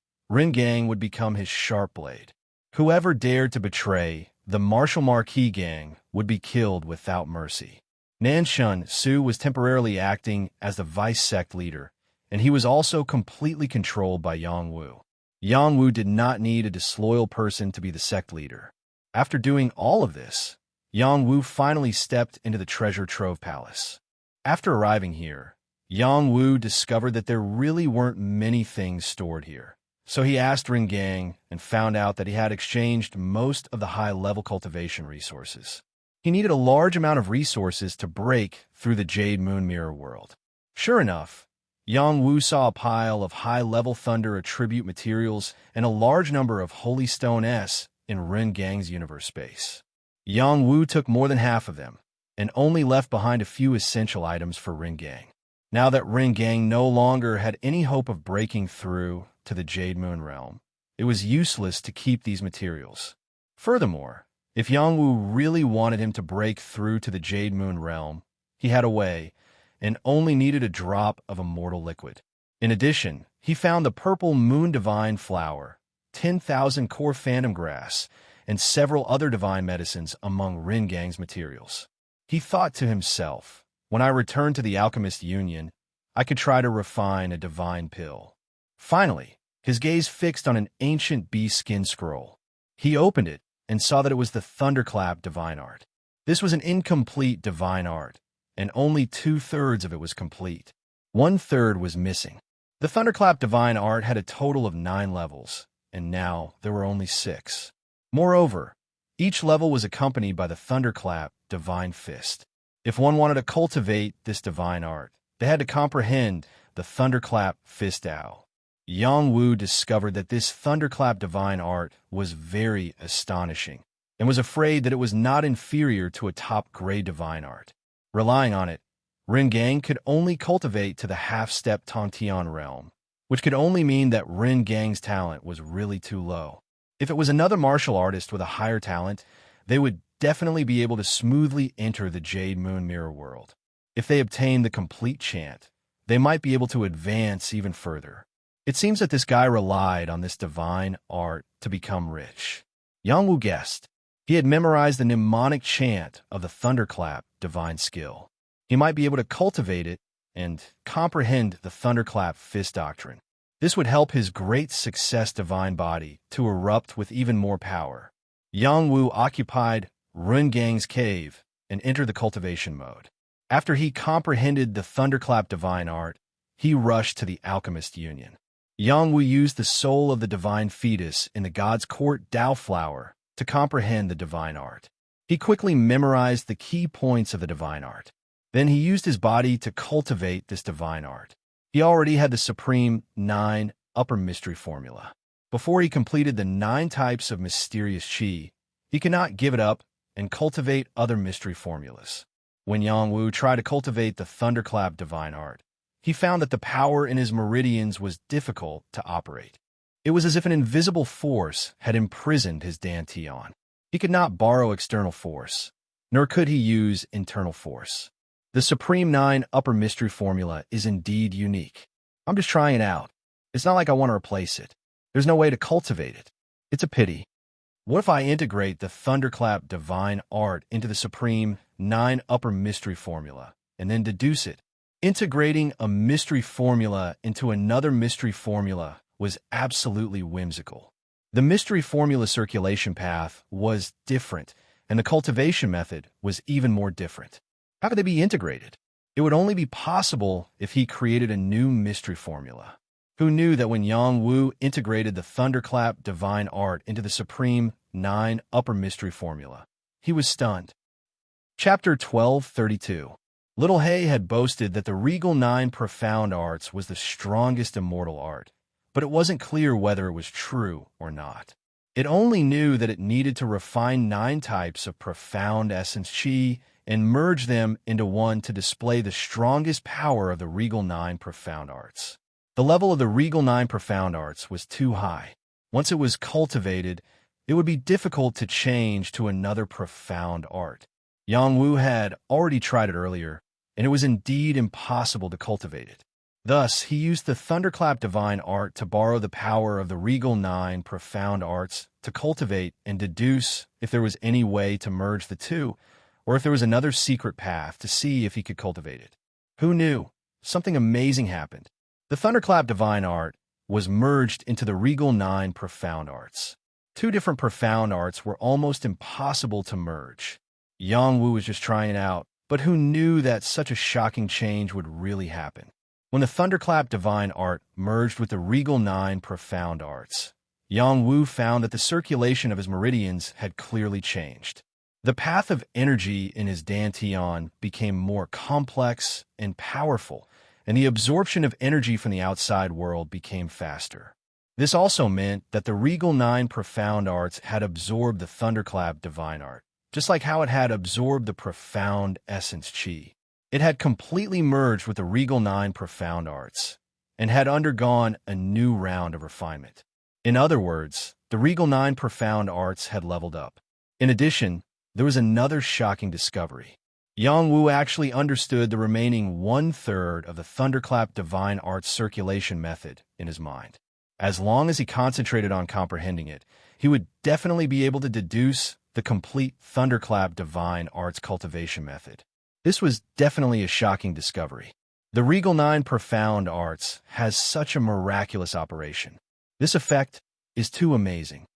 would become his sharp blade. Whoever dared to betray the Martial Marquis gang would be killed without mercy. Nanshan Su was temporarily acting as the vice-sect leader, and he was also completely controlled by Yang Wu. Yang Wu did not need a disloyal person to be the sect leader. After doing all of this, Yang Wu finally stepped into the treasure trove palace. After arriving here, Yang Wu discovered that there really weren't many things stored here. So he asked Ringang and found out that he had exchanged most of the high-level cultivation resources. He needed a large amount of resources to break through the Jade Moon Mirror world. Sure enough, Yang Wu saw a pile of high-level thunder attribute materials and a large number of Holy Stone S in Ringang's universe space. Yang Wu took more than half of them and only left behind a few essential items for Ringang. Now that Ringang no longer had any hope of breaking through to the Jade Moon realm, it was useless to keep these materials. Furthermore, if Yang Wu really wanted him to break through to the Jade Moon realm, he had a way, and only needed a drop of immortal liquid. In addition, he found the purple Moon Divine Flower, 10,000 core Phantom Grass, and several other divine medicines among Ringang's materials. He thought to himself, when I return to the Alchemist Union, I could try to refine a divine pill. Finally, his gaze fixed on an ancient bee-skin scroll. He opened it and saw that it was the Thunderclap Divine Art. This was an incomplete divine art, and only 2/3 of it was complete. 1/3 was missing. The Thunderclap Divine Art had a total of 9 levels, and now there were only 6. Moreover, each level was accompanied by the Thunderclap Divine Fist. If one wanted to cultivate this divine art, they had to comprehend the Thunderclap Fist Owl. Yang Wu discovered that this Thunderclap Divine Art was very astonishing, and was afraid that it was not inferior to a top-grade divine art. Relying on it, Ringang could only cultivate to the half-step Tongtian realm, which could only mean that Ringang's talent was really too low. If it was another martial artist with a higher talent, they would definitely be able to smoothly enter the Jade Moon Mirror world. If they obtained the complete chant, they might be able to advance even further. It seems that this guy relied on this divine art to become rich. Yang Wu guessed. He had memorized the mnemonic chant of the Thunderclap divine skill. He might be able to cultivate it and comprehend the Thunderclap Fist doctrine. This would help his great success divine body to erupt with even more power. Yang Wu occupied Ringang's cave and entered the cultivation mode. After he comprehended the Thunderclap divine art, he rushed to the Alchemist Union. Yang Wu used the soul of the divine fetus in the God's Court Dao Flower to comprehend the divine art. He quickly memorized the key points of the divine art. Then he used his body to cultivate this divine art. He already had the supreme 9 upper mystery formula. Before he completed the 9 types of mysterious chi, he could not give it up and cultivate other mystery formulas. When Yang Wu tried to cultivate the Thunderclap divine art, he found that the power in his meridians was difficult to operate. It was as if an invisible force had imprisoned his Dantian. He could not borrow external force, nor could he use internal force. The Supreme 9 Upper Mystery Formula is indeed unique. I'm just trying it out. It's not like I want to replace it. There's no way to cultivate it. It's a pity. What if I integrate the Thunderclap Divine Art into the Supreme 9 Upper Mystery Formula, and then deduce it? Integrating a mystery formula into another mystery formula was absolutely whimsical. The mystery formula circulation path was different, and the cultivation method was even more different. How could they be integrated? It would only be possible if he created a new mystery formula. Who knew that when Yang Wu integrated the Thunderclap Divine Art into the Supreme 9 Upper Mystery Formula, he was stunned. Chapter 1232. Little Hay had boasted that the Regal 9 Profound Arts was the strongest immortal art, but it wasn't clear whether it was true or not. It only knew that it needed to refine 9 types of profound essence chi and merge them into one to display the strongest power of the Regal 9 Profound Arts. The level of the Regal 9 Profound Arts was too high. Once it was cultivated, it would be difficult to change to another profound art. Yang Wu had already tried it earlier, and it was indeed impossible to cultivate it. Thus, he used the thunderclap divine art to borrow the power of the regal nine profound arts to cultivate and deduce if there was any way to merge the two, or if there was another secret path to see if he could cultivate it. Who knew? Something amazing happened. The thunderclap divine art was merged into the regal nine profound arts. Two different profound arts were almost impossible to merge. Yang Wu was just trying it out, but who knew that such a shocking change would really happen? When the thunderclap divine art merged with the regal nine profound arts, Yang Wu found that the circulation of his meridians had clearly changed. The path of energy in his dantian became more complex and powerful, and the absorption of energy from the outside world became faster. This also meant that the regal nine profound arts had absorbed the thunderclap divine art, just like how it had absorbed the profound essence chi. It had completely merged with the regal nine profound arts and had undergone a new round of refinement. In other words, the regal nine profound arts had leveled up. In addition, there was another shocking discovery. Yang Wu actually understood the remaining one-third of the thunderclap divine arts circulation method in his mind. As long as he concentrated on comprehending it, he would definitely be able to deduce the complete thunderclap divine arts cultivation method. This was definitely a shocking discovery. The regal nine profound arts has such a miraculous operation. This effect is too amazing.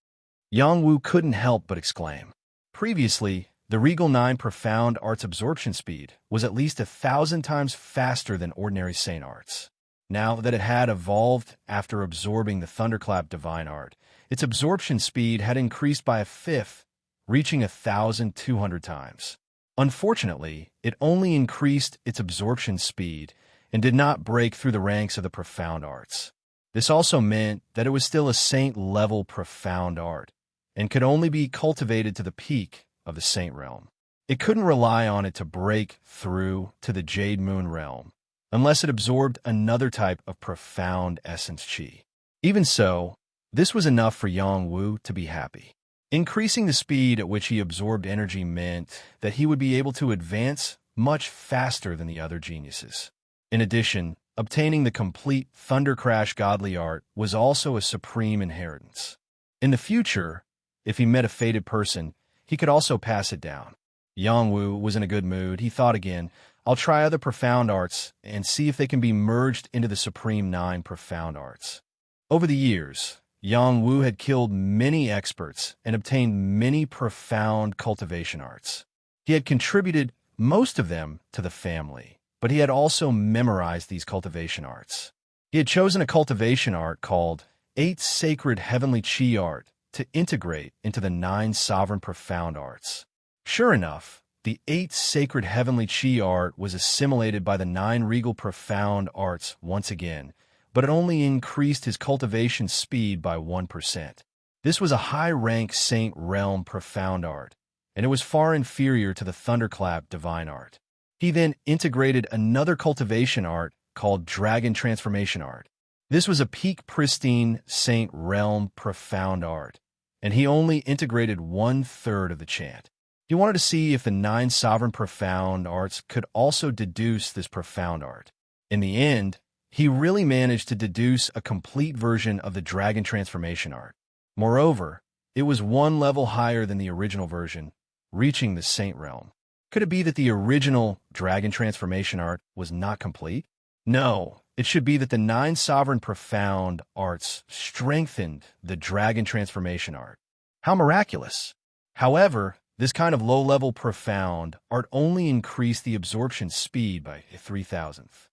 Yang Wu couldn't help but exclaim. Previously, the regal nine profound arts absorption speed was at least 1,000 times faster than ordinary saint arts. Now that it had evolved after absorbing the thunderclap divine art, its absorption speed had increased by a fifth, reaching 1,200 times. Unfortunately, it only increased its absorption speed and did not break through the ranks of the profound arts. This also meant that it was still a saint-level profound art and could only be cultivated to the peak of the saint realm. It couldn't rely on it to break through to the Jade Moon realm unless it absorbed another type of profound essence chi. Even so, this was enough for Yang Wu to be happy. Increasing the speed at which he absorbed energy meant that he would be able to advance much faster than the other geniuses. In addition, obtaining the complete Thunder Crash godly art was also a supreme inheritance. In the future, if he met a fated person, he could also pass it down. Yang Wu was in a good mood. He thought again, I'll try other profound arts and see if they can be merged into the supreme nine profound arts. Over the years, Yang Wu had killed many experts and obtained many profound cultivation arts. He had contributed most of them to the family, but he had also memorized these cultivation arts. He had chosen a cultivation art called 8 Sacred Heavenly Chi Art to integrate into the 9 Sovereign Profound Arts. Sure enough, the 8 Sacred Heavenly Chi Art was assimilated by the 9 Regal Profound Arts once again, but it only increased his cultivation speed by 1%. This was a high-rank Saint Realm Profound Art, and it was far inferior to the Thunderclap Divine Art. He then integrated another cultivation art called Dragon Transformation Art. This was a peak pristine Saint Realm Profound Art, and he only integrated 1/3 of the chant. He wanted to see if the 9 Sovereign Profound Arts could also deduce this profound art. In the end, he really managed to deduce a complete version of the Dragon Transformation Art. Moreover, it was 1 level higher than the original version, reaching the Saint Realm. Could it be that the original Dragon Transformation Art was not complete? No, it should be that the 9 Sovereign Profound Arts strengthened the Dragon Transformation Art. How miraculous! However, this kind of low-level profound art only increased the absorption speed by 3,000th.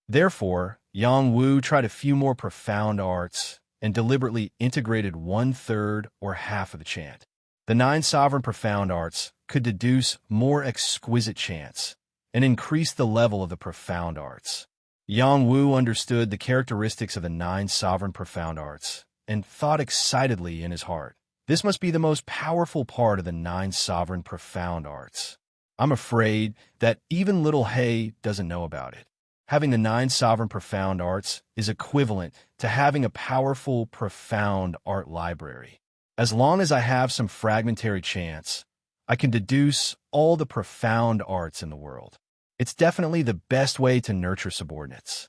Therefore, Yang Wu tried a few more profound arts and deliberately integrated 1/3 or half of the chant. The 9 Sovereign Profound Arts could deduce more exquisite chants and increase the level of the profound arts. Yang Wu understood the characteristics of the 9 Sovereign Profound Arts and thought excitedly in his heart, this must be the most powerful part of the 9 Sovereign Profound Arts. I'm afraid that even little Hay doesn't know about it. Having the 9 Sovereign Profound Arts is equivalent to having a powerful, profound art library. As long as I have some fragmentary chants, I can deduce all the profound arts in the world. It's definitely the best way to nurture subordinates.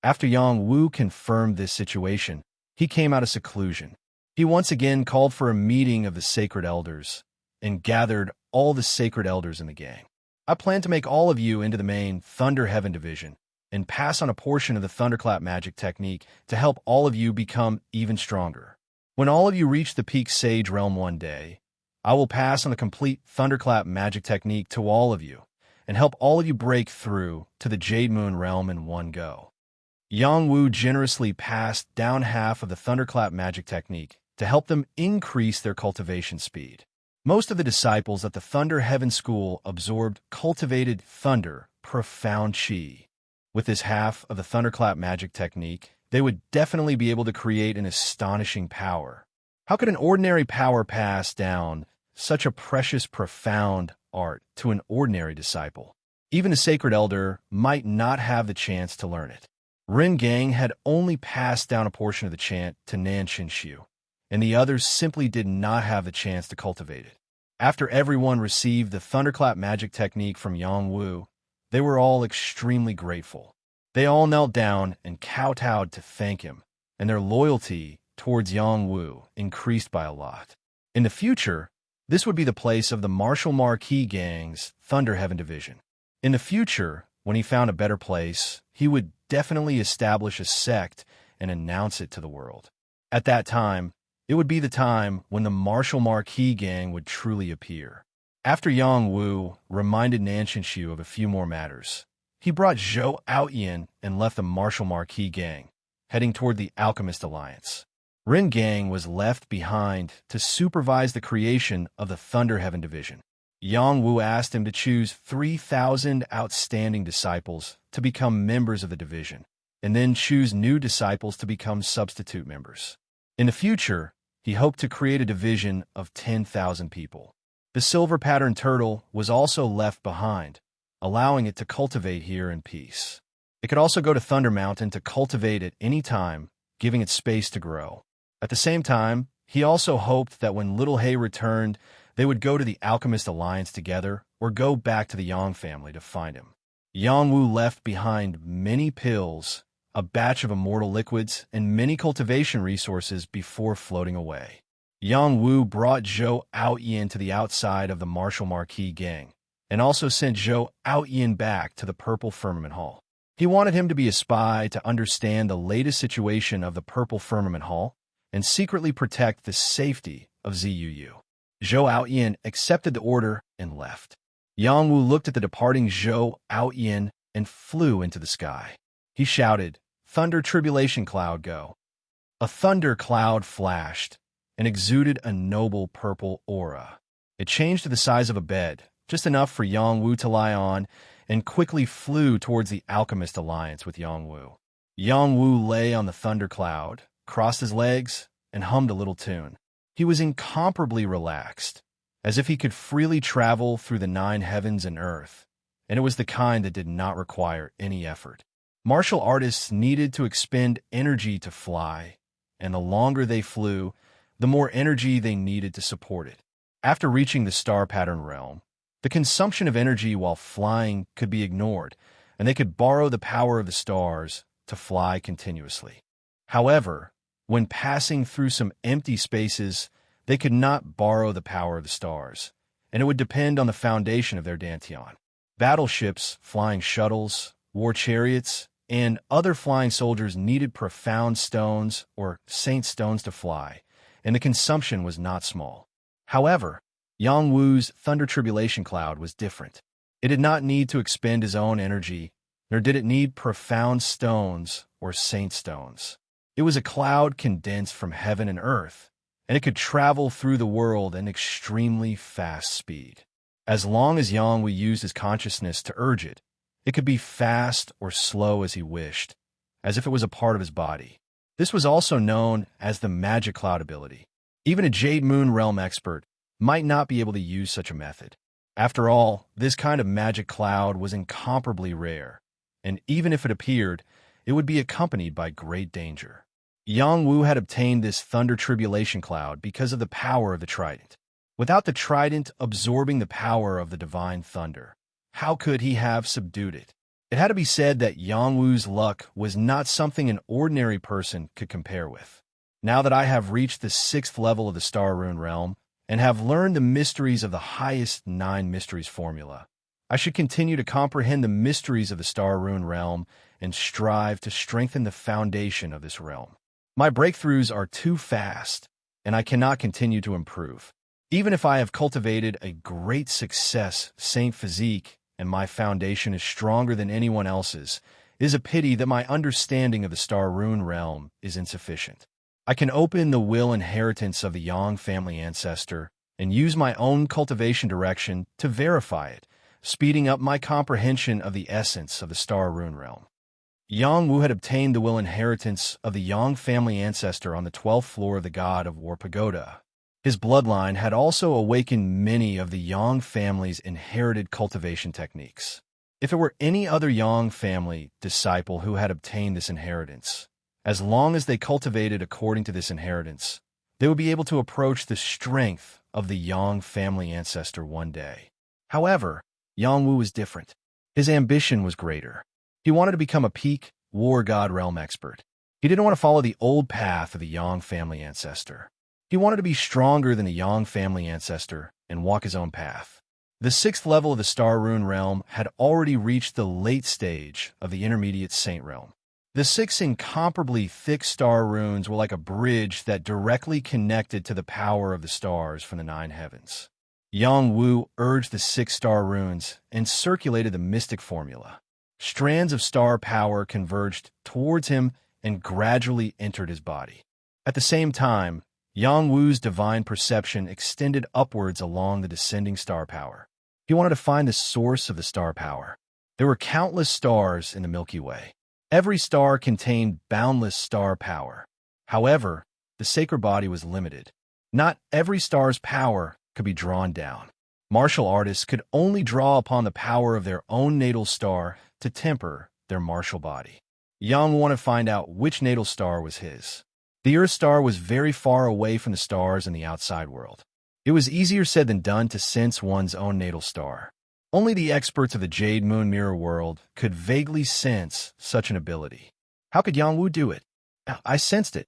After Yang Wu confirmed this situation, he came out of seclusion. He once again called for a meeting of the sacred elders and gathered all the sacred elders in the gang. I plan to make all of you into the main Thunder Heaven division and pass on a portion of the Thunderclap magic technique to help all of you become even stronger. When all of you reach the peak Sage Realm one day, I will pass on the complete Thunderclap magic technique to all of you and help all of you break through to the Jade Moon Realm in one go. Yang Wu generously passed down half of the Thunderclap magic technique to help them increase their cultivation speed. Most of the disciples at the Thunder Heaven School absorbed cultivated thunder, profound chi. With this half of the Thunderclap magic technique, they would definitely be able to create an astonishing power. How could an ordinary power pass down such a precious, profound art to an ordinary disciple? Even a sacred elder might not have the chance to learn it. Ren Gang had only passed down a portion of the chant to Nan Xinshu, and the others simply did not have the chance to cultivate it. After everyone received the Thunderclap magic technique from Yang Wu, they were all extremely grateful. They all knelt down and kowtowed to thank him, and their loyalty towards Yang Wu increased by a lot. In the future, this would be the place of the Martial Marquis Gang's Thunder Heaven division. In the future, when he found a better place, he would definitely establish a sect and announce it to the world. At that time, it would be the time when the Martial Marquis Gang would truly appear. After Yang Wu reminded Nan Xinshu of a few more matters, he brought Zhou Outyin and left the Martial Marquis Gang, heading toward the Alchemist Alliance. Ren Gang was left behind to supervise the creation of the Thunder Heaven division. Yang Wu asked him to choose 3,000 outstanding disciples to become members of the division, and then choose new disciples to become substitute members. In the future, he hoped to create a division of 10,000 people. The silver pattern turtle was also left behind, allowing it to cultivate here in peace. It could also go to Thunder Mountain to cultivate at any time, giving it space to grow. At the same time, he also hoped that when Little Hay returned, they would go to the Alchemist Alliance together or go back to the Yang family to find him. Yang Wu left behind many pills, a batch of immortal liquids, and many cultivation resources before floating away. Yang Wu brought Zhou Outyin to the outside of the Martial Marquis Gang, and also sent Zhou Outyin back to the Purple Firmament Hall. He wanted him to be a spy to understand the latest situation of the Purple Firmament Hall and secretly protect the safety of ZUU. Zhou Outyin accepted the order and left. Yang Wu looked at the departing Zhou Outyin and flew into the sky. He shouted, "Thunder Tribulation Cloud, go!" A thunder cloud flashed and exuded a noble purple aura. It changed to the size of a bed, just enough for Yang Wu to lie on, and quickly flew towards the Alchemist Alliance with Yang Wu. Yang Wu lay on the thunder cloud, crossed his legs, and hummed a little tune. He was incomparably relaxed, as if he could freely travel through the 9 heavens and earth, and it was the kind that did not require any effort. Martial artists needed to expend energy to fly, and the longer they flew, the more energy they needed to support it. After reaching the star pattern realm, the consumption of energy while flying could be ignored, and they could borrow the power of the stars to fly continuously. However, when passing through some empty spaces, they could not borrow the power of the stars, and it would depend on the foundation of their dantian. Battleships, flying shuttles, war chariots, and other flying soldiers needed profound stones or saint stones to fly, and the consumption was not small. However, Yang Wu's Thunder Tribulation Cloud was different. It did not need to expend his own energy, nor did it need profound stones or saint stones. It was a cloud condensed from heaven and earth, and it could travel through the world at an extremely fast speed. As long as Yang Wu used his consciousness to urge it, it could be fast or slow as he wished, as if it was a part of his body. This was also known as the Magic Cloud ability. Even a Jade Moon Realm expert might not be able to use such a method. After all, this kind of magic cloud was incomparably rare, and even if it appeared, it would be accompanied by great danger. Yang Wu had obtained this Thunder Tribulation Cloud because of the power of the trident. Without the trident absorbing the power of the divine thunder, how could he have subdued it? It had to be said that Yang Wu's luck was not something an ordinary person could compare with. Now that I have reached the 6th level of the Star Rune realm and have learned the mysteries of the highest 9 mysteries formula, I should continue to comprehend the mysteries of the Star Rune realm and strive to strengthen the foundation of this realm. My breakthroughs are too fast, and I cannot continue to improve. Even if I have cultivated a great success, Saint physique, and my foundation is stronger than anyone else's, it is a pity that my understanding of the Star Rune realm is insufficient. I can open the will inheritance of the Yang family ancestor and use my own cultivation direction to verify it, speeding up my comprehension of the essence of the Star Rune realm. Yang Wu had obtained the will inheritance of the Yang family ancestor on the 12th floor of the God of War Pagoda. His bloodline had also awakened many of the Yang family's inherited cultivation techniques. If it were any other Yang family disciple who had obtained this inheritance, as long as they cultivated according to this inheritance, they would be able to approach the strength of the Yang family ancestor one day. However, Yang Wu was different. His ambition was greater. He wanted to become a peak war god realm expert. He didn't want to follow the old path of the Yang family ancestor. He wanted to be stronger than the Yang family ancestor and walk his own path. The 6th level of the Star Rune realm had already reached the late stage of the intermediate Saint realm. The 6 incomparably thick star runes were like a bridge that directly connected to the power of the stars from the 9 heavens. Yang Wu urged the 6 star runes and circulated the mystic formula. Strands of star power converged towards him and gradually entered his body. At the same time, Yang Wu's divine perception extended upwards along the descending star power. He wanted to find the source of the star power. There were countless stars in the Milky Way. Every star contained boundless star power. However, the sacred body was limited. Not every star's power could be drawn down. Martial artists could only draw upon the power of their own natal star to temper their martial body. Yang wanted to find out which natal star was his. The Earth star was very far away from the stars in the outside world. It was easier said than done to sense one's own natal star. Only the experts of the Jade Moon Mirror world could vaguely sense such an ability. How could Yang Wu do it? I sensed it.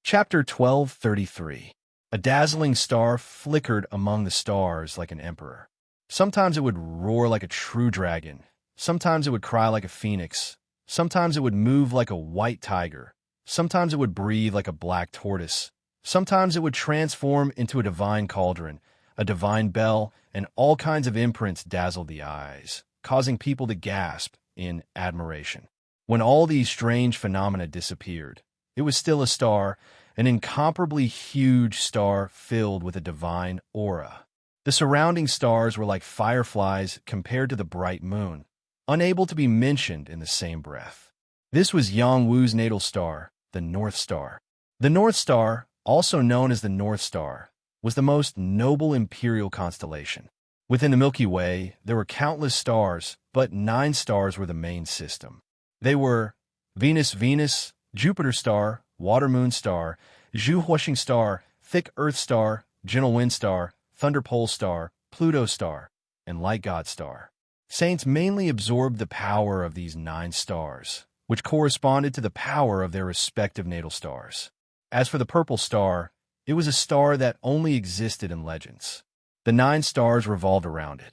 Chapter 1233. A dazzling star flickered among the stars like an emperor. Sometimes it would roar like a true dragon. Sometimes it would cry like a phoenix. Sometimes it would move like a white tiger. Sometimes it would breathe like a black tortoise. Sometimes it would transform into a divine cauldron, a divine bell, and all kinds of imprints dazzled the eyes, causing people to gasp in admiration. When all these strange phenomena disappeared, it was still a star, an incomparably huge star filled with a divine aura. The surrounding stars were like fireflies compared to the bright moon, unable to be mentioned in the same breath. This was Yang Wu's natal star, the North Star. The North Star, also known as the North Star, was the most noble imperial constellation. Within the Milky Way, there were countless stars, but 9 stars were the main system. They were Venus, Jupiter Star, Water Moon Star, Zhu Huaxing Star, Thick Earth Star, Gentle Wind Star, Thunder Pole Star, Pluto Star, and Light God Star. Saints mainly absorbed the power of these 9 stars, which corresponded to the power of their respective natal stars. As for the purple star, it was a star that only existed in legends. The 9 stars revolved around it,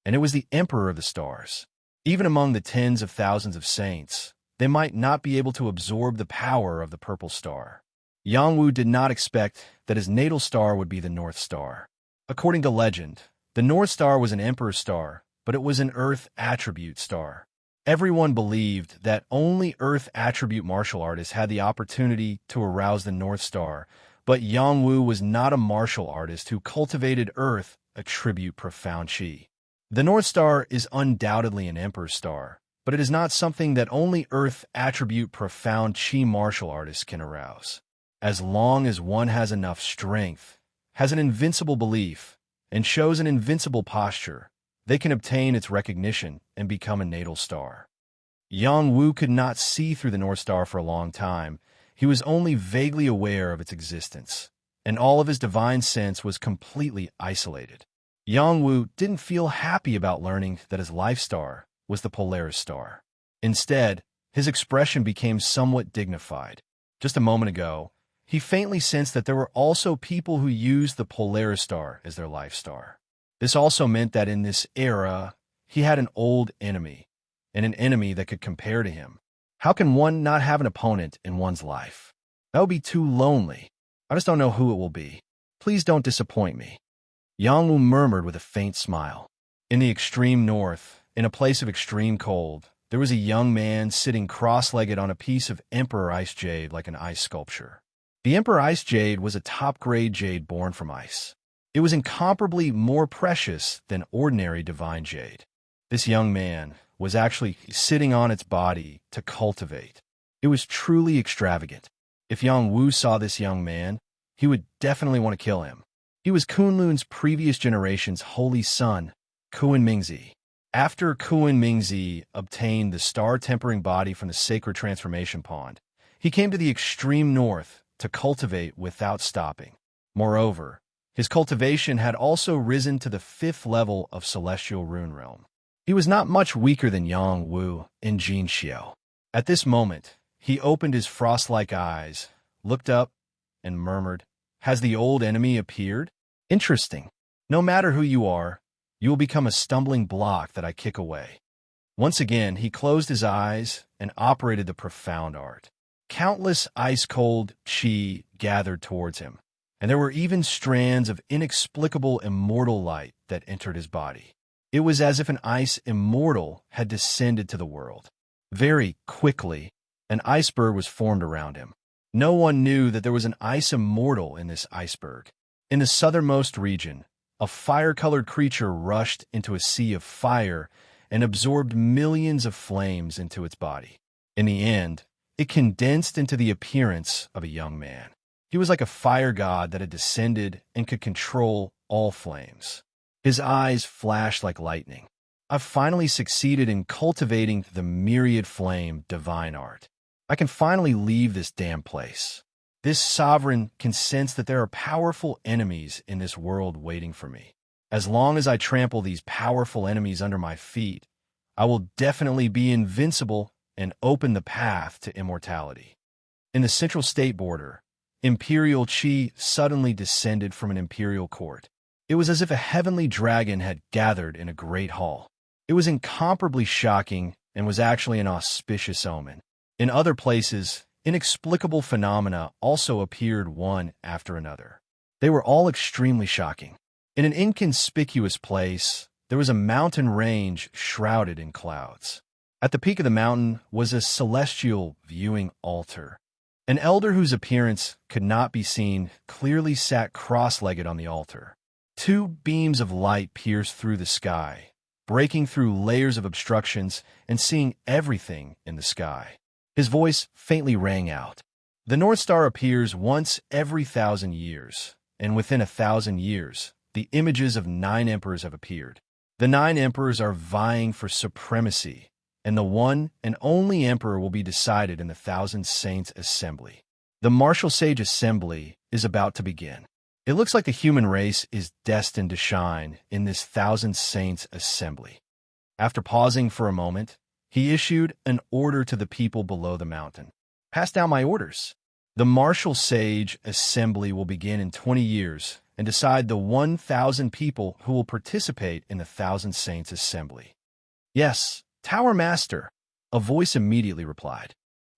and it was the emperor of the stars. Even among the tens of thousands of saints, they might not be able to absorb the power of the purple star. Yang Wu did not expect that his natal star would be the North Star. According to legend, the North Star was an emperor's star, but it was an Earth attribute star. Everyone believed that only Earth attribute martial artists had the opportunity to arouse the North Star, but Yang Wu was not a martial artist who cultivated Earth attribute profound chi. The North Star is undoubtedly an Emperor's star, but it is not something that only Earth attribute profound chi martial artists can arouse. As long as one has enough strength, has an invincible belief, and shows an invincible posture, they can obtain its recognition and become a natal star. Yang Wu could not see through the North Star for a long time. He was only vaguely aware of its existence, and all of his divine sense was completely isolated. Yang Wu didn't feel happy about learning that his life star was the Polaris star. Instead, his expression became somewhat dignified. Just a moment ago, he faintly sensed that there were also people who used the Polaris star as their life star. This also meant that in this era, he had an old enemy, and an enemy that could compare to him. How can one not have an opponent in one's life? That would be too lonely. I just don't know who it will be. Please don't disappoint me. Yang Wu murmured with a faint smile. In the extreme north, in a place of extreme cold, there was a young man sitting cross-legged on a piece of Emperor Ice Jade like an ice sculpture. The Emperor Ice Jade was a top-grade jade born from ice. It was incomparably more precious than ordinary divine jade. This young man was actually sitting on its body to cultivate. It was truly extravagant. If Yang Wu saw this young man, he would definitely want to kill him. He was Kunlun's previous generation's holy son, Kuan Mingzi. After Kuan Mingzi obtained the star-tempering body from the sacred transformation pond, he came to the extreme north to cultivate without stopping. Moreover, his cultivation had also risen to the 5th level of Celestial Rune Realm. He was not much weaker than Yang Wu in Jin Xiao. At this moment, he opened his frost-like eyes, looked up, and murmured, "Has the old enemy appeared? Interesting. No matter who you are, you will become a stumbling block that I kick away." Once again, he closed his eyes and operated the profound art. Countless ice-cold qi gathered towards him, and there were even strands of inexplicable immortal light that entered his body. It was as if an ice immortal had descended to the world. Very quickly, an iceberg was formed around him. No one knew that there was an ice immortal in this iceberg. In the southernmost region, a fire-colored creature rushed into a sea of fire and absorbed millions of flames into its body. In the end, it condensed into the appearance of a young man. He was like a fire god that had descended and could control all flames. His eyes flashed like lightning. I've finally succeeded in cultivating the myriad flame divine art. I can finally leave this damn place. This sovereign can sense that there are powerful enemies in this world waiting for me. As long as I trample these powerful enemies under my feet, I will definitely be invincible and open the path to immortality. In the central state border, Imperial Qi suddenly descended from an imperial court. It was as if a heavenly dragon had gathered in a great hall. It was incomparably shocking and was actually an auspicious omen. In other places, inexplicable phenomena also appeared one after another. They were all extremely shocking. In an inconspicuous place, there was a mountain range shrouded in clouds. At the peak of the mountain was a celestial viewing altar. An elder whose appearance could not be seen clearly sat cross-legged on the altar. 2 beams of light pierced through the sky, breaking through layers of obstructions and seeing everything in the sky. His voice faintly rang out. The North Star appears once every 1,000 years, and within 1,000 years, the images of 9 emperors have appeared. The 9 emperors are vying for supremacy, and the one and only emperor will be decided in the 1,000 Saints Assembly. The Martial Sage Assembly is about to begin. It looks like the human race is destined to shine in this 1,000 Saints Assembly. After pausing for a moment, he issued an order to the people below the mountain. "Pass down my orders." The Martial Sage Assembly will begin in 20 years and decide the 1,000 people who will participate in the 1,000 Saints Assembly. "Yes, Tower Master," a voice immediately replied.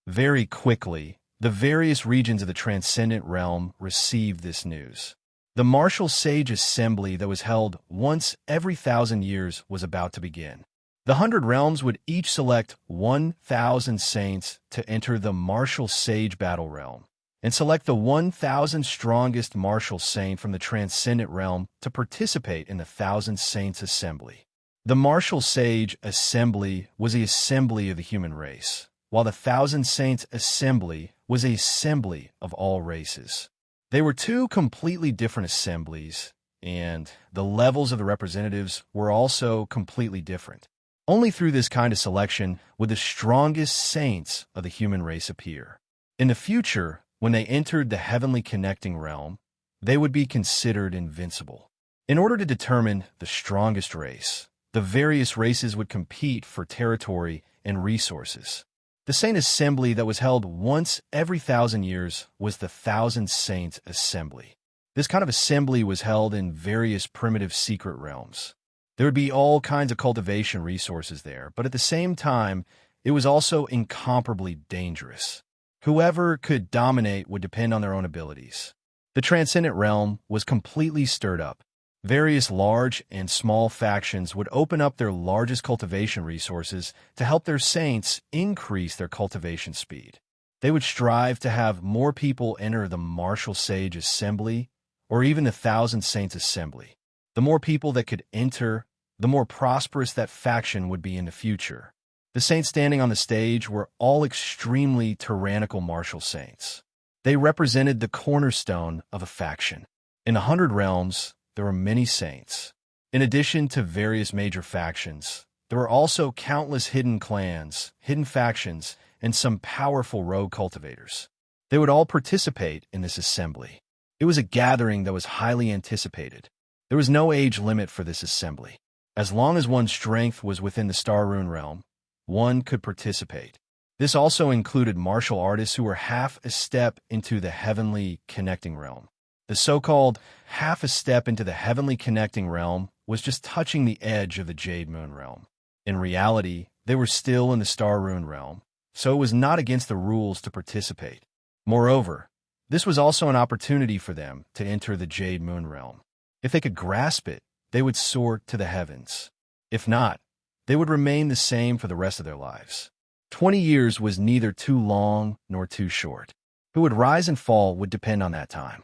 Very quickly, the various regions of the Transcendent Realm received this news. The Martial Sage Assembly that was held once every 1,000 years was about to begin. The 100 realms would each select 1,000 saints to enter the Martial Sage Battle Realm, and select the 1,000 strongest Martial Saint from the Transcendent Realm to participate in the 1,000 Saints Assembly. The Martial Sage Assembly was the assembly of the human race, while the 1,000 Saints Assembly was a assembly of all races. They were 2 completely different assemblies, and the levels of the representatives were also completely different. Only through this kind of selection would the strongest saints of the human race appear. In the future, when they entered the heavenly connecting realm, they would be considered invincible. In order to determine the strongest race, the various races would compete for territory and resources. The Saint Assembly that was held once every 1,000 years was the Thousand Saints Assembly. This kind of assembly was held in various primitive secret realms. There would be all kinds of cultivation resources there, but at the same time, it was also incomparably dangerous. Whoever could dominate would depend on their own abilities. The transcendent realm was completely stirred up. Various large and small factions would open up their largest cultivation resources to help their saints increase their cultivation speed. They would strive to have more people enter the Martial Sage Assembly or even the Thousand Saints Assembly. The more people that could enter, the more prosperous that faction would be in the future. The saints standing on the stage were all extremely tyrannical martial saints. They represented the cornerstone of a faction. In 100 realms, there were many saints. In addition to various major factions, there were also countless hidden clans, hidden factions, and some powerful rogue cultivators. They would all participate in this assembly. It was a gathering that was highly anticipated. There was no age limit for this assembly. As long as one's strength was within the Star Rune realm, one could participate. This also included martial artists who were half a step into the heavenly connecting realm. The so-called half a step into the heavenly connecting realm was just touching the edge of the Jade Moon realm. In reality, they were still in the Star Rune realm, so it was not against the rules to participate. Moreover, this was also an opportunity for them to enter the Jade Moon realm. If they could grasp it, they would soar to the heavens. If not, they would remain the same for the rest of their lives. 20 years was neither too long nor too short. Who would rise and fall would depend on that time.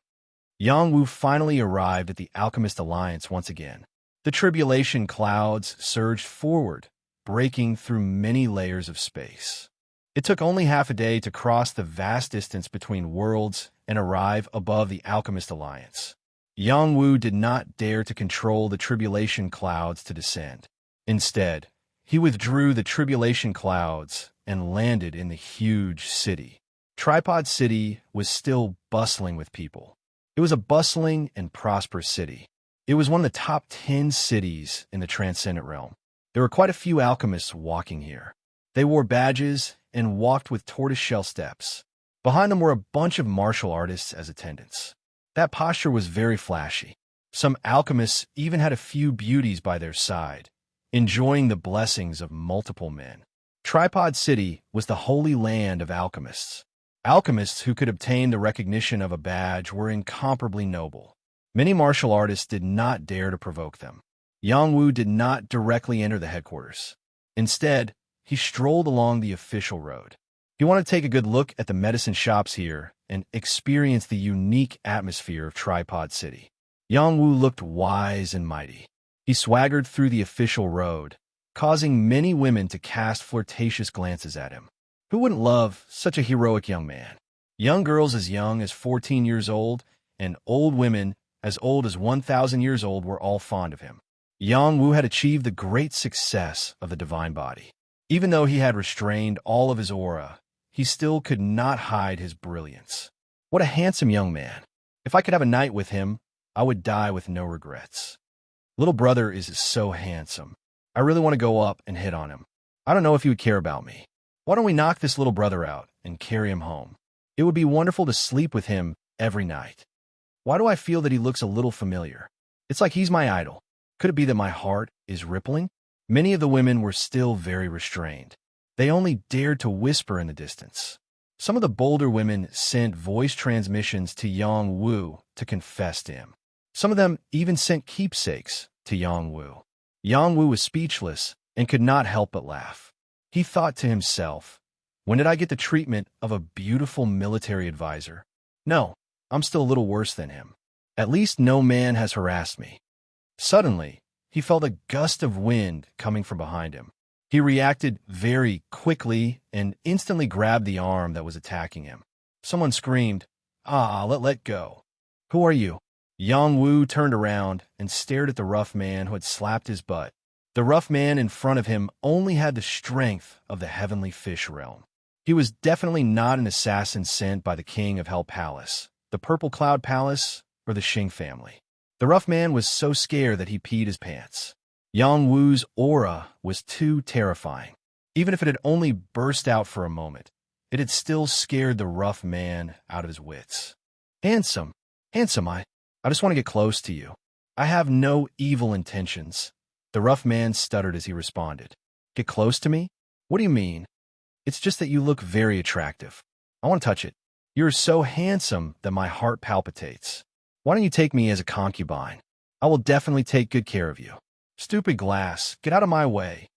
Yang Wu finally arrived at the Alchemist Alliance once again. The tribulation clouds surged forward, breaking through many layers of space. It took only half a day to cross the vast distance between worlds and arrive above the Alchemist Alliance. Yang Wu did not dare to control the tribulation clouds to descend. Instead, he withdrew the tribulation clouds and landed in the huge city. Tripod City was still bustling with people. It was a bustling and prosperous city. It was one of the top 10 cities in the Transcendent Realm. There were quite a few alchemists walking here. They wore badges and walked with tortoiseshell steps. Behind them were a bunch of martial artists as attendants. That posture was very flashy. Some alchemists even had a few beauties by their side, enjoying the blessings of multiple men. Tripod City was the holy land of alchemists. Alchemists who could obtain the recognition of a badge were incomparably noble. Many martial artists did not dare to provoke them. Yang Wu did not directly enter the headquarters. Instead, he strolled along the official road. He wanted to take a good look at the medicine shops here and experience the unique atmosphere of Tripod City. Yang Wu looked wise and mighty. He swaggered through the official road, causing many women to cast flirtatious glances at him. Who wouldn't love such a heroic young man? Young girls as young as 14 years old and old women as old as 1,000 years old were all fond of him. Yang Wu had achieved the great success of the divine body. Even though he had restrained all of his aura, he still could not hide his brilliance. What a handsome young man. If I could have a night with him, I would die with no regrets. Little brother is so handsome. I really want to go up and hit on him. I don't know if he would care about me. Why don't we knock this little brother out and carry him home? It would be wonderful to sleep with him every night. Why do I feel that he looks a little familiar? It's like he's my idol. Could it be that my heart is rippling? Many of the women were still very restrained. They only dared to whisper in the distance. Some of the bolder women sent voice transmissions to Yang Wu to confess to him. Some of them even sent keepsakes to Yang Wu. Yang Wu was speechless and could not help but laugh. He thought to himself, when did I get the treatment of a beautiful military advisor? No, I'm still a little worse than him. At least no man has harassed me. Suddenly, he felt a gust of wind coming from behind him. He reacted very quickly and instantly grabbed the arm that was attacking him. Someone screamed, let go. Who are you? Yang Wu turned around and stared at the rough man who had slapped his butt. The rough man in front of him only had the strength of the heavenly fish realm. He was definitely not an assassin sent by the king of Hell Palace, the Purple Cloud Palace, or the Xing family. The rough man was so scared that he peed his pants. Yang Wu's aura was too terrifying. Even if it had only burst out for a moment, it had still scared the rough man out of his wits. Handsome, handsome, I just want to get close to you. I have no evil intentions. The rough man stuttered as he responded. Get close to me? What do you mean? It's just that you look very attractive. I want to touch it. You're so handsome that my heart palpitates. Why don't you take me as a concubine? I will definitely take good care of you. Stupid glass, get out of my way.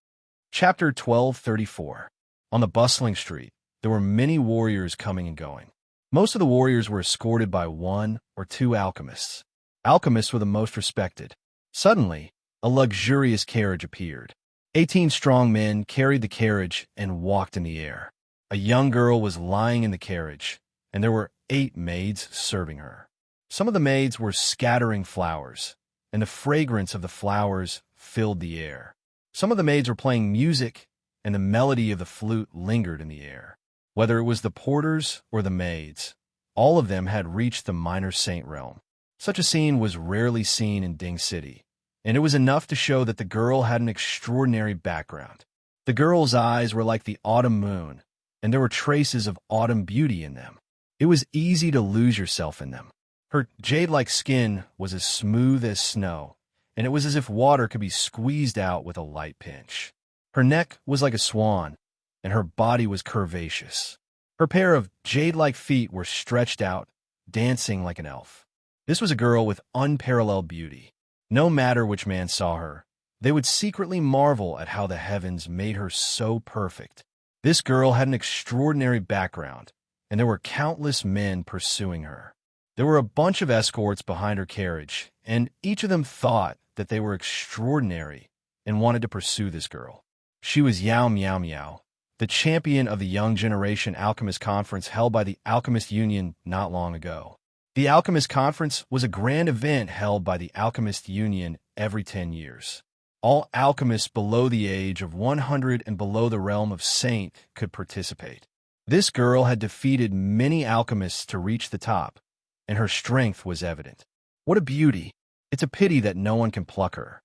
Chapter 1234. On the bustling street, there were many warriors coming and going. Most of the warriors were escorted by one or two alchemists. Alchemists were the most respected. Suddenly, a luxurious carriage appeared. 18 strong men carried the carriage and walked in the air. A young girl was lying in the carriage, and there were 8 maids serving her. Some of the maids were scattering flowers, and the fragrance of the flowers filled the air. Some of the maids were playing music, and the melody of the flute lingered in the air. Whether it was the porters or the maids, all of them had reached the minor saint realm. Such a scene was rarely seen in Ding City, and it was enough to show that the girl had an extraordinary background. The girl's eyes were like the autumn moon, and there were traces of autumn beauty in them. It was easy to lose yourself in them. Her jade-like skin was as smooth as snow, and it was as if water could be squeezed out with a light pinch. Her neck was like a swan, and her body was curvaceous. Her pair of jade-like feet were stretched out, dancing like an elf. This was a girl with unparalleled beauty. No matter which man saw her, they would secretly marvel at how the heavens made her so perfect. This girl had an extraordinary background, and there were countless men pursuing her. There were a bunch of escorts behind her carriage, and each of them thought that they were extraordinary and wanted to pursue this girl. She was Yao Miao Miao, the champion of the Young Generation Alchemist Conference held by the Alchemist Union not long ago. The Alchemist Conference was a grand event held by the Alchemist Union every 10 years. All alchemists below the age of 100 and below the realm of saint could participate. This girl had defeated many alchemists to reach the top, and her strength was evident. What a beauty! It's a pity that no one can pluck her.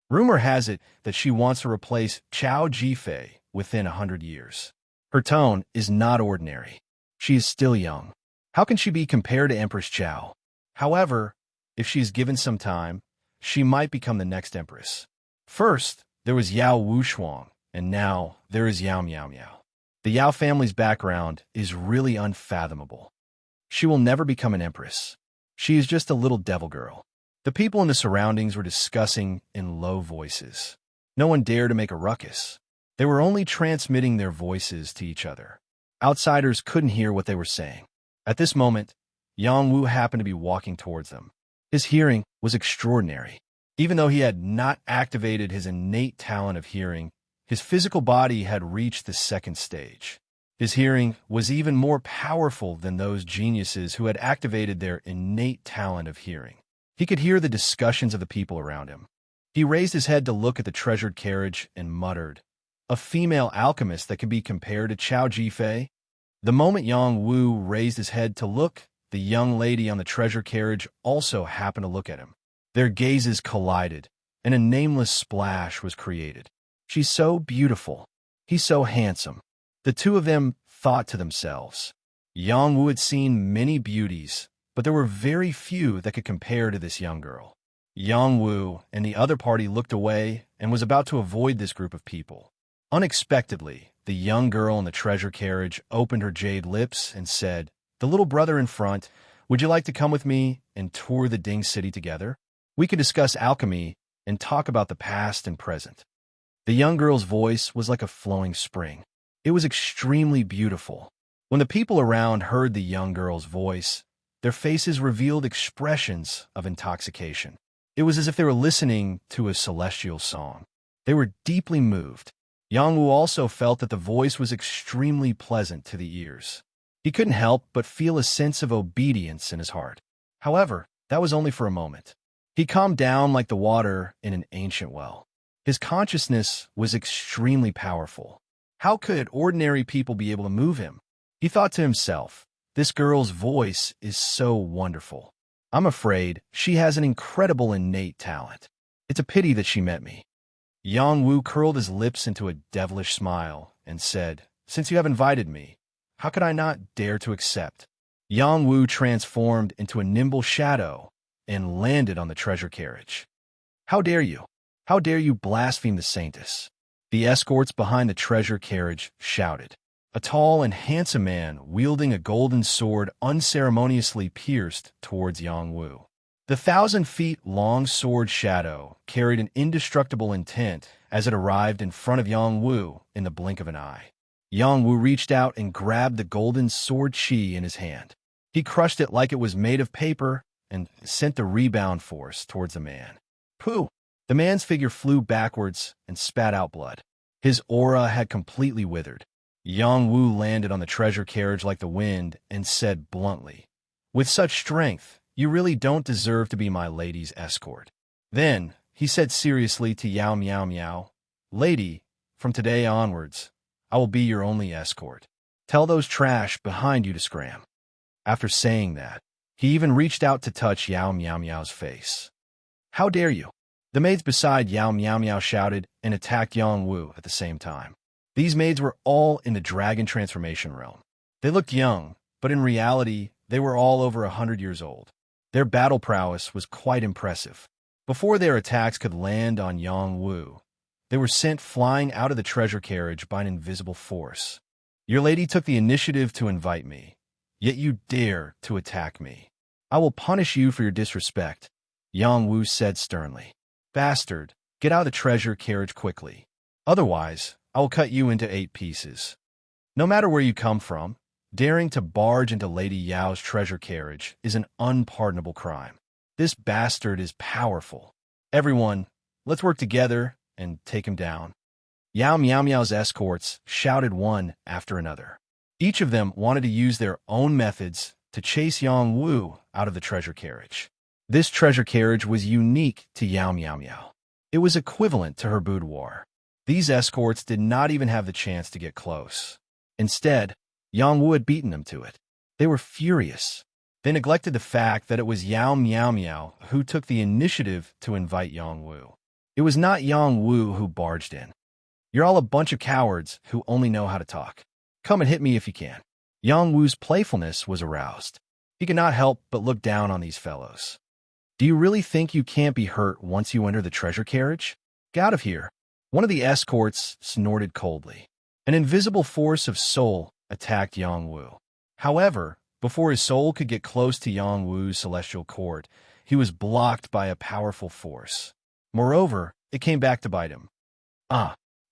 Rumor has it that she wants to replace Chao Jifei within 100 years. Her tone is not ordinary. She is still young. How can she be compared to Empress Chao? However, if she is given some time, she might become the next empress. First, there was Yao Wushuang, and now there is Yao Miao Miao. The Yao family's background is really unfathomable. She will never become an empress. She is just a little devil girl. The people in the surroundings were discussing in low voices. No one dared to make a ruckus. They were only transmitting their voices to each other. Outsiders couldn't hear what they were saying. At this moment, Yang Wu happened to be walking towards them. His hearing was extraordinary. Even though he had not activated his innate talent of hearing, his physical body had reached the second stage. His hearing was even more powerful than those geniuses who had activated their innate talent of hearing. He could hear the discussions of the people around him. He raised his head to look at the treasured carriage and muttered, "A female alchemist that can be compared to Chao Jifei?" The moment Yang Wu raised his head to look, the young lady on the treasure carriage also happened to look at him. Their gazes collided, and a nameless splash was created. She's so beautiful. He's so handsome. The two of them thought to themselves. Yang Wu had seen many beauties, but there were very few that could compare to this young girl. Yang Wu and the other party looked away and was about to avoid this group of people. Unexpectedly, the young girl in the treasure carriage opened her jade lips and said, "The little brother in front, would you like to come with me and tour the Ding City together? We could discuss alchemy and talk about the past and present." The young girl's voice was like a flowing spring. It was extremely beautiful. When the people around heard the young girl's voice, their faces revealed expressions of intoxication. It was as if they were listening to a celestial song. They were deeply moved. Yang Wu also felt that the voice was extremely pleasant to the ears. He couldn't help but feel a sense of obedience in his heart. However, that was only for a moment. He calmed down like the water in an ancient well. His consciousness was extremely powerful. How could ordinary people be able to move him? He thought to himself, "This girl's voice is so wonderful. I'm afraid she has an incredible innate talent. It's a pity that she met me." Yang Wu curled his lips into a devilish smile and said, "Since you have invited me, how could I not dare to accept?" Yang Wu transformed into a nimble shadow and landed on the treasure carriage. "How dare you? How dare you blaspheme the saintess?" The escorts behind the treasure carriage shouted. A tall and handsome man wielding a golden sword unceremoniously pierced towards Yang Wu. The 1,000-feet-long sword shadow carried an indestructible intent as it arrived in front of Yang Wu in the blink of an eye. Yang Wu reached out and grabbed the golden sword chi in his hand. He crushed it like it was made of paper and sent the rebound force towards the man. Pooh! The man's figure flew backwards and spat out blood. His aura had completely withered. Yang Wu landed on the treasure carriage like the wind and said bluntly, "With such strength, you really don't deserve to be my lady's escort." Then, he said seriously to Yao Miao Miao, "Lady, from today onwards, I will be your only escort. Tell those trash behind you to scram." After saying that, he even reached out to touch Yao Miao Miao's face. "How dare you?" The maids beside Yao Miao Miao shouted and attacked Yang Wu at the same time. These maids were all in the dragon transformation realm. They looked young, but in reality, they were all over 100 years old. Their battle prowess was quite impressive. Before their attacks could land on Yang Wu, they were sent flying out of the treasure carriage by an invisible force. "Your lady took the initiative to invite me, yet you dare to attack me. I will punish you for your disrespect," Yang Wu said sternly. "Bastard, get out of the treasure carriage quickly. Otherwise, I will cut you into 8 pieces." No matter where you come from, daring to barge into Lady Yao's treasure carriage is an unpardonable crime. This bastard is powerful. Everyone, let's work together and take him down. Yao Miao Miao's escorts shouted one after another. Each of them wanted to use their own methods to chase Yang Wu out of the treasure carriage. This treasure carriage was unique to Yao Miao Miao. It was equivalent to her boudoir. These escorts did not even have the chance to get close. Instead, Yang Wu had beaten them to it. They were furious. They neglected the fact that it was Yao Miao Miao who took the initiative to invite Yang Wu. It was not Yang Wu who barged in. "You're all a bunch of cowards who only know how to talk. Come and hit me if you can." Yang Wu's playfulness was aroused. He could not help but look down on these fellows. "Do you really think you can't be hurt once you enter the treasure carriage? Get out of here." One of the escorts snorted coldly. An invisible force of soul attacked Yang Wu. However, before his soul could get close to Yang Wu's celestial court, he was blocked by a powerful force. Moreover, it came back to bite him.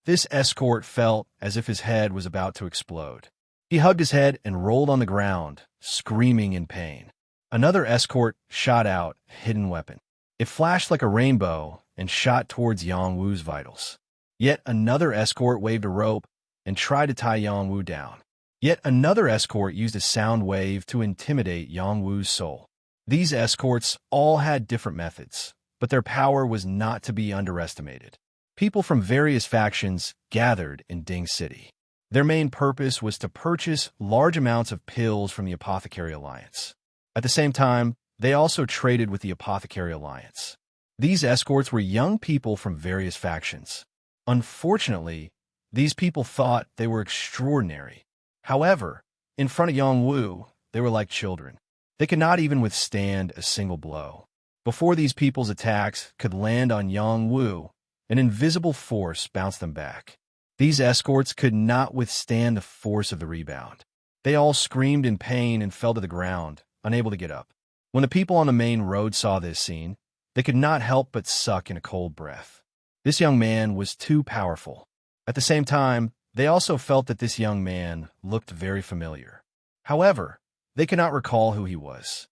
This escort felt as if his head was about to explode. He hugged his head and rolled on the ground, screaming in pain. Another escort shot out a hidden weapon. It flashed like a rainbow and shot towards Yang Wu's vitals. Yet another escort waved a rope and tried to tie Yang Wu down. Yet another escort used a sound wave to intimidate Yang Wu's soul. These escorts all had different methods, but their power was not to be underestimated. People from various factions gathered in Ding City. Their main purpose was to purchase large amounts of pills from the Apothecary Alliance. At the same time, they also traded with the Apothecary Alliance. These escorts were young people from various factions. Unfortunately, these people thought they were extraordinary. However, in front of Yang Wu, they were like children. They could not even withstand a single blow. Before these people's attacks could land on Yang Wu, an invisible force bounced them back. These escorts could not withstand the force of the rebound. They all screamed in pain and fell to the ground, unable to get up. When the people on the main road saw this scene, they could not help but suck in a cold breath. This young man was too powerful. At the same time, they also felt that this young man looked very familiar. However, they could not recall who he was.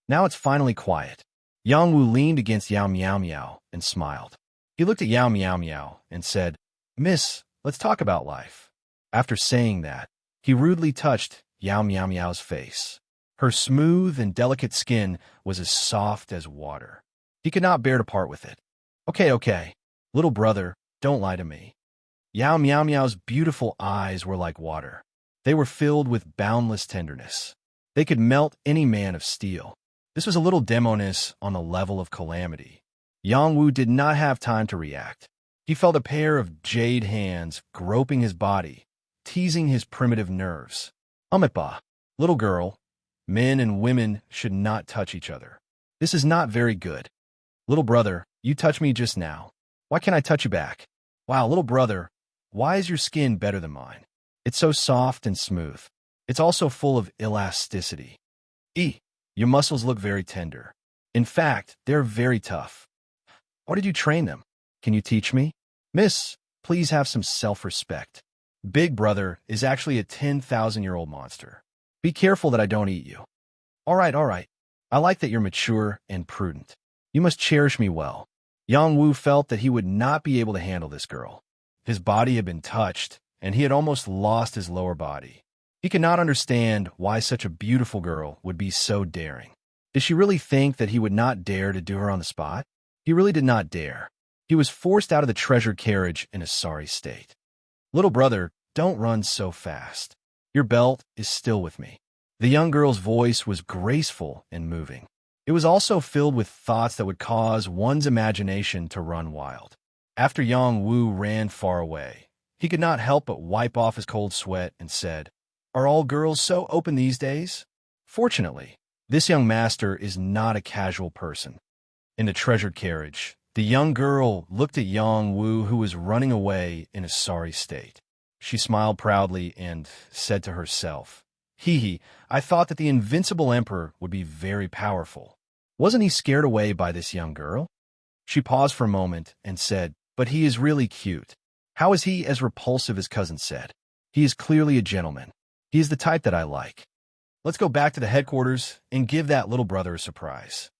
Now it's finally quiet. Yang Wu leaned against Yao Miao Miao and smiled. He looked at Yao Miao Miao and said, "Miss, let's talk about life." After saying that, he rudely touched Yao Miao Miao's face. Her smooth and delicate skin was as soft as water. He could not bear to part with it. Okay. Little brother, don't lie to me." Yao Miao Miao's beautiful eyes were like water. They were filled with boundless tenderness. They could melt any man of steel. This was a little demoness on the level of calamity. Yang Wu did not have time to react. He felt a pair of jade hands groping his body teasing his primitive nerves. Umitba, little girl, men and women should not touch each other. This is not very good. Little brother, you touched me just now. Why can't I touch you back? Wow, little brother, why is your skin better than mine? It's so soft and smooth. It's also full of elasticity. Your muscles look very tender. In fact, they're very tough. How did you train them? Can you teach me? Miss, please have some self-respect. Big brother is actually a 10,000-year-old monster. Be careful that I don't eat you. All right. I like that you're mature and prudent. You must cherish me well. Yang Wu felt that he would not be able to handle this girl. His body had been touched, and he had almost lost his lower body. He could not understand why such a beautiful girl would be so daring. Did she really think that he would not dare to do her on the spot? He really did not dare. He was forced out of the treasure carriage in a sorry state. Little brother, don't run so fast. Your belt is still with me. The young girl's voice was graceful and moving. It was also filled with thoughts that would cause one's imagination to run wild. After Yang Wu ran far away, he could not help but wipe off his cold sweat and said, "Are all girls so open these days?" Fortunately, this young master is not a casual person. In the treasured carriage, the young girl looked at Yang Wu, who was running away in a sorry state. She smiled proudly and said to herself, I thought that the invincible emperor would be very powerful. Wasn't he scared away by this young girl? She paused for a moment and said, but he is really cute. How is he as repulsive as cousin said? He is clearly a gentleman. He is the type that I like. Let's go back to the headquarters and give that little brother a surprise.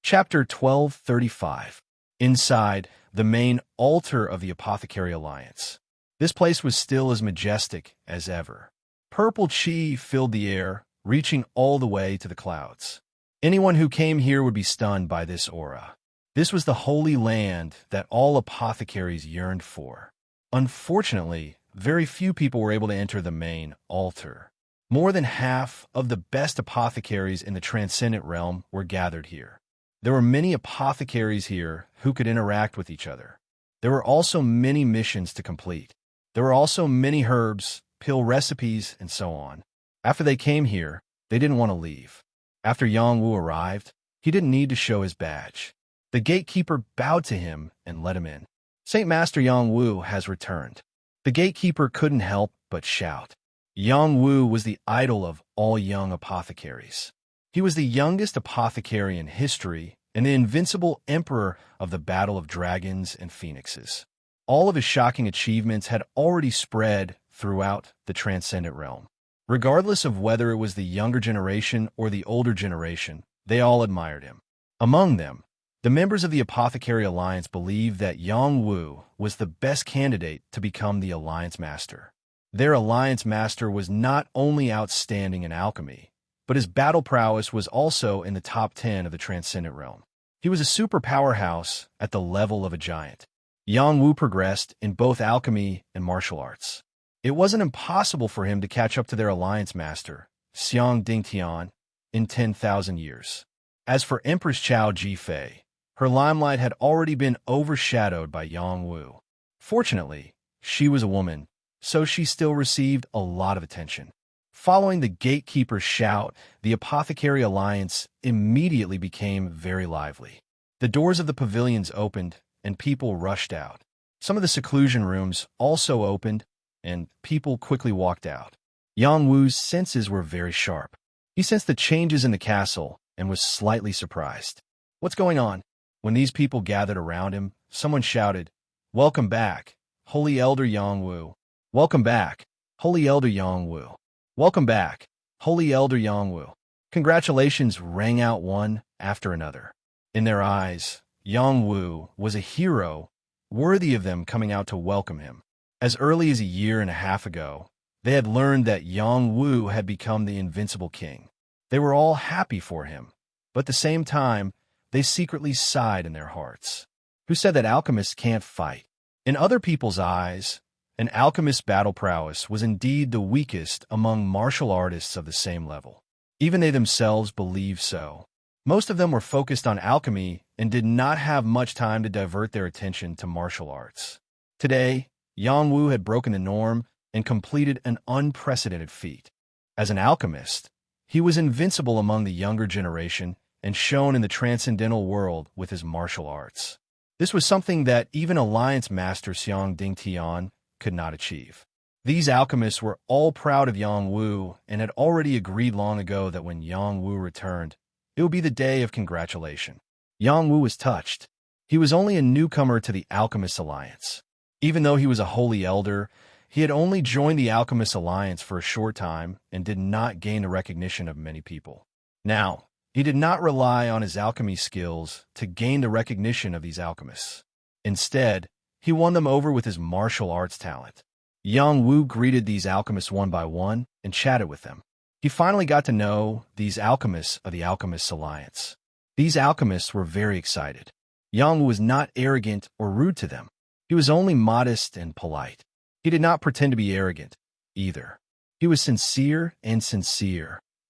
Chapter 1235. Inside, the main altar of the Apothecary Alliance. This place was still as majestic as ever. Purple chi filled the air, reaching all the way to the clouds. Anyone who came here would be stunned by this aura. This was the holy land that all apothecaries yearned for. Unfortunately, very few people were able to enter the main altar. More than half of the best apothecaries in the transcendent realm were gathered here. There were many apothecaries here who could interact with each other. There were also many missions to complete. There were also many herbs, pill recipes, and so on. After they came here, they didn't want to leave. After Yang Wu arrived, he didn't need to show his badge. The gatekeeper bowed to him and let him in. Saint Master Yang Wu has returned. The gatekeeper couldn't help but shout. Yang Wu was the idol of all young apothecaries. He was the youngest apothecary in history and the invincible emperor of the Battle of Dragons and Phoenixes. All of his shocking achievements had already spread throughout the transcendent realm. Regardless of whether it was the younger generation or the older generation, they all admired him. Among them, the members of the Apothecary Alliance believed that Yang Wu was the best candidate to become the Alliance Master. Their Alliance Master was not only outstanding in alchemy, but his battle prowess was also in the top 10 of the Transcendent Realm. He was a super powerhouse at the level of a giant. Yang Wu progressed in both alchemy and martial arts. It wasn't impossible for him to catch up to their Alliance Master, Xiang Dingtian, in 10,000 years. As for Empress Chao Jifei, her limelight had already been overshadowed by Yang Wu. Fortunately, she was a woman, so she still received a lot of attention. Following the gatekeeper's shout, the Apothecary Alliance immediately became very lively. The doors of the pavilions opened, and people rushed out. Some of the seclusion rooms also opened, and people quickly walked out. Yang Wu's senses were very sharp. He sensed the changes in the castle and was slightly surprised. What's going on? When these people gathered around him, someone shouted, "Welcome back, Holy Elder Yang Wu. Welcome back, Holy Elder Yang Wu. Welcome back, Holy Elder Yang Wu." Congratulations rang out one after another. In their eyes, Yang Wu was a hero, worthy of them coming out to welcome him. As early as a year and a half ago, they had learned that Yang Wu had become the invincible king. They were all happy for him, but at the same time, they secretly sighed in their hearts. Who said that alchemists can't fight? In other people's eyes, an alchemist's battle prowess was indeed the weakest among martial artists of the same level. Even they themselves believed so. Most of them were focused on alchemy and did not have much time to divert their attention to martial arts. Today, Yang Wu had broken the norm and completed an unprecedented feat. As an alchemist, he was invincible among the younger generation and shone in the transcendental world with his martial arts. This was something that even Alliance Master Xiang Dingtian could not achieve. These alchemists were all proud of Yang Wu and had already agreed long ago that when Yang Wu returned, it would be the day of congratulation. Yang Wu was touched. He was only a newcomer to the Alchemist Alliance. Even though he was a holy elder, he had only joined the Alchemist Alliance for a short time and did not gain the recognition of many people. Now, he did not rely on his alchemy skills to gain the recognition of these alchemists. Instead, he won them over with his martial arts talent. Yang Wu greeted these alchemists one by one and chatted with them. He finally got to know these alchemists of the Alchemists Alliance. These alchemists were very excited. Yang Wu was not arrogant or rude to them. He was only modest and polite. He did not pretend to be arrogant, either. He was sincere,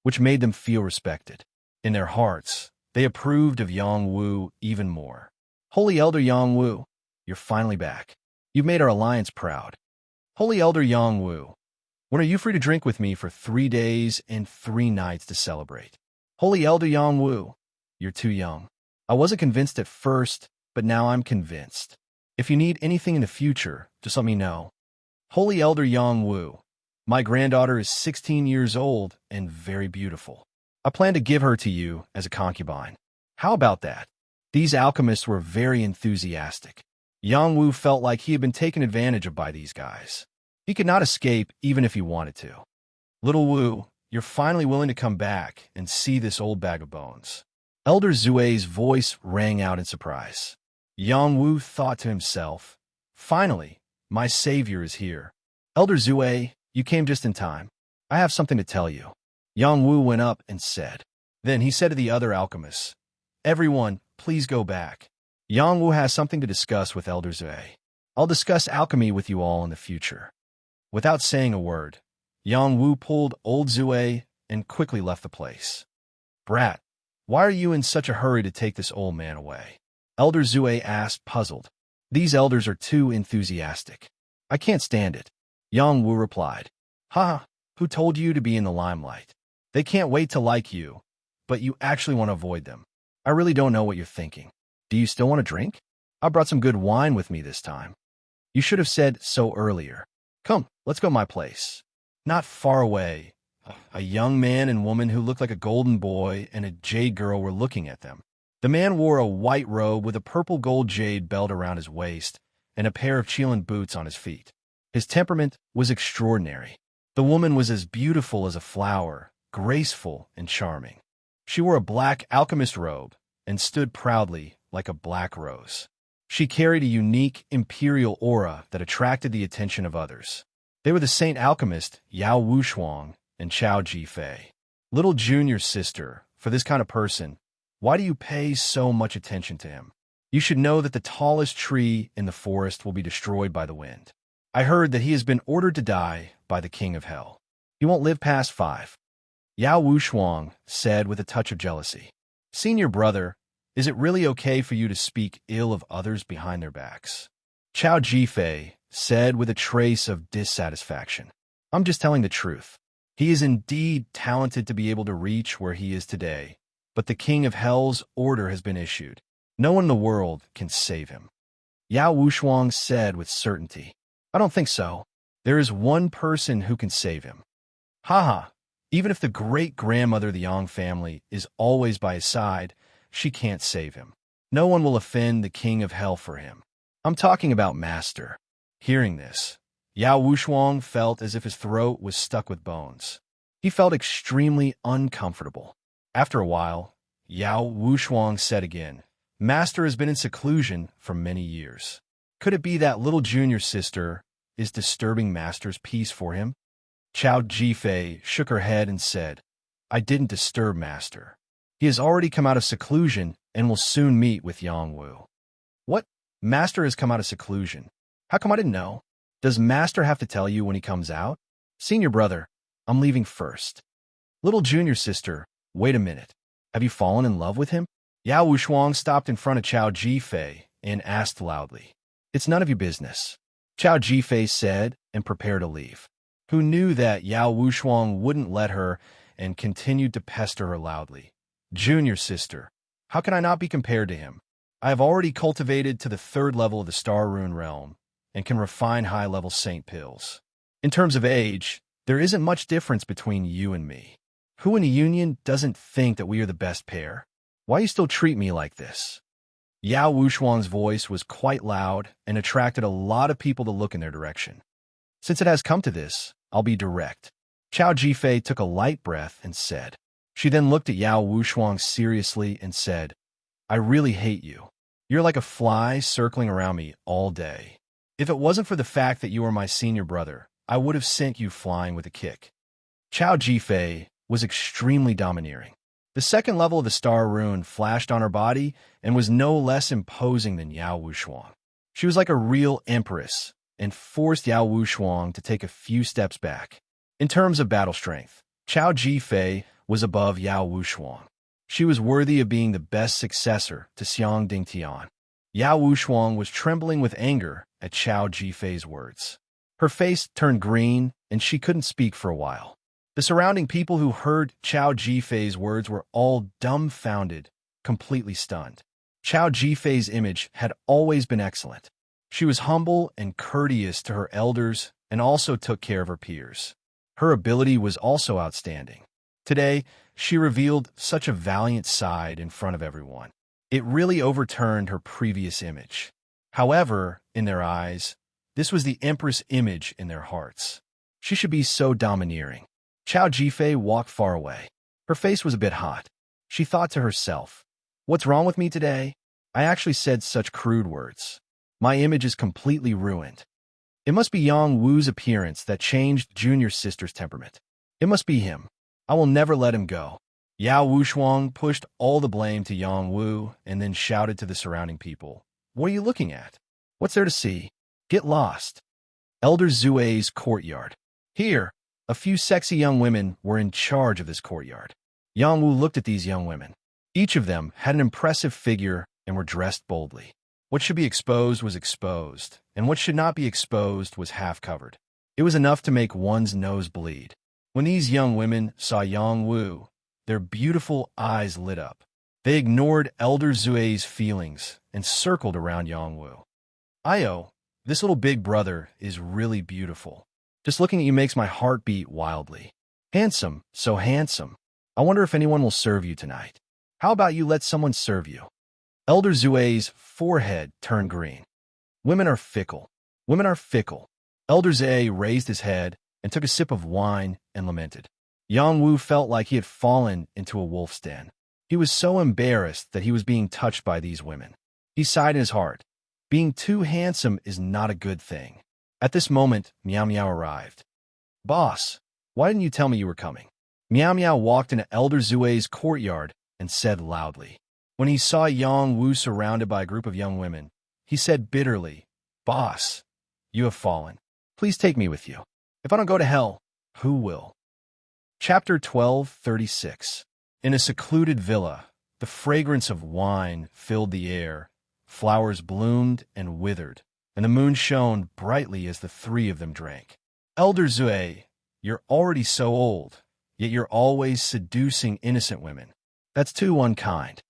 which made them feel respected. In their hearts, they approved of Yang Wu even more. Holy Elder Yang Wu, you're finally back. You've made our alliance proud. Holy Elder Yang Wu, when are you free to drink with me for 3 days and 3 nights to celebrate? Holy Elder Yang Wu, you're too young. I wasn't convinced at first, but now I'm convinced. If you need anything in the future, just let me know. Holy Elder Yang Wu, my granddaughter is 16 years old and very beautiful. I plan to give her to you as a concubine. How about that? These alchemists were very enthusiastic. Yang Wu felt like he had been taken advantage of by these guys. He could not escape even if he wanted to. Little Wu, you're finally willing to come back and see this old bag of bones. Elder Zue's voice rang out in surprise. Yang Wu thought to himself, finally, my savior is here. Elder Zue, you came just in time. I have something to tell you. Yang Wu went up and said. Then he said to the other alchemists, everyone, please go back. Yang Wu has something to discuss with Elder Zue. I'll discuss alchemy with you all in the future. Without saying a word, Yang Wu pulled old Zue and quickly left the place. Brat, why are you in such a hurry to take this old man away? Elder Zue asked, puzzled. These elders are too enthusiastic. I can't stand it. Yang Wu replied. Ha, who told you to be in the limelight? They can't wait to like you, but you actually want to avoid them. I really don't know what you're thinking. Do you still want to drink? I brought some good wine with me this time. You should have said so earlier. Come, let's go to my place. Not far away, a young man and woman who looked like a golden boy and a jade girl were looking at them. The man wore a white robe with a purple gold jade belt around his waist and a pair of Chilean boots on his feet. His temperament was extraordinary. The woman was as beautiful as a flower, graceful and charming. She wore a black alchemist robe and stood proudly like a black rose. She carried a unique imperial aura that attracted the attention of others. They were the Saint Alchemist Yao Wushuang and Chao Jifei. Little junior sister, for this kind of person, why do you pay so much attention to him? You should know that the tallest tree in the forest will be destroyed by the wind. I heard that he has been ordered to die by the King of Hell. He won't live past 5. Yao Wushuang said with a touch of jealousy. Senior brother, is it really okay for you to speak ill of others behind their backs? Chao Jifei said with a trace of dissatisfaction. I'm just telling the truth. He is indeed talented to be able to reach where he is today, but the King of Hell's order has been issued. No one in the world can save him. Yao Wushuang said with certainty. I don't think so. There is one person who can save him. Haha, even if the great-grandmother of the Yang family is always by his side, she can't save him. No one will offend the King of Hell for him. I'm talking about Master. Hearing this, Yao Wushuang felt as if his throat was stuck with bones. He felt extremely uncomfortable. After a while, Yao Wushuang said again, Master has been in seclusion for many years. Could it be that little junior sister is disturbing Master's peace for him? Chao Jifei shook her head and said, I didn't disturb Master. He has already come out of seclusion and will soon meet with Yang Wu. What? Master has come out of seclusion. How come I didn't know? Does Master have to tell you when he comes out? Senior brother, I'm leaving first. Little junior sister, wait a minute. Have you fallen in love with him? Yao Wushuang stopped in front of Chao Jifei and asked loudly. It's none of your business. Chao Jifei said and prepared to leave. who knew that Yao Wushuang wouldn't let her and continued to pester her loudly. Junior sister, how can I not be compared to him? I have already cultivated to the 3rd level of the Star Rune realm and can refine high-level saint pills. In terms of age, there isn't much difference between you and me. Who in the Union doesn't think that we are the best pair? Why you still treat me like this? Yao Wushuang's voice was quite loud and attracted a lot of people to look in their direction. Since it has come to this, I'll be direct. Chao Jifei took a light breath and said. She then looked at Yao Wushuang seriously and said, I really hate you. You're like a fly circling around me all day. If it wasn't for the fact that you are my senior brother, I would have sent you flying with a kick. Chao Jifei was extremely domineering. The 2nd level of the Star Rune flashed on her body and was no less imposing than Yao Wushuang. She was like a real empress and forced Yao Wushuang to take a few steps back. In terms of battle strength, Chao Jifei was above Yao Wushuang. She was worthy of being the best successor to Xiang Dingtian. Yao Wushuang was trembling with anger at Chao Jifei's words. Her face turned green, and she couldn't speak for a while. The surrounding people who heard Chao Jifei's words were all dumbfounded, completely stunned. Chao Jifei's image had always been excellent. She was humble and courteous to her elders and also took care of her peers. Her ability was also outstanding. Today, she revealed such a valiant side in front of everyone. It really overturned her previous image. However, in their eyes, this was the Empress image in their hearts. She should be so domineering. Chao Jifei walked far away. Her face was a bit hot. She thought to herself, what's wrong with me today? I actually said such crude words. My image is completely ruined. It must be Yang Wu's appearance that changed Junior sister's temperament. It must be him. I will never let him go. Yao Wushuang pushed all the blame to Yang Wu and then shouted to the surrounding people, what are you looking at? What's there to see? Get lost. Elder Zue's courtyard. Here, a few sexy young women were in charge of this courtyard. Yang Wu looked at these young women. Each of them had an impressive figure and were dressed boldly. What should be exposed was exposed, and what should not be exposed was half covered. It was enough to make one's nose bleed. When these young women saw Yang Wu, their beautiful eyes lit up. They ignored Elder Zue's feelings and circled around Yang Wu. Io, this little big brother is really beautiful. Just looking at you makes my heart beat wildly. Handsome, so handsome. I wonder if anyone will serve you tonight. How about you let someone serve you? Elder Zue's forehead turned green. Women are fickle. Women are fickle. Elder Zue raised his head and took a sip of wine and lamented. Yang Wu felt like he had fallen into a wolf's den. He was so embarrassed that he was being touched by these women. He sighed in his heart. Being too handsome is not a good thing. At this moment, Miao Miao arrived. Boss, why didn't you tell me you were coming? Miao Miao walked into Elder Zue's courtyard and said loudly. When he saw Yang Wu surrounded by a group of young women, he said bitterly, Boss, you have fallen. Please take me with you. If I don't go to hell, who will? Chapter 12:36. In a secluded villa, the fragrance of wine filled the air, flowers bloomed and withered, and the moon shone brightly as the 3 of them drank. Elder Zue, you're already so old, yet you're always seducing innocent women. That's too unkind.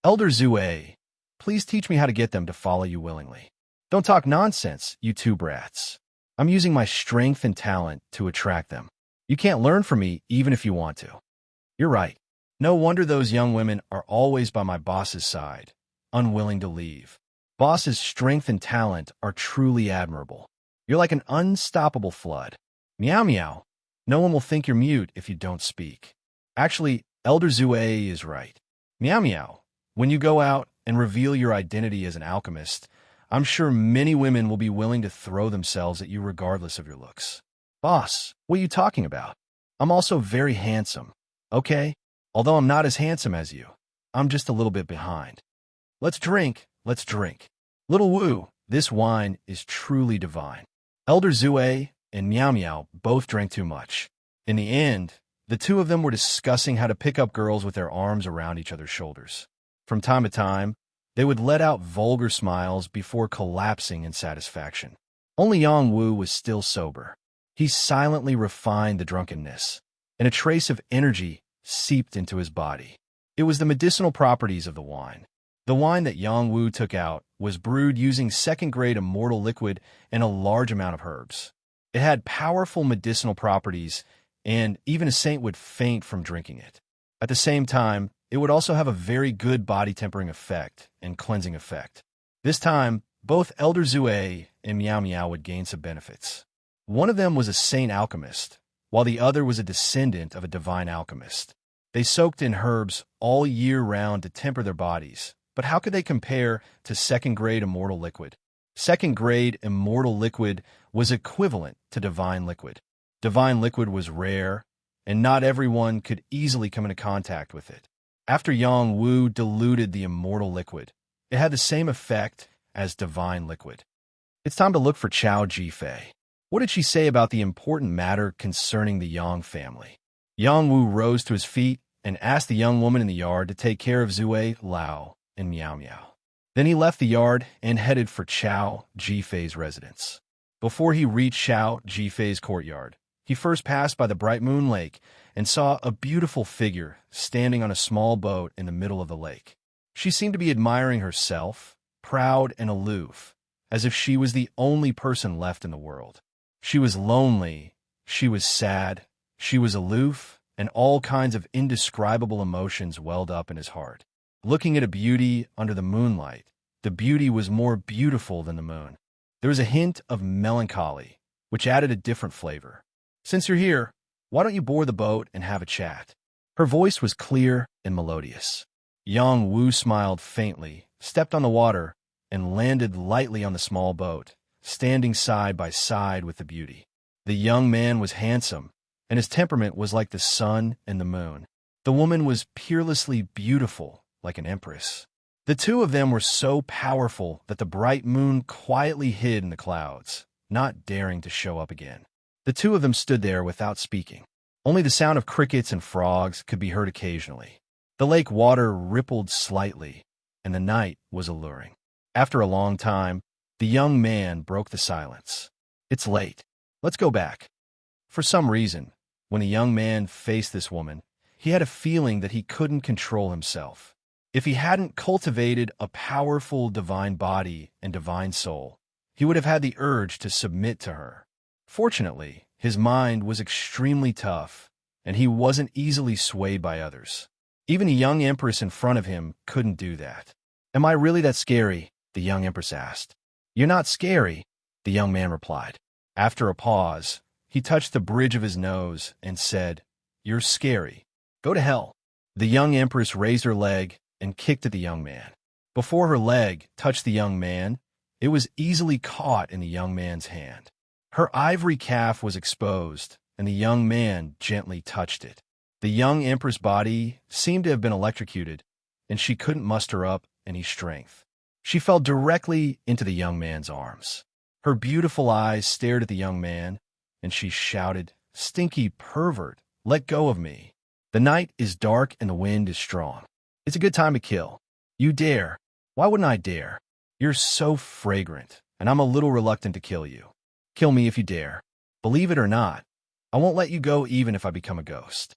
Elder Zue, please teach me how to get them to follow you willingly. Don't talk nonsense, you 2 brats. I'm using my strength and talent to attract them. You can't learn from me even if you want to. You're right. No wonder those young women are always by my boss's side, unwilling to leave. Boss's strength and talent are truly admirable. You're like an unstoppable flood. Meow meow. No one will think you're mute if you don't speak. Actually, Elder Zue is right. Meow meow. When you go out and reveal your identity as an alchemist, I'm sure many women will be willing to throw themselves at you regardless of your looks. Boss, what are you talking about? I'm also very handsome, okay? Although I'm not as handsome as you, I'm just a little bit behind. Let's drink, let's drink. Little Wu, this wine is truly divine. Elder Zue and Meow Meow both drank too much. In the end, the 2 of them were discussing how to pick up girls with their arms around each other's shoulders. From time to time, they would let out vulgar smiles before collapsing in satisfaction. Only Yang Wu was still sober. He silently refined the drunkenness, and a trace of energy seeped into his body. It was the medicinal properties of the wine. The wine that Yang Wu took out was brewed using second-grade immortal liquid and a large amount of herbs. It had powerful medicinal properties, and even a saint would faint from drinking it. At the same time, it would also have a very good body-tempering effect and cleansing effect. This time, both Elder Zue and Miao Miao would gain some benefits. One of them was a saint alchemist, while the other was a descendant of a divine alchemist. They soaked in herbs all year round to temper their bodies, but how could they compare to second-grade immortal liquid? Second-grade immortal liquid was equivalent to divine liquid. Divine liquid was rare, and not everyone could easily come into contact with it. After Yang Wu diluted the immortal liquid, it had the same effect as divine liquid. It's time to look for Chao Jifei. What did she say about the important matter concerning the Yang family? Yang Wu rose to his feet and asked the young woman in the yard to take care of Zue, Lao, and Miao Miao. Then he left the yard and headed for Chao Jifei's residence. Before he reached Chao Jifei's courtyard, he first passed by the bright moon lake and saw a beautiful figure standing on a small boat in the middle of the lake. She seemed to be admiring herself, proud and aloof, as if she was the only person left in the world. She was lonely, she was sad, she was aloof, and all kinds of indescribable emotions welled up in his heart. Looking at a beauty under the moonlight, the beauty was more beautiful than the moon. There was a hint of melancholy, which added a different flavor. "Since you're here, why don't you board the boat and have a chat?" Her voice was clear and melodious. Yang Wu smiled faintly, stepped on the water, and landed lightly on the small boat, standing side by side with the beauty. The young man was handsome, and his temperament was like the sun and the moon. The woman was peerlessly beautiful, like an empress. The two of them were so powerful that the bright moon quietly hid in the clouds, not daring to show up again. The two of them stood there without speaking. Only the sound of crickets and frogs could be heard occasionally. The lake water rippled slightly, and the night was alluring. After a long time, the young man broke the silence. "It's late. Let's go back." For some reason, when the young man faced this woman, he had a feeling that he couldn't control himself. If he hadn't cultivated a powerful divine body and divine soul, he would have had the urge to submit to her. Fortunately, his mind was extremely tough, and he wasn't easily swayed by others. Even the young empress in front of him couldn't do that. "Am I really that scary?" the young empress asked. "You're not scary," the young man replied. After a pause, he touched the bridge of his nose and said, "You're scary. Go to hell." The young empress raised her leg and kicked at the young man. Before her leg touched the young man, it was easily caught in the young man's hand. Her ivory calf was exposed, and the young man gently touched it. The young empress' body seemed to have been electrocuted, and she couldn't muster up any strength. She fell directly into the young man's arms. Her beautiful eyes stared at the young man, and she shouted, "Stinky pervert, let go of me. The night is dark and the wind is strong. It's a good time to kill. You dare. Why wouldn't I dare? You're so fragrant, and I'm a little reluctant to kill you. Kill me if you dare. Believe it or not, I won't let you go even if I become a ghost."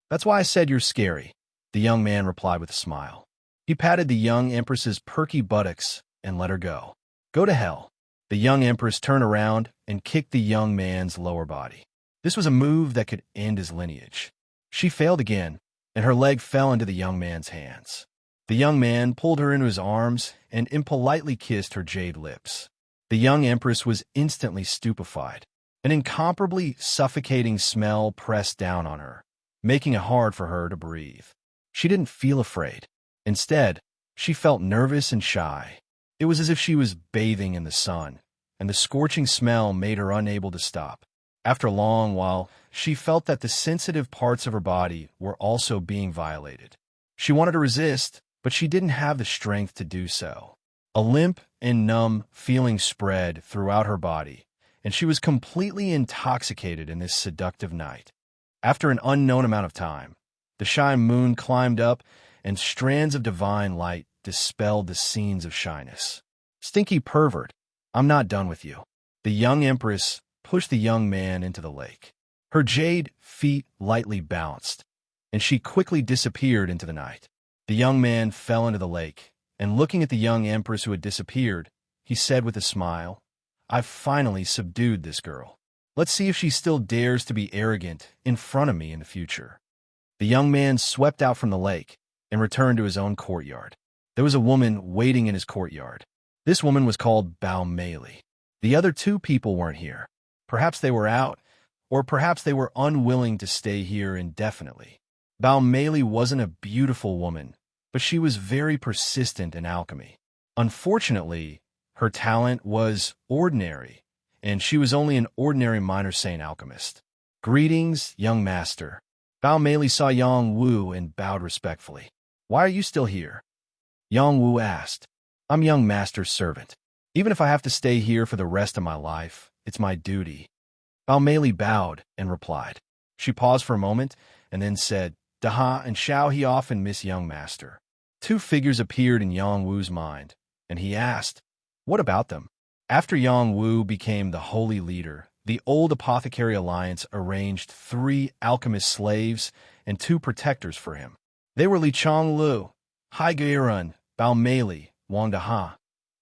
"That's why I said you're scary," the young man replied with a smile. He patted the young empress's perky buttocks and let her go. "Go to hell." The young empress turned around and kicked the young man's lower body. This was a move that could end his lineage. She failed again, and her leg fell into the young man's hands. The young man pulled her into his arms and impolitely kissed her jade lips. The young empress was instantly stupefied. An incomparably suffocating smell pressed down on her, making it hard for her to breathe. She didn't feel afraid. Instead, she felt nervous and shy. It was as if she was bathing in the sun, and the scorching smell made her unable to stop. After a long while, she felt that the sensitive parts of her body were also being violated. She wanted to resist, but she didn't have the strength to do so. A limp and numb feeling spread throughout her body, and she was completely intoxicated in this seductive night. After an unknown amount of time, the shy moon climbed up, and strands of divine light dispelled the scenes of shyness. "Stinky pervert, I'm not done with you." The young empress pushed the young man into the lake. Her jade feet lightly bounced, and she quickly disappeared into the night. The young man fell into the lake, and looking at the young empress who had disappeared, he said with a smile, "I've finally subdued this girl. Let's see if she still dares to be arrogant in front of me in the future." The young man swept out from the lake and returned to his own courtyard. There was a woman waiting in his courtyard. This woman was called Baomei. The other two people weren't here. Perhaps they were out, or perhaps they were unwilling to stay here indefinitely. Baomei wasn't a beautiful woman, but she was very persistent in alchemy. Unfortunately, her talent was ordinary, and she was only an ordinary minor saint alchemist. "Greetings, young master." Baomei saw Yang Wu and bowed respectfully. "Why are you still here?" Yang Wu asked. "I'm young master's servant. Even if I have to stay here for the rest of my life, it's my duty." Baomei bowed and replied. She paused for a moment and then said, "Daha and Xiao he often miss young master." Two figures appeared in Yang Wu's mind, and he asked, "What about them?" After Yang Wu became the holy leader, the old apothecary alliance arranged 3 alchemist slaves and 2 protectors for him. They were Li Chonglu, Hai Guirun, Baomei, Wang Daha,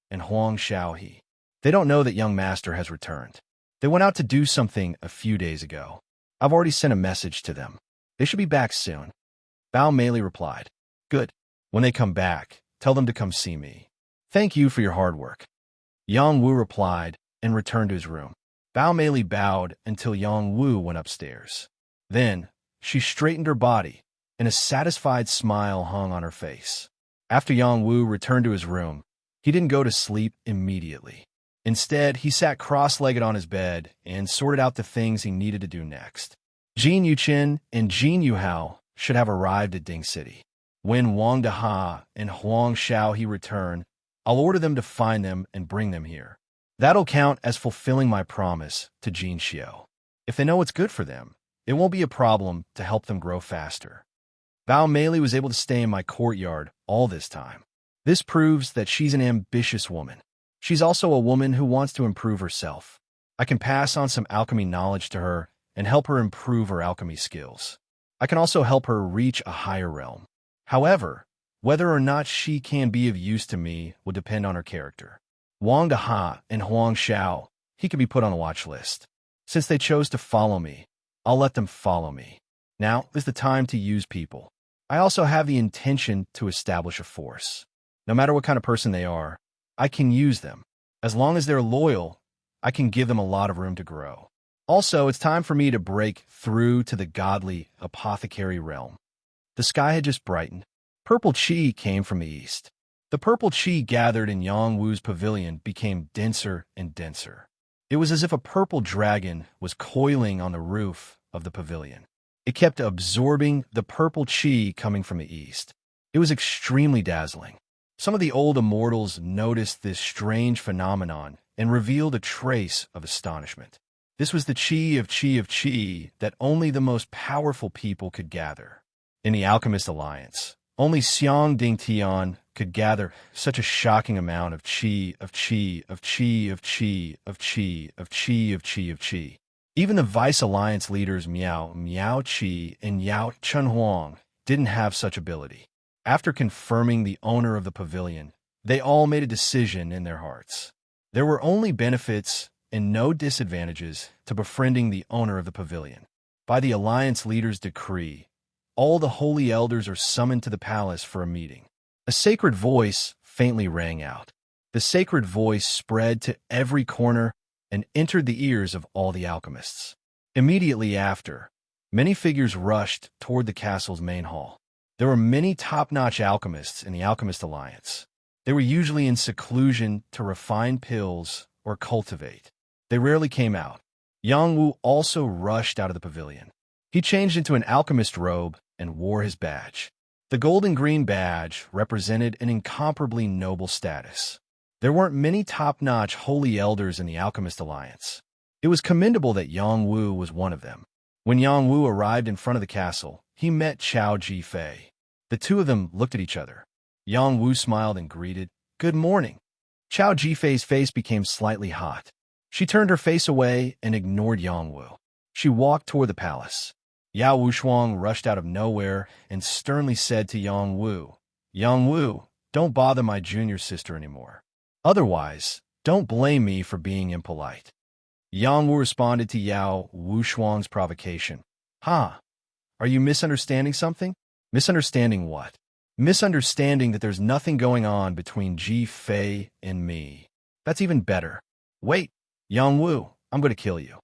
and Huang Xiaohe. They don't know that young master has returned. They went out to do something a few days ago. I've already sent a message to them. They should be back soon." Baomei replied, "Good. When they come back, tell them to come see me. Thank you for your hard work." Yang Wu replied and returned to his room. Baomei bowed until Yang Wu went upstairs. Then, she straightened her body, and a satisfied smile hung on her face. After Yang Wu returned to his room, he didn't go to sleep immediately. Instead, he sat cross-legged on his bed and sorted out the things he needed to do next. Jin Yuqin and Jin Yuhao should have arrived at Ding City. When Wang Daha and Huang Xiaohe return, I'll order them to find them and bring them here. That'll count as fulfilling my promise to Jin Xiao. If they know what's good for them, it won't be a problem to help them grow faster. Baomei was able to stay in my courtyard all this time. This proves that she's an ambitious woman. She's also a woman who wants to improve herself. I can pass on some alchemy knowledge to her and help her improve her alchemy skills. I can also help her reach a higher realm. However, whether or not she can be of use to me will depend on her character. Wang Daha and Huang Xiao, he can be put on a watch list. Since they chose to follow me, I'll let them follow me. Now is the time to use people. I also have the intention to establish a force. No matter what kind of person they are, I can use them. As long as they're loyal, I can give them a lot of room to grow. Also, it's time for me to break through to the godly apothecary realm. The sky had just brightened. Purple chi came from the east. The purple chi gathered in Yang Wu's pavilion became denser and denser. It was as if a purple dragon was coiling on the roof of the pavilion. It kept absorbing the purple chi coming from the east. It was extremely dazzling. Some of the old immortals noticed this strange phenomenon and revealed a trace of astonishment. This was the chi that only the most powerful people could gather. In the Alchemist Alliance, only Xiang Dingtian could gather such a shocking amount of chi. Even the Vice Alliance leaders Miao Qi and Yao Chunhuang didn't have such ability. After confirming the owner of the pavilion, they all made a decision in their hearts. There were only benefits and no disadvantages to befriending the owner of the pavilion. By the Alliance leader's decree, all the holy elders are summoned to the palace for a meeting. A sacred voice faintly rang out. The sacred voice spread to every corner and entered the ears of all the alchemists. Immediately after, many figures rushed toward the castle's main hall. There were many top-notch alchemists in the Alchemist Alliance. They were usually in seclusion to refine pills or cultivate. They rarely came out. Yang Wu also rushed out of the pavilion. He changed into an alchemist robe and wore his badge. The golden-green badge represented an incomparably noble status. There weren't many top-notch holy elders in the Alchemist Alliance. It was commendable that Yang Wu was one of them. When Yang Wu arrived in front of the castle, he met Chao Jifei. The two of them looked at each other. Yang Wu smiled and greeted, "Good morning." Chao Jifei's face became slightly hot. She turned her face away and ignored Yang Wu. She walked toward the palace. Yao Wushuang rushed out of nowhere and sternly said to Yang Wu, "Yang Wu, don't bother my junior sister anymore. Otherwise, don't blame me for being impolite." Yang Wu responded to Yao Wushuang's provocation. "Huh? Are you misunderstanding something?" "Misunderstanding what?" "Misunderstanding that there's nothing going on between Ji Fei and me. That's even better. Wait, Yang Wu, I'm going to kill you."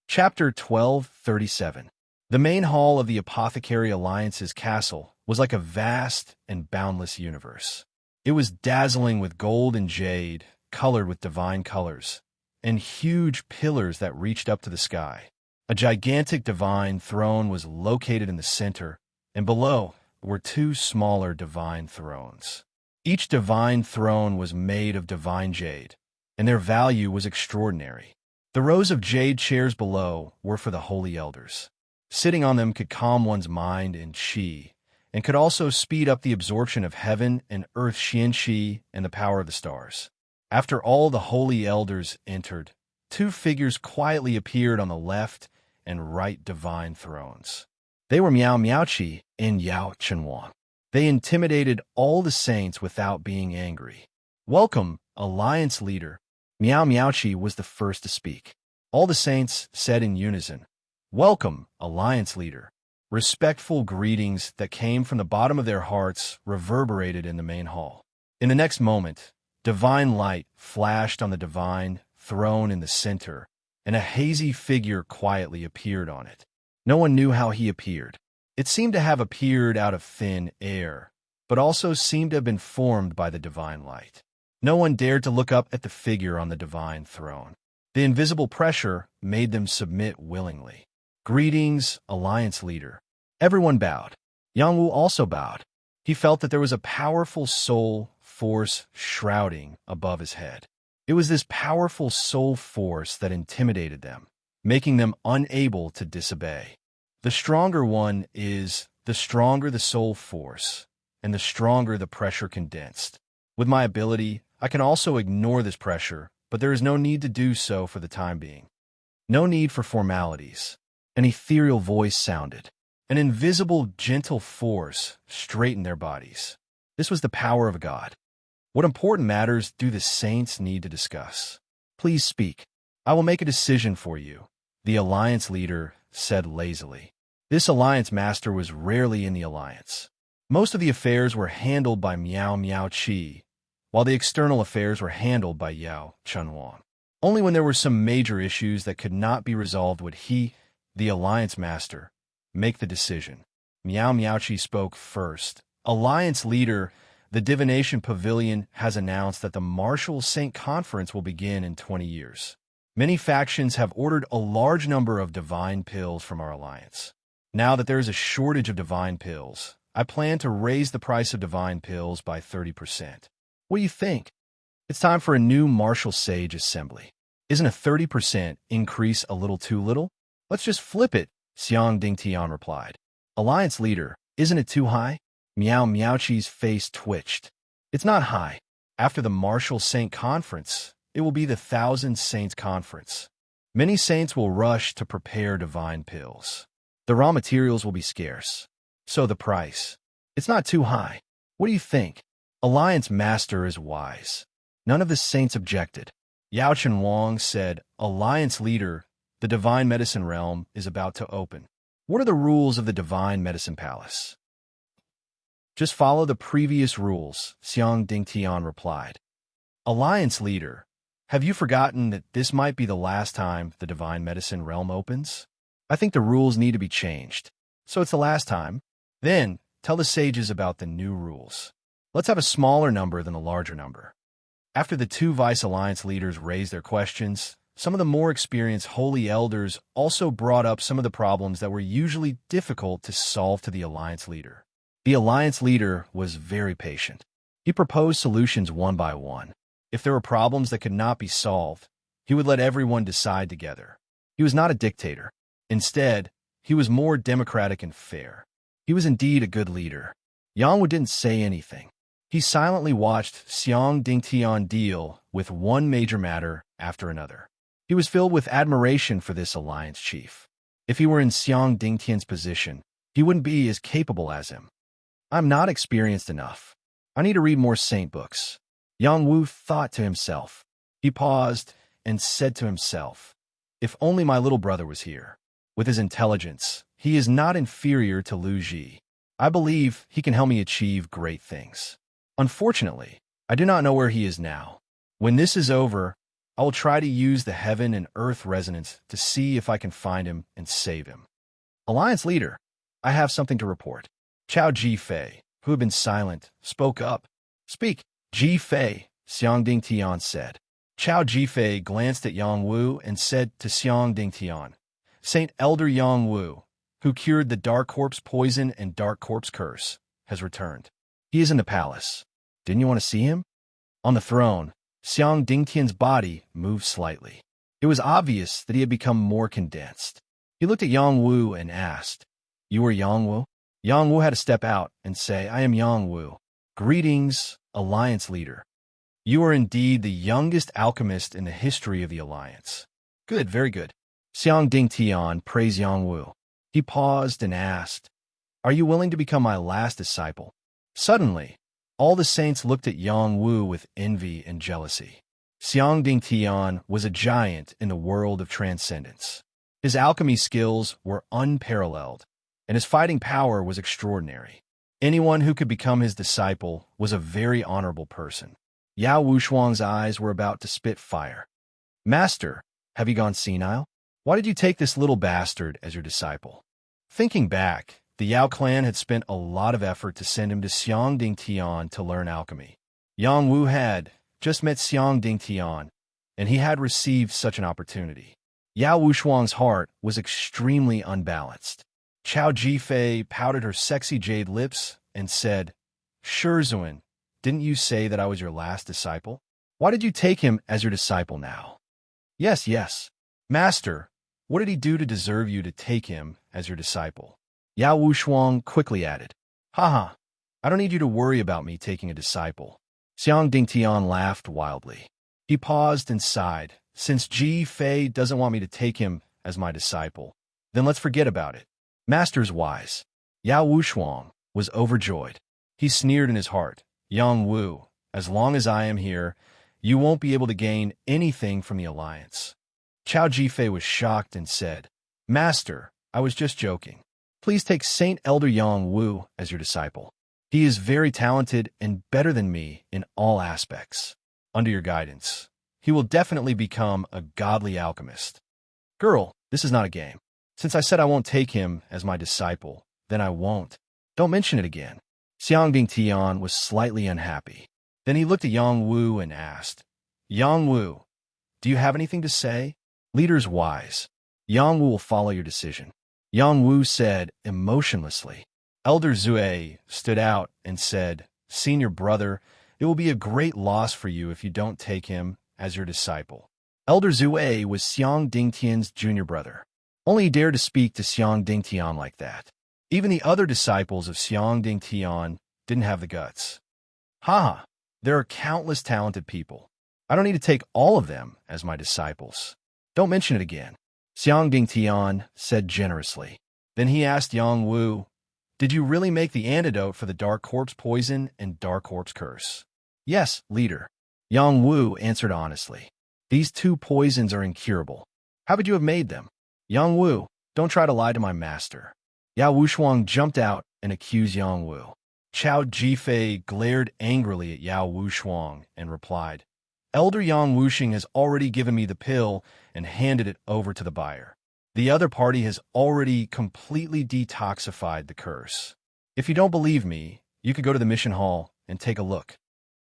Chapter 1237. The main hall of the Apothecary Alliance's castle was like a vast and boundless universe. It was dazzling with gold and jade, colored with divine colors, and huge pillars that reached up to the sky. A gigantic divine throne was located in the center, and below were two smaller divine thrones. Each divine throne was made of divine jade, and their value was extraordinary. The rows of jade chairs below were for the holy elders. Sitting on them could calm one's mind and qi, and could also speed up the absorption of heaven and earth xian qi and the power of the stars. After all the holy elders entered, two figures quietly appeared on the left and right divine thrones. They were Miao Miaoqi and Yao Chenwang. They intimidated all the saints without being angry. "Welcome, Alliance Leader." Miao Miaoqi was the first to speak. All the saints said in unison, "Welcome, Alliance Leader." Respectful greetings that came from the bottom of their hearts reverberated in the main hall. In the next moment, divine light flashed on the divine throne in the center, and a hazy figure quietly appeared on it. No one knew how he appeared. It seemed to have appeared out of thin air, but also seemed to have been formed by the divine light. No one dared to look up at the figure on the divine throne. The invisible pressure made them submit willingly. "Greetings, Alliance Leader." Everyone bowed. Yang Wu also bowed. He felt that there was a powerful soul force shrouding above his head. It was this powerful soul force that intimidated them, making them unable to disobey. The stronger one is, the stronger the soul force, and the stronger the pressure condensed. With my ability, I can also ignore this pressure, but there is no need to do so for the time being. No need for formalities. An ethereal voice sounded. An invisible, gentle force straightened their bodies. This was the power of a god. "What important matters do the saints need to discuss? Please speak. I will make a decision for you," the Alliance Leader said lazily. This Alliance Master was rarely in the Alliance. Most of the affairs were handled by Miao Miaoqi, while the external affairs were handled by Yao Chenwang. Only when there were some major issues that could not be resolved would he, the Alliance Master, make the decision. Miao Miaoqi spoke first. "Alliance Leader, the Divination Pavilion has announced that the Martial Saint Conference will begin in 20 years. Many factions have ordered a large number of divine pills from our alliance. Now that there is a shortage of divine pills, I plan to raise the price of divine pills by 30%. What do you think? It's time for a new Martial Sage Assembly. Isn't a 30% increase a little too little? Let's just flip it," Xiang Dingtian replied. "Alliance Leader, isn't it too high?" Miao Miaoqi's face twitched. "It's not high. After the Martial Saint Conference, it will be the Thousand Saints Conference. Many saints will rush to prepare divine pills. The raw materials will be scarce. So the price. It's not too high. What do you think?" Alliance Master is wise. None of the saints objected. Yao Chenwang said, "Alliance Leader, the Divine Medicine Realm is about to open. What are the rules of the Divine Medicine Palace?" "Just follow the previous rules," Xiang Dingtian replied. "Alliance Leader, have you forgotten that this might be the last time the Divine Medicine Realm opens? I think the rules need to be changed. So it's the last time? Then, tell the sages about the new rules. Let's have a smaller number than the larger number." After the two Vice Alliance leaders raised their questions, some of the more experienced Holy Elders also brought up some of the problems that were usually difficult to solve to the Alliance Leader. The Alliance Leader was very patient. He proposed solutions one by one. If there were problems that could not be solved, he would let everyone decide together. He was not a dictator. Instead, he was more democratic and fair. He was indeed a good leader. Yang Wu didn't say anything. He silently watched Xiang Dingtian deal with one major matter after another. He was filled with admiration for this alliance chief. If he were in Xiang Dingtian's position, he wouldn't be as capable as him. I'm not experienced enough. I need to read more saint books. Yang Wu thought to himself. He paused and said to himself, if only my little brother was here. With his intelligence, he is not inferior to Lu Ji. I believe he can help me achieve great things. Unfortunately, I do not know where he is now. When this is over, I will try to use the heaven and earth resonance to see if I can find him and save him. Alliance leader, I have something to report. Chao Ji-Fei, who had been silent, spoke up. Speak, Ji-Fei, Xiang Dingtian said. Chao Ji-Fei glanced at Yang Wu and said to Xiang Dingtian, Saint Elder Yang Wu, who cured the Dark Corpse poison and Dark Corpse curse, has returned. He is in the palace. Didn't you want to see him? On the throne, Xiang Dingtian's body moved slightly. It was obvious that he had become more condensed. He looked at Yang Wu and asked, You are Yang Wu? Yang Wu had to step out and say, I am Yang Wu. Greetings, Alliance leader. You are indeed the youngest alchemist in the history of the Alliance. Good, very good. Xiang Dingtian praised Yang Wu. He paused and asked, Are you willing to become my last disciple? Suddenly, all the saints looked at Yang Wu with envy and jealousy. Xiang Dingtian was a giant in the world of transcendence. His alchemy skills were unparalleled, and his fighting power was extraordinary. Anyone who could become his disciple was a very honorable person. Yao Wushuang's eyes were about to spit fire. Master, have you gone senile? Why did you take this little bastard as your disciple? Thinking back, the Yao clan had spent a lot of effort to send him to Xiang Dingtian to learn alchemy. Yang Wu had just met Xiang Dingtian, and he had received such an opportunity. Yao Wushuang's heart was extremely unbalanced. Chao Ji-Fei pouted her sexy jade lips and said, Shizuan, didn't you say that I was your last disciple? Why did you take him as your disciple now? Yes. Master, what did he do to deserve you to take him as your disciple? Yao Wushuang quickly added, Haha, I don't need you to worry about me taking a disciple. Xiang Dingtian laughed wildly. He paused and sighed. Since Ji-Fei doesn't want me to take him as my disciple, then let's forget about it. Master's wise. Yao Wushuang was overjoyed. He sneered in his heart, Yang Wu, as long as I am here, you won't be able to gain anything from the alliance. Chao Ji-Fei was shocked and said, Master, I was just joking. Please take Saint Elder Yang Wu as your disciple. He is very talented and better than me in all aspects. Under your guidance, he will definitely become a godly alchemist. Girl, this is not a game. Since I said I won't take him as my disciple, then I won't. Don't mention it again. Xiang Dingtian was slightly unhappy. Then he looked at Yang Wu and asked, Yang Wu, do you have anything to say? Leader's wise. Yang Wu will follow your decision. Yang Wu said emotionlessly. Elder Zue stood out and said, Senior brother, it will be a great loss for you if you don't take him as your disciple. Elder Zue was Xiang Dingtian's junior brother. Only he dared to speak to Xiang Dingtian like that. Even the other disciples of Xiang Dingtian didn't have the guts. Haha, there are countless talented people. I don't need to take all of them as my disciples. Don't mention it again. Xiang Dingtian said generously. Then he asked Yang Wu, Did you really make the antidote for the Dark Corpse poison and Dark Corpse curse? Yes, leader. Yang Wu answered honestly. These two poisons are incurable. How would you have made them? Yang Wu, don't try to lie to my master. Yao Wushuang jumped out and accused Yang Wu. Chao Ji-Fei glared angrily at Yao Wushuang and replied, Elder Yang Wuxing has already given me the pill and handed it over to the buyer. The other party has already completely detoxified the curse. If you don't believe me, you could go to the mission hall and take a look.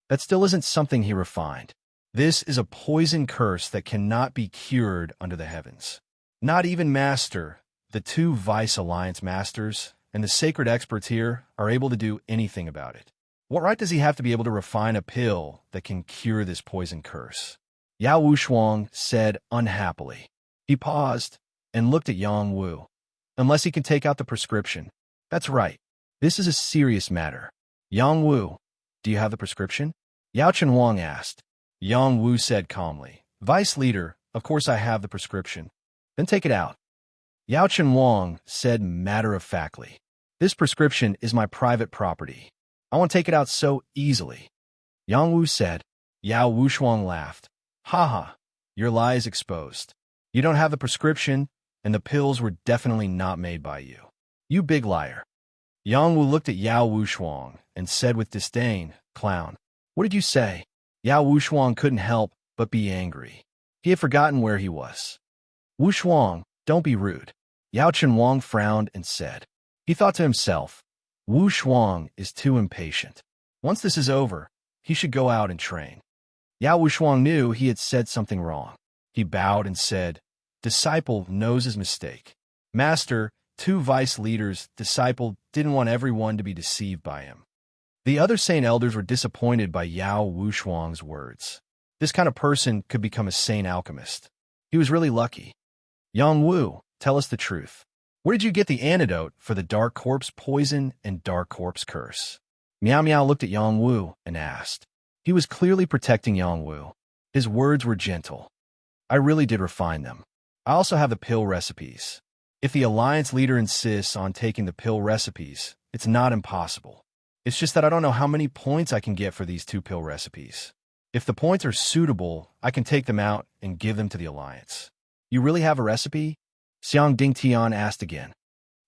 That still isn't something he refined. This is a poison curse that cannot be cured under the heavens. Not even Master, the two Vice Alliance Masters, and the sacred experts here are able to do anything about it. What right does he have to be able to refine a pill that can cure this poison curse? Yao Wushuang said unhappily. He paused and looked at Yang Wu. Unless he can take out the prescription. That's right. This is a serious matter. Yang Wu, do you have the prescription? Yao Chenhuang asked. Yang Wu said calmly, Vice Leader, Of course I have the prescription. Then take it out. Yao Chenhuang said matter-of-factly. This prescription is my private property. I won't take it out so easily. Yang Wu said. Yao Wushuang laughed. Ha ha, your lie is exposed. You don't have the prescription, and the pills were definitely not made by you. You big liar. Yang Wu looked at Yao Wushuang and said with disdain, Clown, what did you say? Yao Wushuang couldn't help but be angry. He had forgotten where he was. Wushuang, don't be rude. Yao Chenhuang frowned and said. He thought to himself, Wushuang is too impatient. Once this is over, he should go out and train. Yao Wushuang knew he had said something wrong. He bowed and said, Disciple knows his mistake. Master, two vice leaders, disciple didn't want everyone to be deceived by him. The other saint elders were disappointed by Yao Wushuang's words. This kind of person could become a saint alchemist. He was really lucky. Yang Wu, tell us the truth. Where did you get the antidote for the dark corpse poison and dark corpse curse? Miao Miao looked at Yang Wu and asked. He was clearly protecting Yang Wu. His words were gentle. I really did refine them. I also have the pill recipes. If the alliance leader insists on taking the pill recipes, it's not impossible. It's just that I don't know how many points I can get for these two pill recipes. If the points are suitable, I can take them out and give them to the alliance. You really have a recipe? Xiang Dingtian asked again.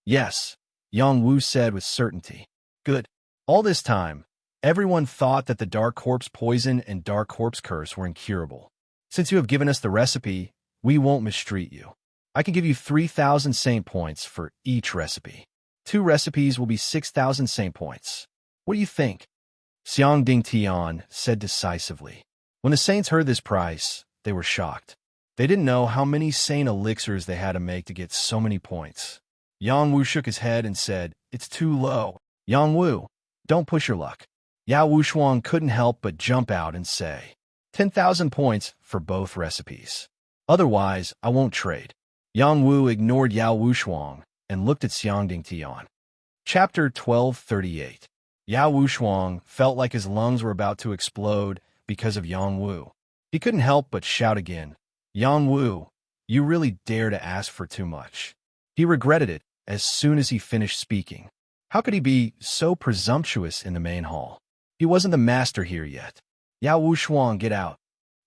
Yes, Yang Wu said with certainty. Good. All this time, everyone thought that the dark corpse poison and dark corpse curse were incurable. Since you have given us the recipe, we won't mistreat you. I can give you 3,000 saint points for each recipe. 2 recipes will be 6,000 saint points. What do you think? Xiang Dingtian said decisively. When the saints heard this price, they were shocked. They didn't know how many saint elixirs they had to make to get so many points. Yang Wu shook his head and said, It's too low. Yang Wu, don't push your luck. Yao Wushuang couldn't help but jump out and say, 10,000 points for both recipes. Otherwise, I won't trade. Yang Wu ignored Yao Wushuang and looked at Xiang Dingtian. Chapter 1238. Yao Wushuang felt like his lungs were about to explode because of Yang Wu. He couldn't help but shout again, Yang Wu, you really dare to ask for too much. He regretted it as soon as he finished speaking. How could he be so presumptuous in the main hall? He wasn't the master here yet. Yao Wushuang, get out.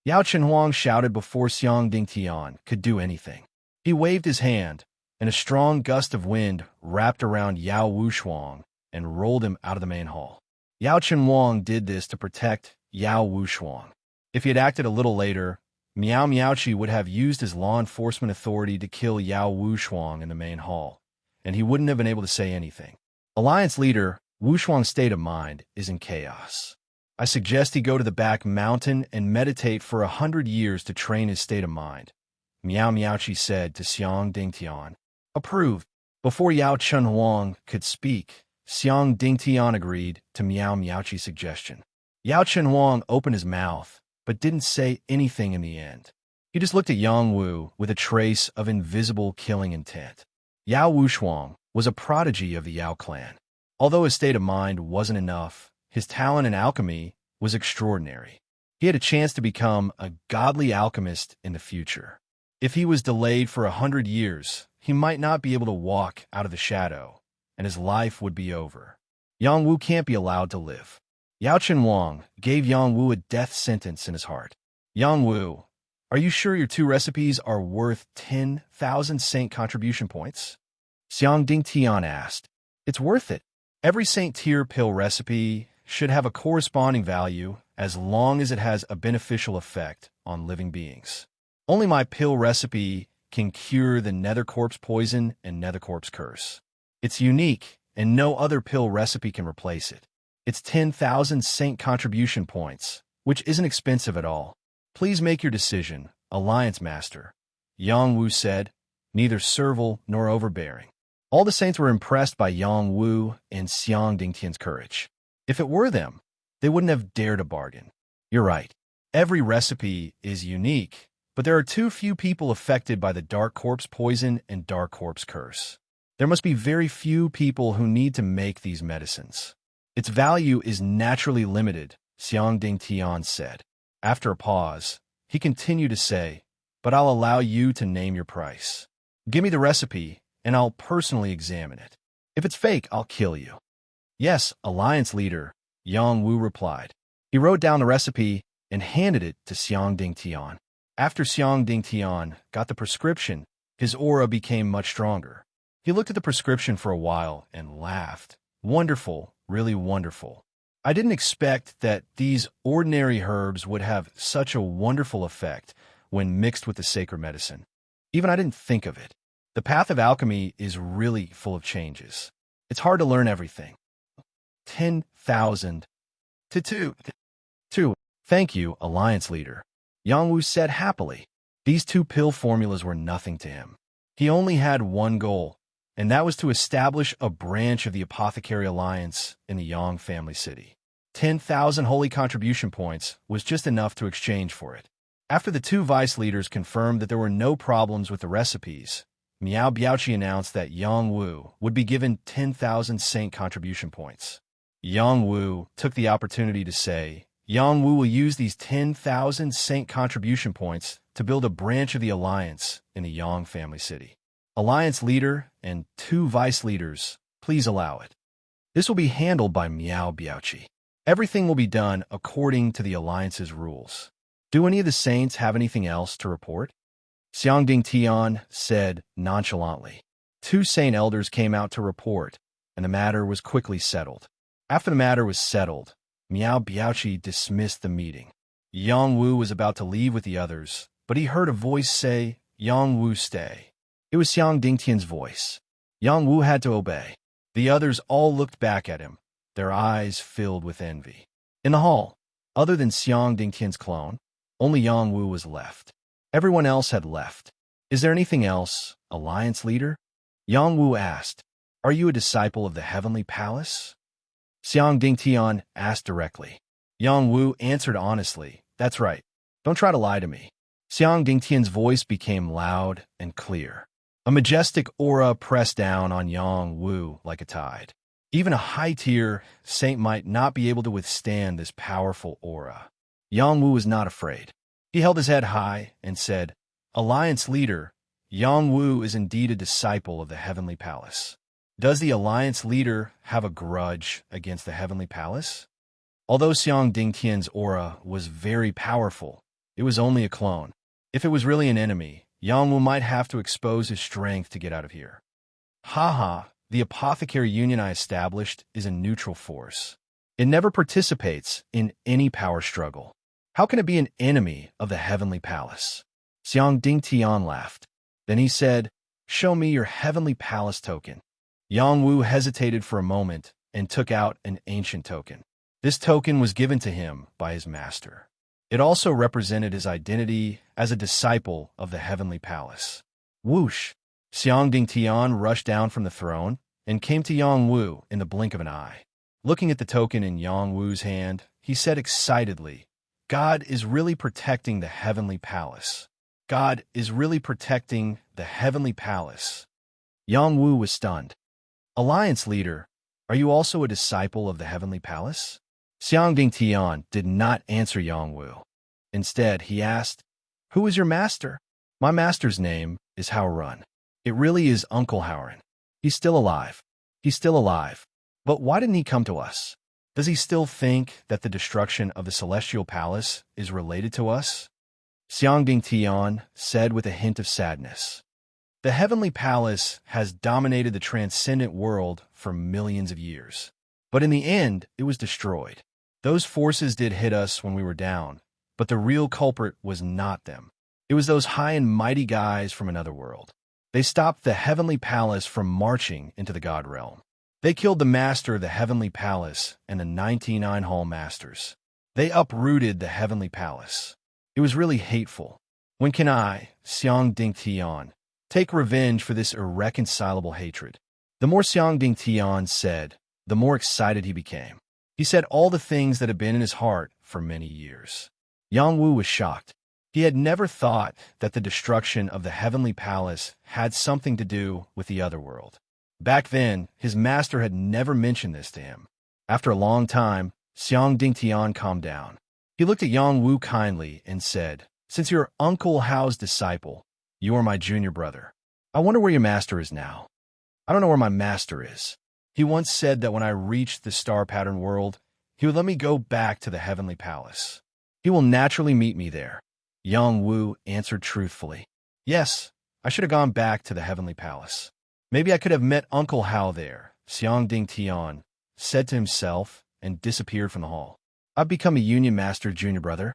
Yao Chenhuang shouted before Xiang Dingtian could do anything. He waved his hand, and a strong gust of wind wrapped around Yao Wushuang and rolled him out of the main hall. Yao Chenhuang did this to protect Yao Wushuang. If he had acted a little later, Miao Miaochi would have used his law enforcement authority to kill Yao Wushuang in the main hall, and he wouldn't have been able to say anything. Alliance leader Wushuang's state of mind is in chaos. I suggest he go to the back mountain and meditate for 100 years to train his state of mind, Miao Miaochi said to Xiang Dingtian. Approved. Before Yao Chenhuang could speak, Xiang Dingtian agreed to Miao Miaochi's suggestion. Yao Chenhuang opened his mouth, but didn't say anything in the end. He just looked at Yang Wu with a trace of invisible killing intent. Yao Wushuang was a prodigy of the Yao clan. Although his state of mind wasn't enough, his talent in alchemy was extraordinary. He had a chance to become a godly alchemist in the future. If he was delayed for 100 years, he might not be able to walk out of the shadow, and his life would be over. Yang Wu can't be allowed to live. Yao Chenhuang gave Yang Wu a death sentence in his heart. Yang Wu, are you sure your 2 recipes are worth 10,000 saint contribution points? Xiang Dingtian asked. It's worth it. Every saint tier pill recipe should have a corresponding value as long as it has a beneficial effect on living beings. Only my pill recipe can cure the nether corpse poison and nether corpse curse. It's unique, and no other pill recipe can replace it. It's 10,000 saint contribution points, which isn't expensive at all. Please make your decision, Alliance Master, Yang Wu said, neither servile nor overbearing. All the saints were impressed by Yang Wu and Xiang Dingtian's courage. If it were them, they wouldn't have dared to bargain. You're right. Every recipe is unique, but there are too few people affected by the dark corpse poison and dark corpse curse. There must be very few people who need to make these medicines. Its value is naturally limited, Xiang Dingtian said. After a pause, he continued to say, but I'll allow you to name your price. Give me the recipe, and I'll personally examine it. If it's fake, I'll kill you." "Yes, Alliance leader," Yang Wu replied. He wrote down the recipe and handed it to Xiang Dingtian. After Xiang Dingtian got the prescription, his aura became much stronger. He looked at the prescription for a while and laughed. "Wonderful, really wonderful. I didn't expect that these ordinary herbs would have such a wonderful effect when mixed with the sacred medicine. Even I didn't think of it. The path of alchemy is really full of changes. It's hard to learn everything." 10,000 to 2. "Thank you, Alliance leader," Yang Wu said happily. These two pill formulas were nothing to him. He only had one goal, and that was to establish a branch of the Apothecary Alliance in the Yang family city. 10,000 holy contribution points was just enough to exchange for it. After the two vice leaders confirmed that there were no problems with the recipes, Miao Biaoqi announced that Yang Wu would be given 10,000 saint contribution points. Yang Wu took the opportunity to say, Yang Wu will use these 10,000 saint contribution points to build a branch of the Alliance in the Yang family city. Alliance leader and two vice leaders, please allow it. This will be handled by Miao Biaoqi. Everything will be done according to the Alliance's rules. Do any of the saints have anything else to report? Xiang Dingtian said nonchalantly. Two saint elders came out to report, and the matter was quickly settled. After the matter was settled, Miao Biaoqi dismissed the meeting. Yang Wu was about to leave with the others, but he heard a voice say, Yang Wu, stay. It was Xiang Dingtian's voice. Yang Wu had to obey. The others all looked back at him, their eyes filled with envy. In the hall, other than Xiang Dingtian's clone, only Yang Wu was left. Everyone else had left. Is there anything else, Alliance leader? Yang Wu asked. Are you a disciple of the Heavenly Palace? Xiang Dingtian asked directly. Yang Wu answered honestly, that's right. Don't try to lie to me. Xiang Dingtian's voice became loud and clear. A majestic aura pressed down on Yang Wu like a tide. Even a high-tier saint might not be able to withstand this powerful aura. Yang Wu was not afraid. He held his head high and said, Alliance leader, Yang Wu is indeed a disciple of the Heavenly Palace. Does the Alliance leader have a grudge against the Heavenly Palace? Although Xiang Dingtian's aura was very powerful, it was only a clone. If it was really an enemy, Yang Wu might have to expose his strength to get out of here. Haha, the Apothecary Union I established is a neutral force. It never participates in any power struggle. How can it be an enemy of the Heavenly Palace? Xiang Dingtian laughed. Then he said, Show me your Heavenly Palace token. Yang Wu hesitated for a moment and took out an ancient token. This token was given to him by his master. It also represented his identity as a disciple of the Heavenly Palace. Whoosh! Xiang Dingtian rushed down from the throne and came to Yang Wu in the blink of an eye. Looking at the token in Yang Wu's hand, he said excitedly, God is really protecting the Heavenly Palace. God is really protecting the Heavenly Palace. Yang Wu was stunned. Alliance leader, are you also a disciple of the Heavenly Palace? Xiang Dingtian did not answer Yang Wu. Instead, he asked, Who is your master? My master's name is Haoran. It really is Uncle Haoran. He's still alive. He's still alive. But why didn't he come to us? Does he still think that the destruction of the Celestial Palace is related to us? Xiang Dingtian said with a hint of sadness. The Heavenly Palace has dominated the transcendent world for millions of years. But in the end, it was destroyed. Those forces did hit us when we were down, but the real culprit was not them. It was those high and mighty guys from another world. They stopped the Heavenly Palace from marching into the God realm. They killed the master of the Heavenly Palace and the 99 Hall Masters. They uprooted the Heavenly Palace. It was really hateful. When can I, Xiang Dingtian, take revenge for this irreconcilable hatred? The more Xiang Dingtian said, the more excited he became. He said all the things that had been in his heart for many years. Yang Wu was shocked. He had never thought that the destruction of the Heavenly Palace had something to do with the other world. Back then, his master had never mentioned this to him. After a long time, Xiang Dingtian calmed down. He looked at Yang Wu kindly and said, Since you're Uncle Hao's disciple, you are my junior brother. I wonder where your master is now. I don't know where my master is. He once said that when I reached the star-patterned world, he would let me go back to the heavenly palace. He will naturally meet me there. Yang Wu answered truthfully. Yes, I should have gone back to the heavenly palace. Maybe I could have met Uncle Hao there, Xiang Ding Tian said to himself and disappeared from the hall. I've become a Union Master junior brother.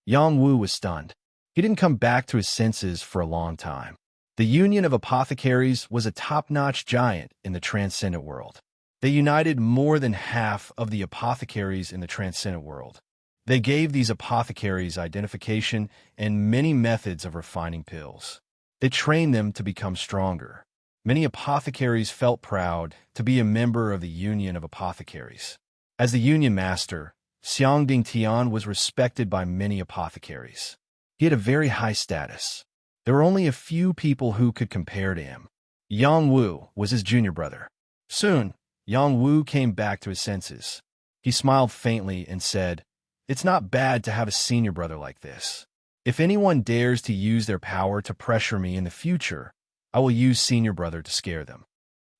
Yang Wu was stunned. He didn't come back to his senses for a long time. The Union of Apothecaries was a top-notch giant in the transcendent world. They united more than half of the apothecaries in the transcendent world. They gave these apothecaries identification and many methods of refining pills. They trained them to become stronger. Many apothecaries felt proud to be a member of the Union of Apothecaries. As the Union Master, Xiang Ding Tian was respected by many apothecaries. He had a very high status. There were only a few people who could compare to him. Yang Wu was his junior brother. Soon, Yang Wu came back to his senses. He smiled faintly and said, "It's not bad to have a senior brother like this. If anyone dares to use their power to pressure me in the future, I will use senior brother to scare them."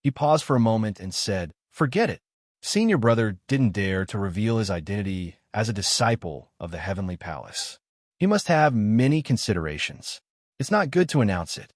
He paused for a moment and said, "Forget it." Senior brother didn't dare to reveal his identity as a disciple of the heavenly palace. He must have many considerations. It's not good to announce it.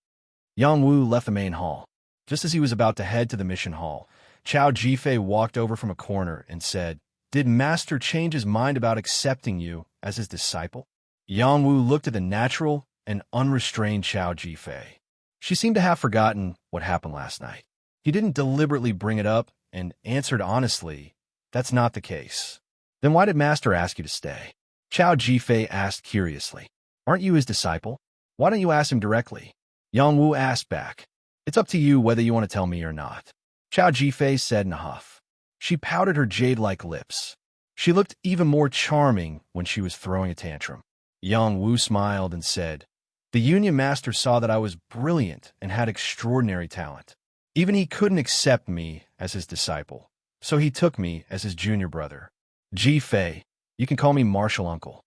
Yang Wu left the main hall. Just as he was about to head to the mission hall, Chao Jifei walked over from a corner and said, "Did Master change his mind about accepting you as his disciple?" Yang Wu looked at the natural and unrestrained Chao Jifei. She seemed to have forgotten what happened last night. He didn't deliberately bring it up and answered honestly, "That's not the case." "Then why did Master ask you to stay?" Chao Jifei asked curiously. "Aren't you his disciple? Why don't you ask him directly?" Yang Wu asked back. "It's up to you whether you want to tell me or not," Chao Jifei said in a huff. She pouted her jade-like lips. She looked even more charming when she was throwing a tantrum. Yang Wu smiled and said, "The Union Master saw that I was brilliant and had extraordinary talent. Even he couldn't accept me as his disciple, so he took me as his junior brother. Jifei, you can call me Martial Uncle.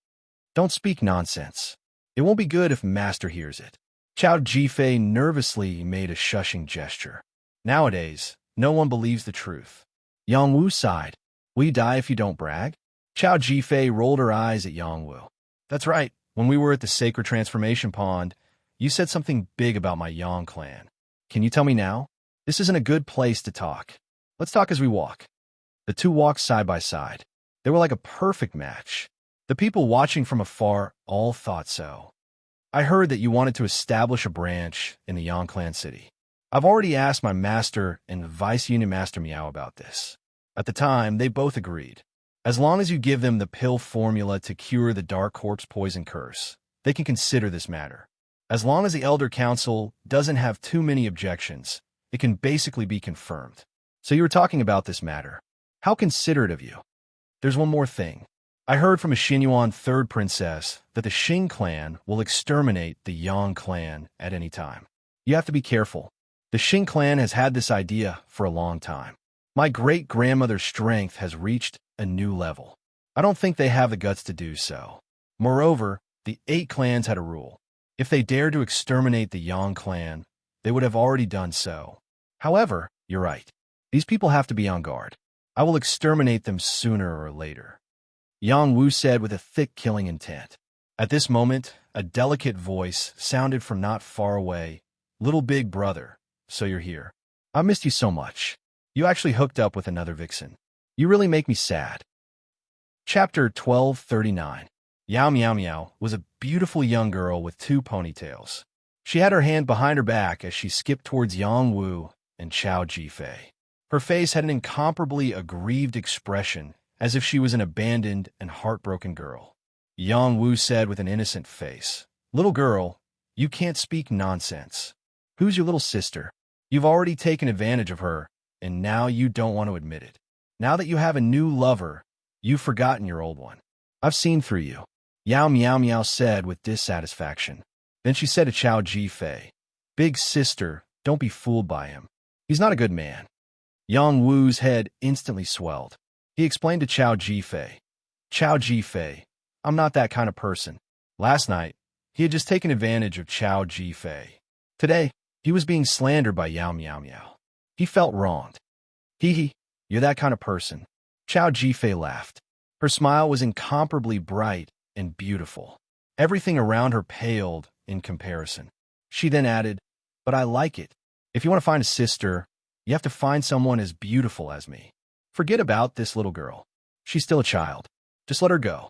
Don't speak nonsense. It won't be good if Master hears it." Chao Jifei nervously made a shushing gesture. Nowadays, no one believes the truth. Yang Wu sighed. "Will you die if you don't brag?" Chao Jifei rolled her eyes at Yang Wu. "That's right. When we were at the Sacred Transformation Pond, you said something big about my Yang clan. Can you tell me now? This isn't a good place to talk. Let's talk as we walk." The two walked side by side. They were like a perfect match. The people watching from afar all thought so. "I heard that you wanted to establish a branch in the Yang Clan city. I've already asked my master and Vice Union Master Miao about this." At the time, they both agreed. As long as you give them the pill formula to cure the Dark Corpse poison curse, they can consider this matter. As long as the Elder Council doesn't have too many objections, it can basically be confirmed. "So you were talking about this matter. How considerate of you. There's one more thing. I heard from a Xinyuan third princess that the Xing clan will exterminate the Yang clan at any time. You have to be careful. The Xing clan has had this idea for a long time. My great-grandmother's strength has reached a new level. I don't think they have the guts to do so. Moreover, the 8 clans had a rule. If they dared to exterminate the Yang clan, they would have already done so. However, you're right. These people have to be on guard. I will exterminate them sooner or later," Yang Wu said with a thick killing intent. At this moment, a delicate voice sounded from not far away. "Little big brother, so you're here. I missed you so much. You actually hooked up with another vixen. You really make me sad." Chapter 1239. Yao Miao Miao was a beautiful young girl with 2 ponytails. She had her hand behind her back as she skipped towards Yang Wu and Chao Jifei. Her face had an incomparably aggrieved expression, as if she was an abandoned and heartbroken girl. Yang Wu said with an innocent face, "Little girl, you can't speak nonsense. Who's your little sister? You've already taken advantage of her, and now you don't want to admit it. Now that you have a new lover, you've forgotten your old one. I've seen through you," Yao Miao Miao said with dissatisfaction. Then she said to Chao Jifei, "Big sister, don't be fooled by him. He's not a good man." Yang Wu's head instantly swelled. He explained to Chao Jifei, "Chao Jifei, I'm not that kind of person. Last night, He had just taken advantage of Chao Ji-fei. Today, he was being slandered by Yao Miao Miao. He felt wronged. Hee, you're that kind of person. Chao Ji-fei laughed. Her smile was incomparably bright and beautiful. Everything around her paled in comparison. She then added, but I like it. If you want to find a sister, you have to find someone as beautiful as me. Forget about this little girl. She's still a child. Just let her go.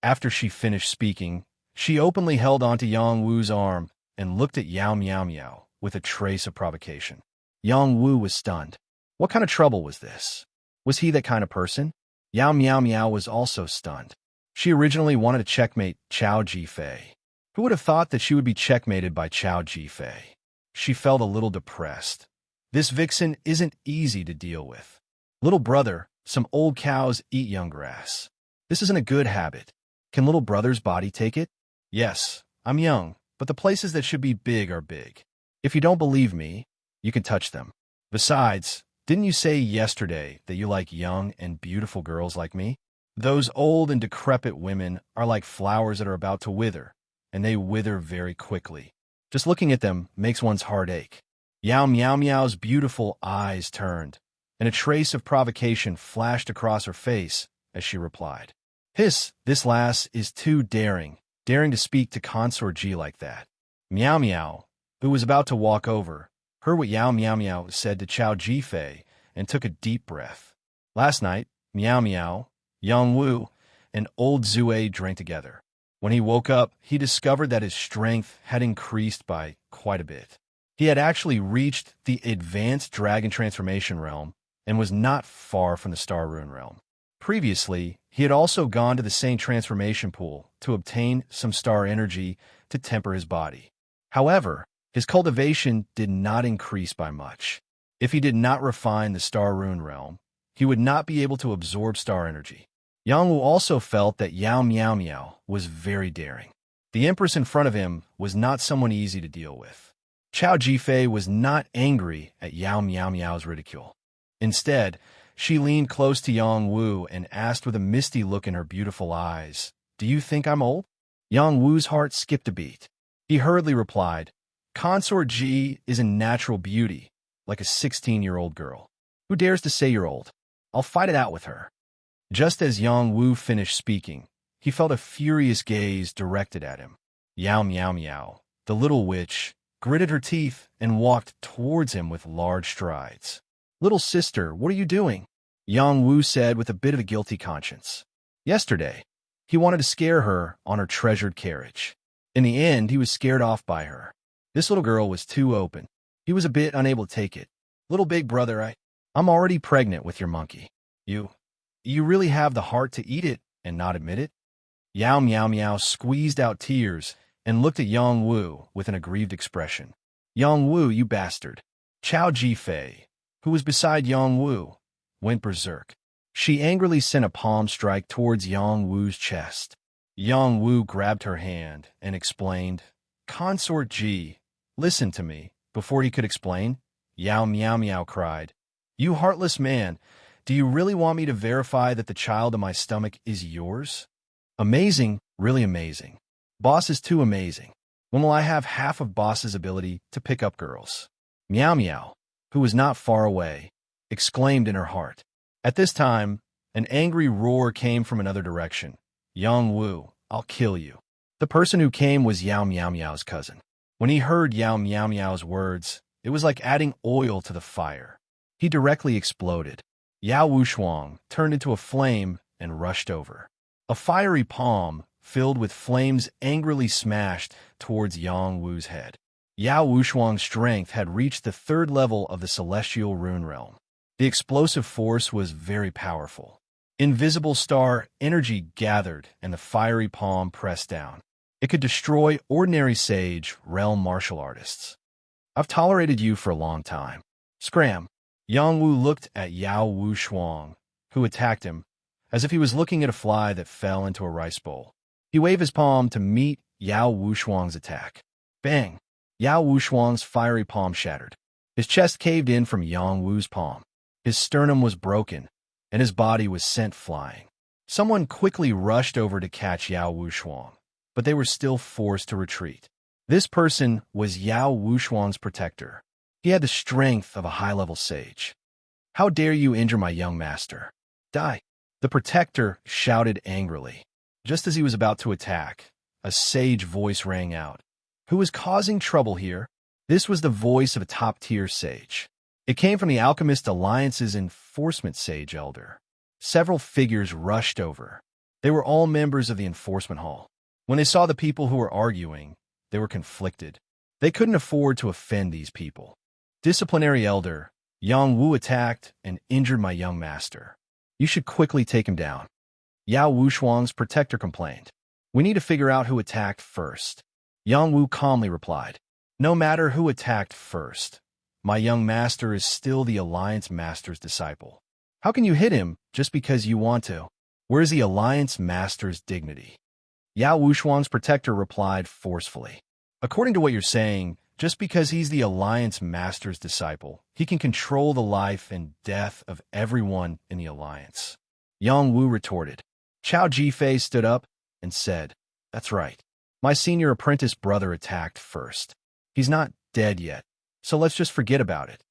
After she finished speaking, she openly held onto Yang Wu's arm and looked at Yao Miao Miao with a trace of provocation. Yang Wu was stunned. What kind of trouble was this? Was he that kind of person? Yao Miao Miao was also stunned. She originally wanted to checkmate Chao Ji-fei. Who would have thought that she would be checkmated by Chao Ji-fei? She felt a little depressed. This vixen isn't easy to deal with. Little brother, some old cows eat young grass. This isn't a good habit. Can little brother's body take it? Yes, I'm young, but the places that should be big are big. If you don't believe me, you can touch them. Besides, didn't you say yesterday that you like young and beautiful girls like me? Those old and decrepit women are like flowers that are about to wither, and they wither very quickly. Just looking at them makes one's heart ache. Yao Miao Miao's beautiful eyes turned, and a trace of provocation flashed across her face as she replied. Hiss, this lass is too daring to speak to Consort G like that. Miao Miao, who was about to walk over, heard what Yao Miao Miao said to Chao Ji-fei and took a deep breath. Last night, Miao Miao, Yang Wu, and old Zue drank together. When he woke up, he discovered that his strength had increased by quite a bit. He had actually reached the advanced dragon transformation realm and was not far from the Star Rune realm. Previously, he had also gone to the same transformation pool to obtain some star energy to temper his body. However, his cultivation did not increase by much. If he did not refine the Star Rune realm, he would not be able to absorb star energy. Yang Wu also felt that Yao Miao Miao was very daring. The empress in front of him was not someone easy to deal with. Chao Ji-fei was not angry at Yao Miao Miao's ridicule. Instead, she leaned close to Yang Wu and asked with a misty look in her beautiful eyes, "Do you think I'm old?" Yang Wu's heart skipped a beat. He hurriedly replied, "Consort G is a natural beauty, like a 16-year-old girl. Who dares to say you're old? I'll fight it out with her." Just as Yang Wu finished speaking, he felt a furious gaze directed at him. Yao Miao Miao, the little witch, gritted her teeth and walked towards him with large strides. "Little sister, what are you doing?" Yang Wu said with a bit of a guilty conscience. Yesterday, he wanted to scare her on her treasured carriage. In the end, he was scared off by her. This little girl was too open. He was a bit unable to take it. "Little big brother, I'm already pregnant with your monkey. You really have the heart to eat it and not admit it?" Yao Miao Miao squeezed out tears and looked at Yang Wu with an aggrieved expression. "Yang Wu, you bastard." Chao Ji-fei, who was beside Yang Wu, went berserk. She angrily sent a palm strike towards Yang Wu's chest. Yang Wu grabbed her hand and explained, "Consort G, listen to me." Before he could explain, Yao Miao Miao cried, "You heartless man, do you really want me to verify that the child in my stomach is yours?" Amazing, really amazing. Boss is too amazing. When will I have half of Boss's ability to pick up girls? Miao Miao, who was not far away, exclaimed in her heart. At this time, an angry roar came from another direction. "Yang Wu, I'll kill you." The person who came was Yao Miao Miao's cousin. When he heard Yao Miao Miao's words, it was like adding oil to the fire. He directly exploded. Yao Wushuang turned into a flame and rushed over. A fiery palm, filled with flames, angrily smashed towards Yang Wu's head. Yao Wushuang's strength had reached the 3rd level of the Celestial Rune Realm. The explosive force was very powerful. Invisible star energy gathered and the fiery palm pressed down. It could destroy ordinary Sage Realm martial artists. "I've tolerated you for a long time." Scram! Yang Wu looked at Yao Wushuang, who attacked him, as if he was looking at a fly that fell into a rice bowl. He waved his palm to meet Yao Wushuang's attack. Bang! Yao Wushuang's fiery palm shattered. His chest caved in from Yang Wu's palm. His sternum was broken, and his body was sent flying. Someone quickly rushed over to catch Yao Wushuang. but they were still forced to retreat. This person was Yao Wushuang's protector. He had the strength of a high-level sage. "How dare you injure my young master? Die!" The protector shouted angrily. Just as he was about to attack, a sage voice rang out. "Who is causing trouble here?" This was the voice of a top-tier sage. It came from the Alchemist Alliance's enforcement sage elder. Several figures rushed over. They were all members of the enforcement hall. When they saw the people who were arguing, they were conflicted. They couldn't afford to offend these people. "Disciplinary elder, Yang Wu attacked and injured my young master. You should quickly take him down." Yao Wushuang's protector complained. "We need to figure out who attacked first." Yang Wu calmly replied, "No matter who attacked first, my young master is still the Alliance Master's disciple. How can you hit him just because you want to? Where's the Alliance Master's dignity?" Yao Wushuang's protector replied forcefully. "According to what you're saying, just because he's the Alliance Master's disciple, he can control the life and death of everyone in the Alliance." Yang Wu retorted. Chao Jifei stood up and said, "That's right. My senior apprentice brother attacked first. He's not dead yet, so let's just forget about it."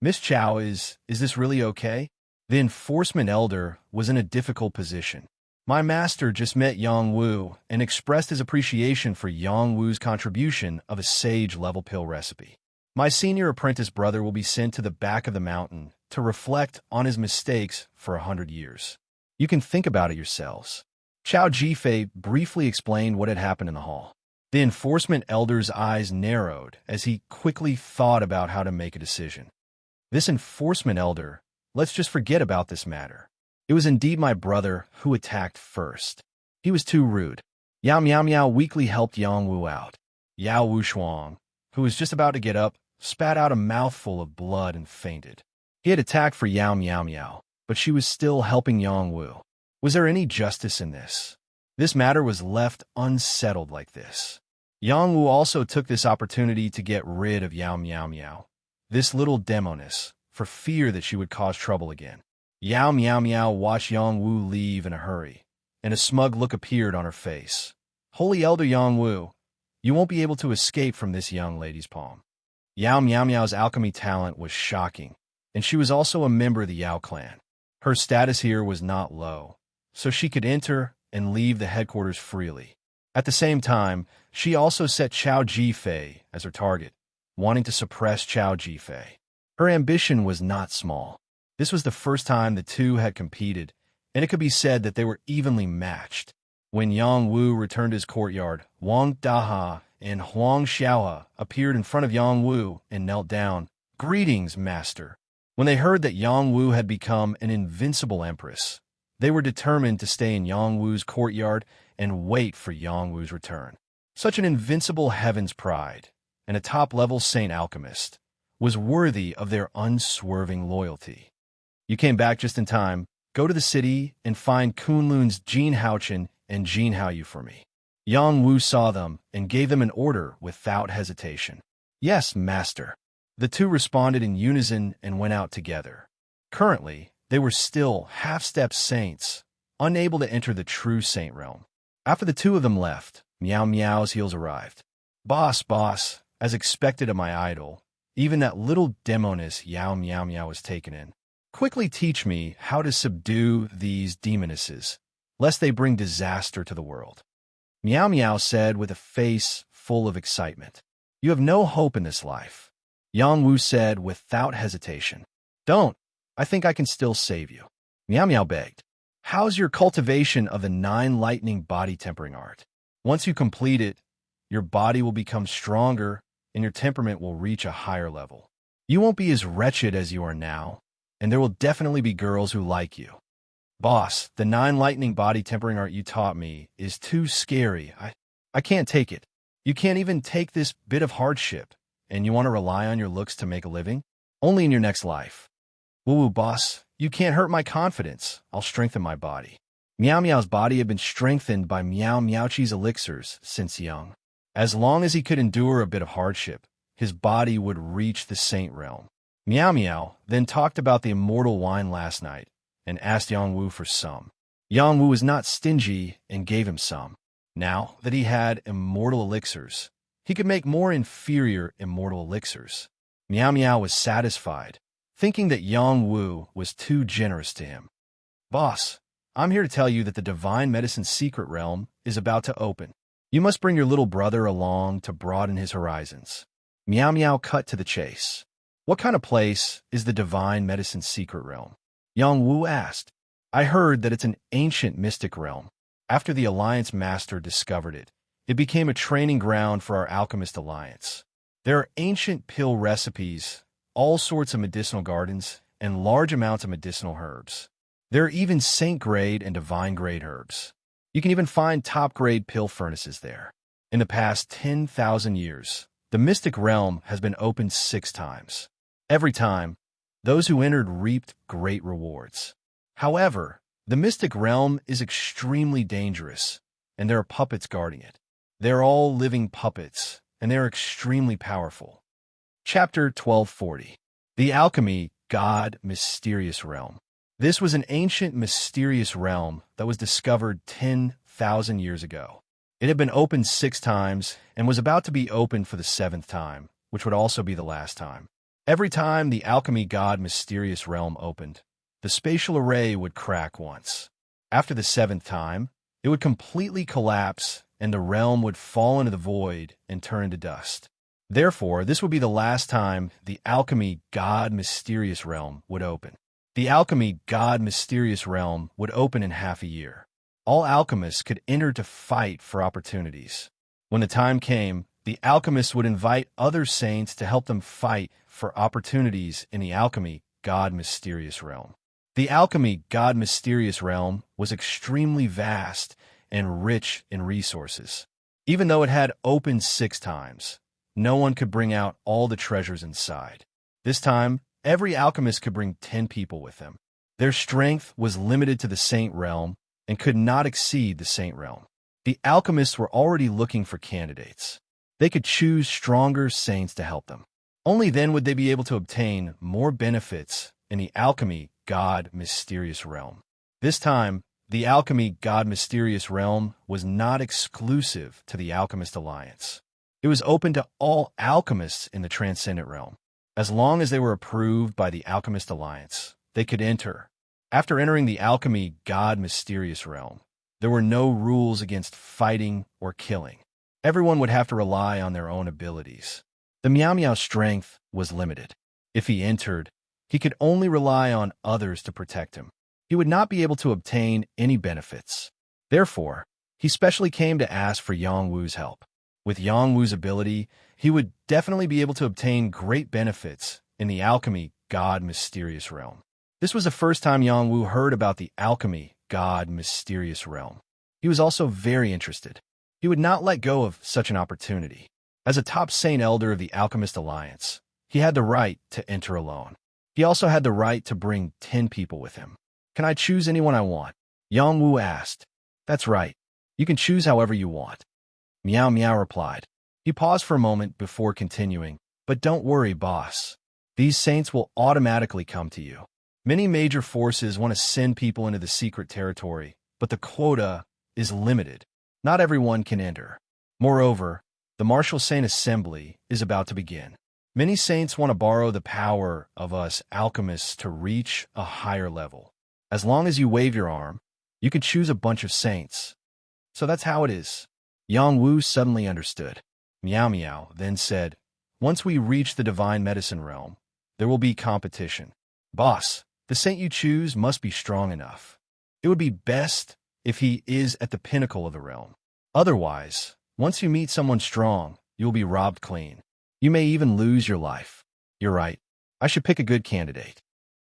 "Miss Chao, is this really okay?" The enforcement elder was in a difficult position. "My master just met Yang Wu and expressed his appreciation for Yang Wu's contribution of a sage-level pill recipe. My senior apprentice brother will be sent to the back of the mountain to reflect on his mistakes for 100 years. You can think about it yourselves." Chao Jifei briefly explained what had happened in the hall. The enforcement elder's eyes narrowed as he quickly thought about how to make a decision. "This enforcement elder, let's just forget about this matter. It was indeed my brother who attacked first. He was too rude." Yao Miao Miao weakly helped Yang Wu out. Yao Wushuang, who was just about to get up, spat out a mouthful of blood and fainted. He had attacked for Yao Miao Miao, but she was still helping Yang Wu. Was there any justice in this? This matter was left unsettled like this. Yang Wu also took this opportunity to get rid of Yao Miao Miao, this little demoness, for fear that she would cause trouble again. Yao Miao Miao watched Yang Wu leave in a hurry, and a smug look appeared on her face. "Holy Elder Yang Wu, you won't be able to escape from this young lady's palm." Yao Miao Miao's alchemy talent was shocking, and she was also a member of the Yao clan. Her status here was not low, so she could enter and leave the headquarters freely. At the same time, she also set Chao Jifei as her target, wanting to suppress Chao Jifei. Her ambition was not small. This was the first time the two had competed, and it could be said that they were evenly matched. When Yang Wu returned to his courtyard, Wang Daha and Huang Xiaohe appeared in front of Yang Wu and knelt down. "Greetings, master." When they heard that Yang Wu had become an invincible empress, they were determined to stay in Yang Wu's courtyard and wait for Yang Wu's return. Such an invincible heaven's pride, and a top-level saint alchemist, was worthy of their unswerving loyalty. "You came back just in time. Go to the city and find Kunlun's Jin Haochen and Jin Haoyu for me." Yang Wu saw them and gave them an order without hesitation. "Yes, master." The two responded in unison and went out together. Currently, they were still half-step saints, unable to enter the true saint realm. After the two of them left, Miao Miao's heels arrived. Boss, as expected of my idol, even that little demoness Yao Miao Miao was taken in. Quickly teach me how to subdue these demonesses, lest they bring disaster to the world." Miao Miao said with a face full of excitement. "You have no hope in this life." Yang Wu said without hesitation. "Don't. I think I can still save you." Miao Miao begged. "How's your cultivation of the 9 lightning body tempering art? Once you complete it, your body will become stronger and your temperament will reach a higher level. You won't be as wretched as you are now, and there will definitely be girls who like you." "Boss, the 9 lightning body tempering art you taught me is too scary. I can't take it. You can't even take this bit of hardship, and you want to rely on your looks to make a living? Only in your next life." "Woo-woo, boss, you can't hurt my confidence. I'll strengthen my body." Miao Miao's body had been strengthened by Miao Miaochi's elixirs since young. As long as he could endure a bit of hardship, his body would reach the saint realm. Miao Miao then talked about the immortal wine last night and asked Yang Wu for some. Yang Wu was not stingy and gave him some. Now that he had immortal elixirs, he could make more inferior immortal elixirs. Meow Meow was satisfied, thinking that Yang Wu was too generous to him. Boss, I'm here to tell you that the Divine Medicine Secret Realm is about to open. You must bring your little brother along to broaden his horizons. Meow Meow cut to the chase. What kind of place is the Divine Medicine Secret Realm? Yang Wu asked. I heard that it's an ancient mystic realm. After the Alliance Master discovered it, it became a training ground for our Alchemist Alliance. There are ancient pill recipes, all sorts of medicinal gardens, and large amounts of medicinal herbs. There are even saint-grade and divine-grade herbs. You can even find top-grade pill furnaces there. In the past 10,000 years, the mystic realm has been opened 6 times. Every time, those who entered reaped great rewards. However, the mystic realm is extremely dangerous, and there are puppets guarding it. They're all living puppets, and they're extremely powerful. Chapter 1240. The Alchemy God Mysterious Realm. This was an ancient mysterious realm that was discovered 10,000 years ago. It had been opened 6 times and was about to be opened for the 7th time, which would also be the last time. Every time the Alchemy God Mysterious Realm opened, the spatial array would crack once. After the 7th time, it would completely collapse and the realm would fall into the void and turn into dust. Therefore, this would be the last time the Alchemy God Mysterious Realm would open. The Alchemy God Mysterious Realm would open in half a year. All alchemists could enter to fight for opportunities. When the time came, the alchemists would invite other saints to help them fight for opportunities in the Alchemy God Mysterious Realm. The Alchemy God Mysterious Realm was extremely vast and rich in resources. Even though it had opened 6 times, no one could bring out all the treasures inside. This time, every alchemist could bring 10 people with them. Their strength was limited to the Saint Realm and could not exceed the Saint Realm. The alchemists were already looking for candidates. They could choose stronger saints to help them. Only then would they be able to obtain more benefits in the Alchemy God Mysterious Realm. This time, the Alchemy God Mysterious Realm was not exclusive to the Alchemist Alliance. It was open to all alchemists in the Transcendent Realm. As long as they were approved by the Alchemist Alliance, they could enter. After entering the Alchemy God Mysterious Realm, there were no rules against fighting or killing. Everyone would have to rely on their own abilities. The Meow Meow's strength was limited. If he entered, he could only rely on others to protect him. He would not be able to obtain any benefits. Therefore, he specially came to ask for Yang Wu's help. With Yang Wu's ability, he would definitely be able to obtain great benefits in the Alchemy God Mysterious Realm. This was the first time Yang Wu heard about the Alchemy God Mysterious Realm. He was also very interested. He would not let go of such an opportunity. As a top Saint Elder of the Alchemist Alliance, he had the right to enter alone. He also had the right to bring 10 people with him. Can I choose anyone I want? Yang Wu asked. That's right. You can choose however you want. Meow Meow replied. He paused for a moment before continuing. But don't worry, boss. These saints will automatically come to you. Many major forces want to send people into the secret territory, but the quota is limited. Not everyone can enter. Moreover, the Martial Saint Assembly is about to begin. Many saints want to borrow the power of us alchemists to reach a higher level. As long as you wave your arm, you can choose a bunch of saints. So that's how it is. Yang Wu suddenly understood. Meow Meow then said, once we reach the Divine Medicine Realm, there will be competition. Boss, the saint you choose must be strong enough. It would be best if he is at the pinnacle of the realm. Otherwise, once you meet someone strong, you will be robbed clean. You may even lose your life. You're right. I should pick a good candidate.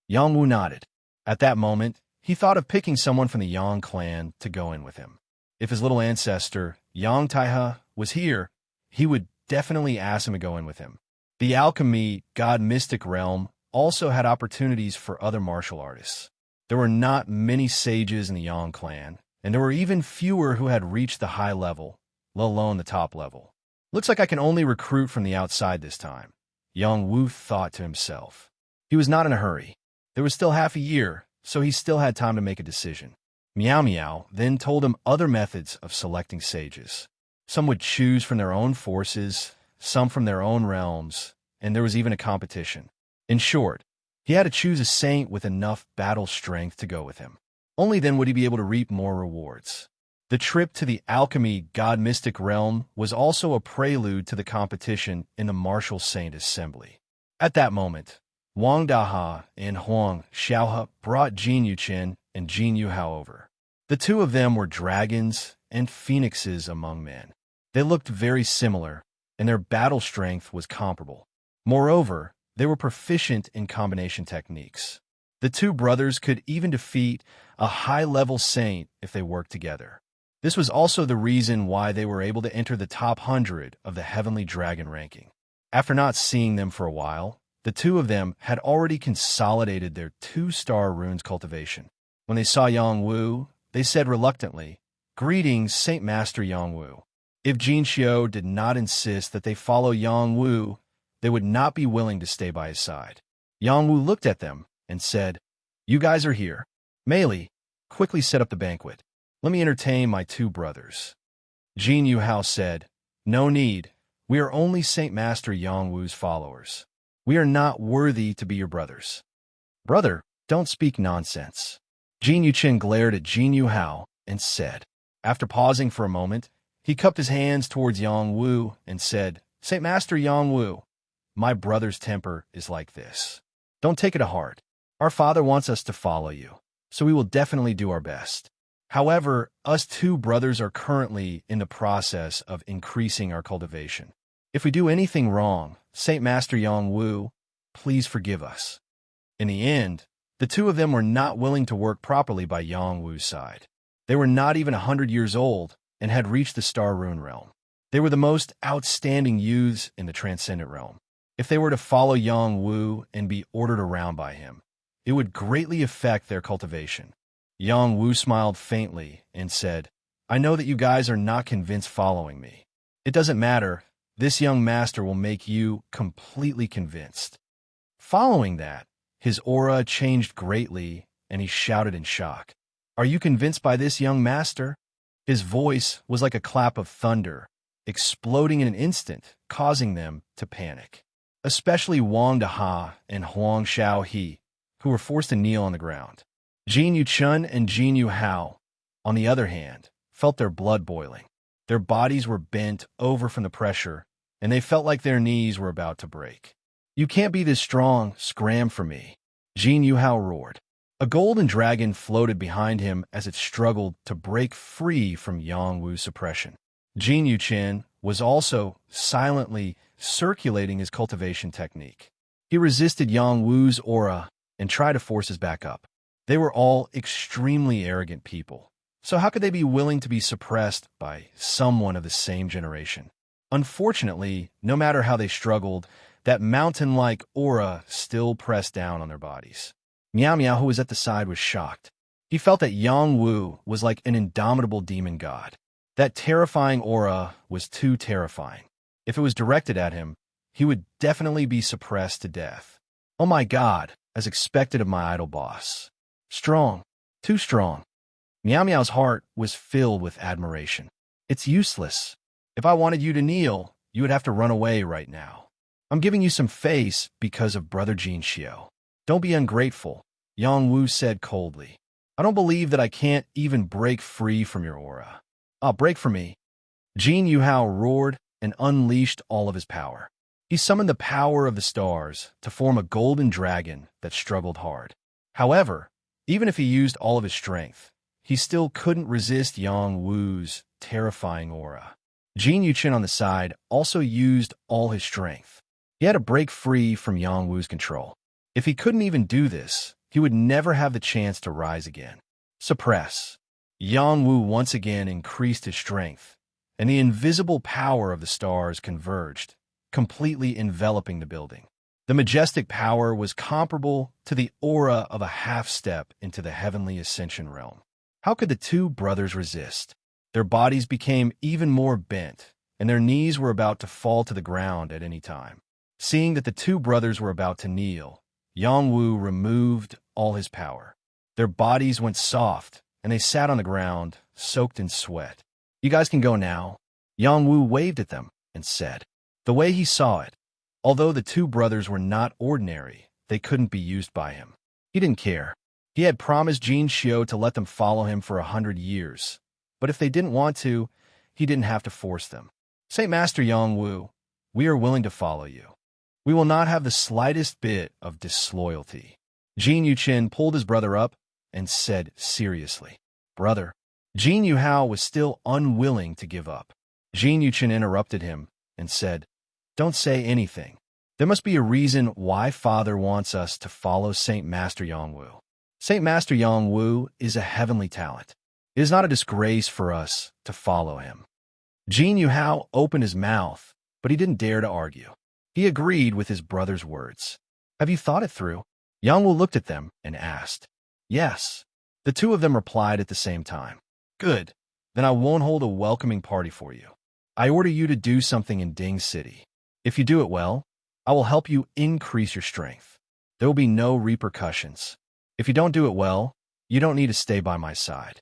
Yang Wu nodded. At that moment, he thought of picking someone from the Yang clan to go in with him. If his little ancestor, Yang Taihe, was here, he would definitely ask him to go in with him. The Alchemy God Mystic Realm also had opportunities for other martial artists. There were not many sages in the Yang clan, and there were even fewer who had reached the high level, let alone the top level. Looks like I can only recruit from the outside this time, Yang Wu thought to himself. He was not in a hurry. There was still half a year, so he still had time to make a decision. Meow Meow then told him other methods of selecting sages. Some would choose from their own forces, some from their own realms, and there was even a competition. In short, he had to choose a saint with enough battle strength to go with him. Only then would he be able to reap more rewards. The trip to the alchemy god mystic realm was also a prelude to the competition in the martial saint assembly. At that moment, Wang Daha and Huang Xiaohe brought Jin Yuchen and Jin Yuhao over. The two of them were dragons and phoenixes among men. They looked very similar, and their battle strength was comparable. Moreover, they were proficient in combination techniques. The two brothers could even defeat a high-level saint if they worked together. This was also the reason why they were able to enter the top 100 of the Heavenly Dragon ranking. After not seeing them for a while, the two of them had already consolidated their 2-star runes cultivation. When they saw Yang Wu, they said reluctantly, "Greetings, Saint Master Yang Wu." If Jin Xiao did not insist that they follow Yang Wu, they would not be willing to stay by his side. Yang Wu looked at them and said, "You guys are here. Meili, quickly set up the banquet. Let me entertain my two brothers." Jin Yuhao said, "No need. We are only Saint Master Yang Wu's followers. We are not worthy to be your brothers." "Brother, don't speak nonsense." Jin Yuchen glared at Jin Yuhao and said. After pausing for a moment, he cupped his hands towards Yang Wu and said, "Saint Master Yang Wu, my brother's temper is like this. Don't take it to heart. Our father wants us to follow you, so we will definitely do our best. However, us two brothers are currently in the process of increasing our cultivation. If we do anything wrong, Saint Master Yang Wu, please forgive us." In the end, the two of them were not willing to work properly by Yang Wu's side. They were not even 100 years old and had reached the Star Rune realm. They were the most outstanding youths in the Transcendent realm. If they were to follow Yang Wu and be ordered around by him, it would greatly affect their cultivation. Yang Wu smiled faintly and said, "I know that you guys are not convinced following me. It doesn't matter. This young master will make you completely convinced." Following that, his aura changed greatly, and he shouted in shock, "Are you convinced by this young master?" His voice was like a clap of thunder, exploding in an instant, causing them to panic. Especially Wang Daha and Huang Xiaohe, who were forced to kneel on the ground. Jin Yuchun and Jin Yuhao, on the other hand, felt their blood boiling. Their bodies were bent over from the pressure, and they felt like their knees were about to break. "You can't be this strong, scram for me," Jin Yuhao roared. A golden dragon floated behind him as it struggled to break free from Yang Wu's suppression. Jin Yuchen was also silently circulating his cultivation technique. He resisted Yang Wu's aura and tried to force his back up. They were all extremely arrogant people, so how could they be willing to be suppressed by someone of the same generation? Unfortunately, no matter how they struggled, that mountain-like aura still pressed down on their bodies. Meow Meow, who was at the side, was shocked. He felt that Yang Wu was like an indomitable demon god. That terrifying aura was too terrifying. If it was directed at him, he would definitely be suppressed to death. Oh my god, as expected of my idol boss. Strong, too strong. Meow Meow's heart was filled with admiration. It's useless. If I wanted you to kneel, you would have to run away right now. I'm giving you some face because of Brother Jin Xiao. Don't be ungrateful, Yang Wu said coldly. I don't believe that I can't even break free from your aura. Break for me. Jin Yuhao roared and unleashed all of his power. He summoned the power of the stars to form a golden dragon that struggled hard. However, even if he used all of his strength, he still couldn't resist Yang Wu's terrifying aura. Jin Yuchen on the side also used all his strength. He had to break free from Yang Wu's control. If he couldn't even do this, he would never have the chance to rise again. Suppress. Yang Wu once again increased his strength, and the invisible power of the stars converged, completely enveloping the building. The majestic power was comparable to the aura of a half-step into the heavenly ascension realm. How could the two brothers resist? Their bodies became even more bent, and their knees were about to fall to the ground at any time. Seeing that the two brothers were about to kneel, Yang Wu removed all his power. Their bodies went soft, and they sat on the ground, soaked in sweat. "You guys can go now." Yang Wu waved at them and said. The way he saw it, although the two brothers were not ordinary, they couldn't be used by him. He didn't care. He had promised Jin Xiu to let them follow him for 100 years, but if they didn't want to, he didn't have to force them. "Saint Master Yang Wu, we are willing to follow you. We will not have the slightest bit of disloyalty." Jin Yuqin pulled his brother up and said seriously. "Brother." Jin Yuhao was still unwilling to give up. Jin Yuqin interrupted him and said, "Don't say anything. There must be a reason why Father wants us to follow Saint Master Yang Wu. Saint Master Yang Wu is a heavenly talent. It is not a disgrace for us to follow him." Jin Yuhao opened his mouth, but he didn't dare to argue. He agreed with his brother's words. "Have you thought it through?" Yang Wu looked at them and asked. "Yes." The two of them replied at the same time. "Good. Then I won't hold a welcoming party for you. I order you to do something in Ding City. If you do it well, I will help you increase your strength. There will be no repercussions. If you don't do it well, you don't need to stay by my side."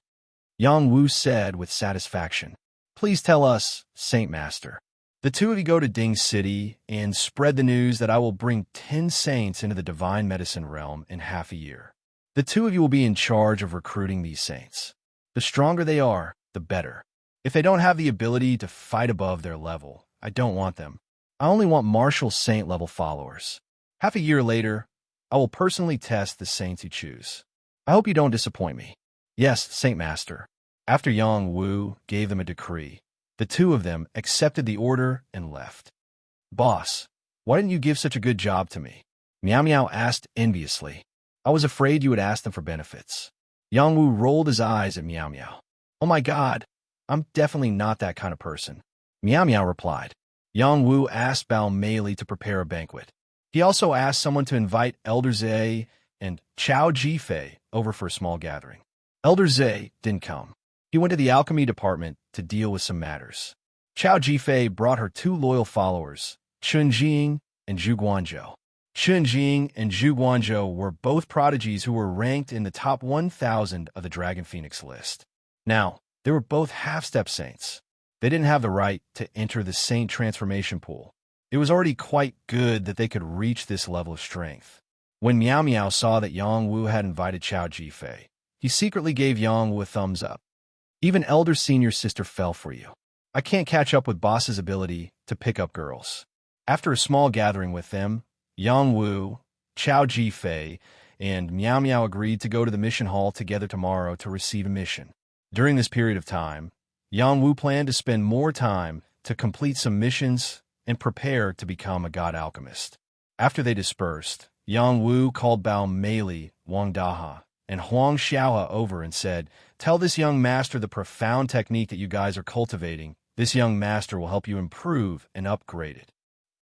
Yang Wu said with satisfaction. "Please tell us, Saint Master." "The two of you go to Ding City and spread the news that I will bring 10 saints into the divine medicine realm in half a year. The two of you will be in charge of recruiting these saints. The stronger they are, the better. If they don't have the ability to fight above their level, I don't want them. I only want martial saint level followers. Half a year later, I will personally test the saints you choose. I hope you don't disappoint me." "Yes, Saint Master." After Yang Wu gave them a decree, the two of them accepted the order and left. "Boss, why didn't you give such a good job to me?" Miao Miao asked enviously. "I was afraid you would ask them for benefits." Yang Wu rolled his eyes at Miao Miao. "Oh my God, I'm definitely not that kind of person." Miao Miao replied. Yang Wu asked Bao Meili to prepare a banquet. He also asked someone to invite Elder Zhe and Chao Jifei over for a small gathering. Elder Zhe didn't come. He went to the alchemy department to deal with some matters. Chao Jifei brought her 2 loyal followers, Chun Jing and Zhu Guanzhou. Chun Jing and Zhu Guanzhou were both prodigies who were ranked in the top 1,000 of the Dragon Phoenix list. Now, they were both half-step saints. They didn't have the right to enter the saint transformation pool. It was already quite good that they could reach this level of strength. When Miao Miao saw that Yang Wu had invited Chao Jifei, he secretly gave Yang Wu a thumbs up. "Even Elder Senior Sister fell for you. I can't catch up with Boss's ability to pick up girls." After a small gathering with them, Yang Wu, Chao Jifei, and Miao Miao agreed to go to the mission hall together tomorrow to receive a mission. During this period of time, Yang Wu planned to spend more time to complete some missions and prepare to become a god alchemist. After they dispersed, Yang Wu called Bao Meili, Wang Daha, and Huang Xiaohe over and said, "Tell this young master the profound technique that you guys are cultivating. This young master will help you improve and upgrade it.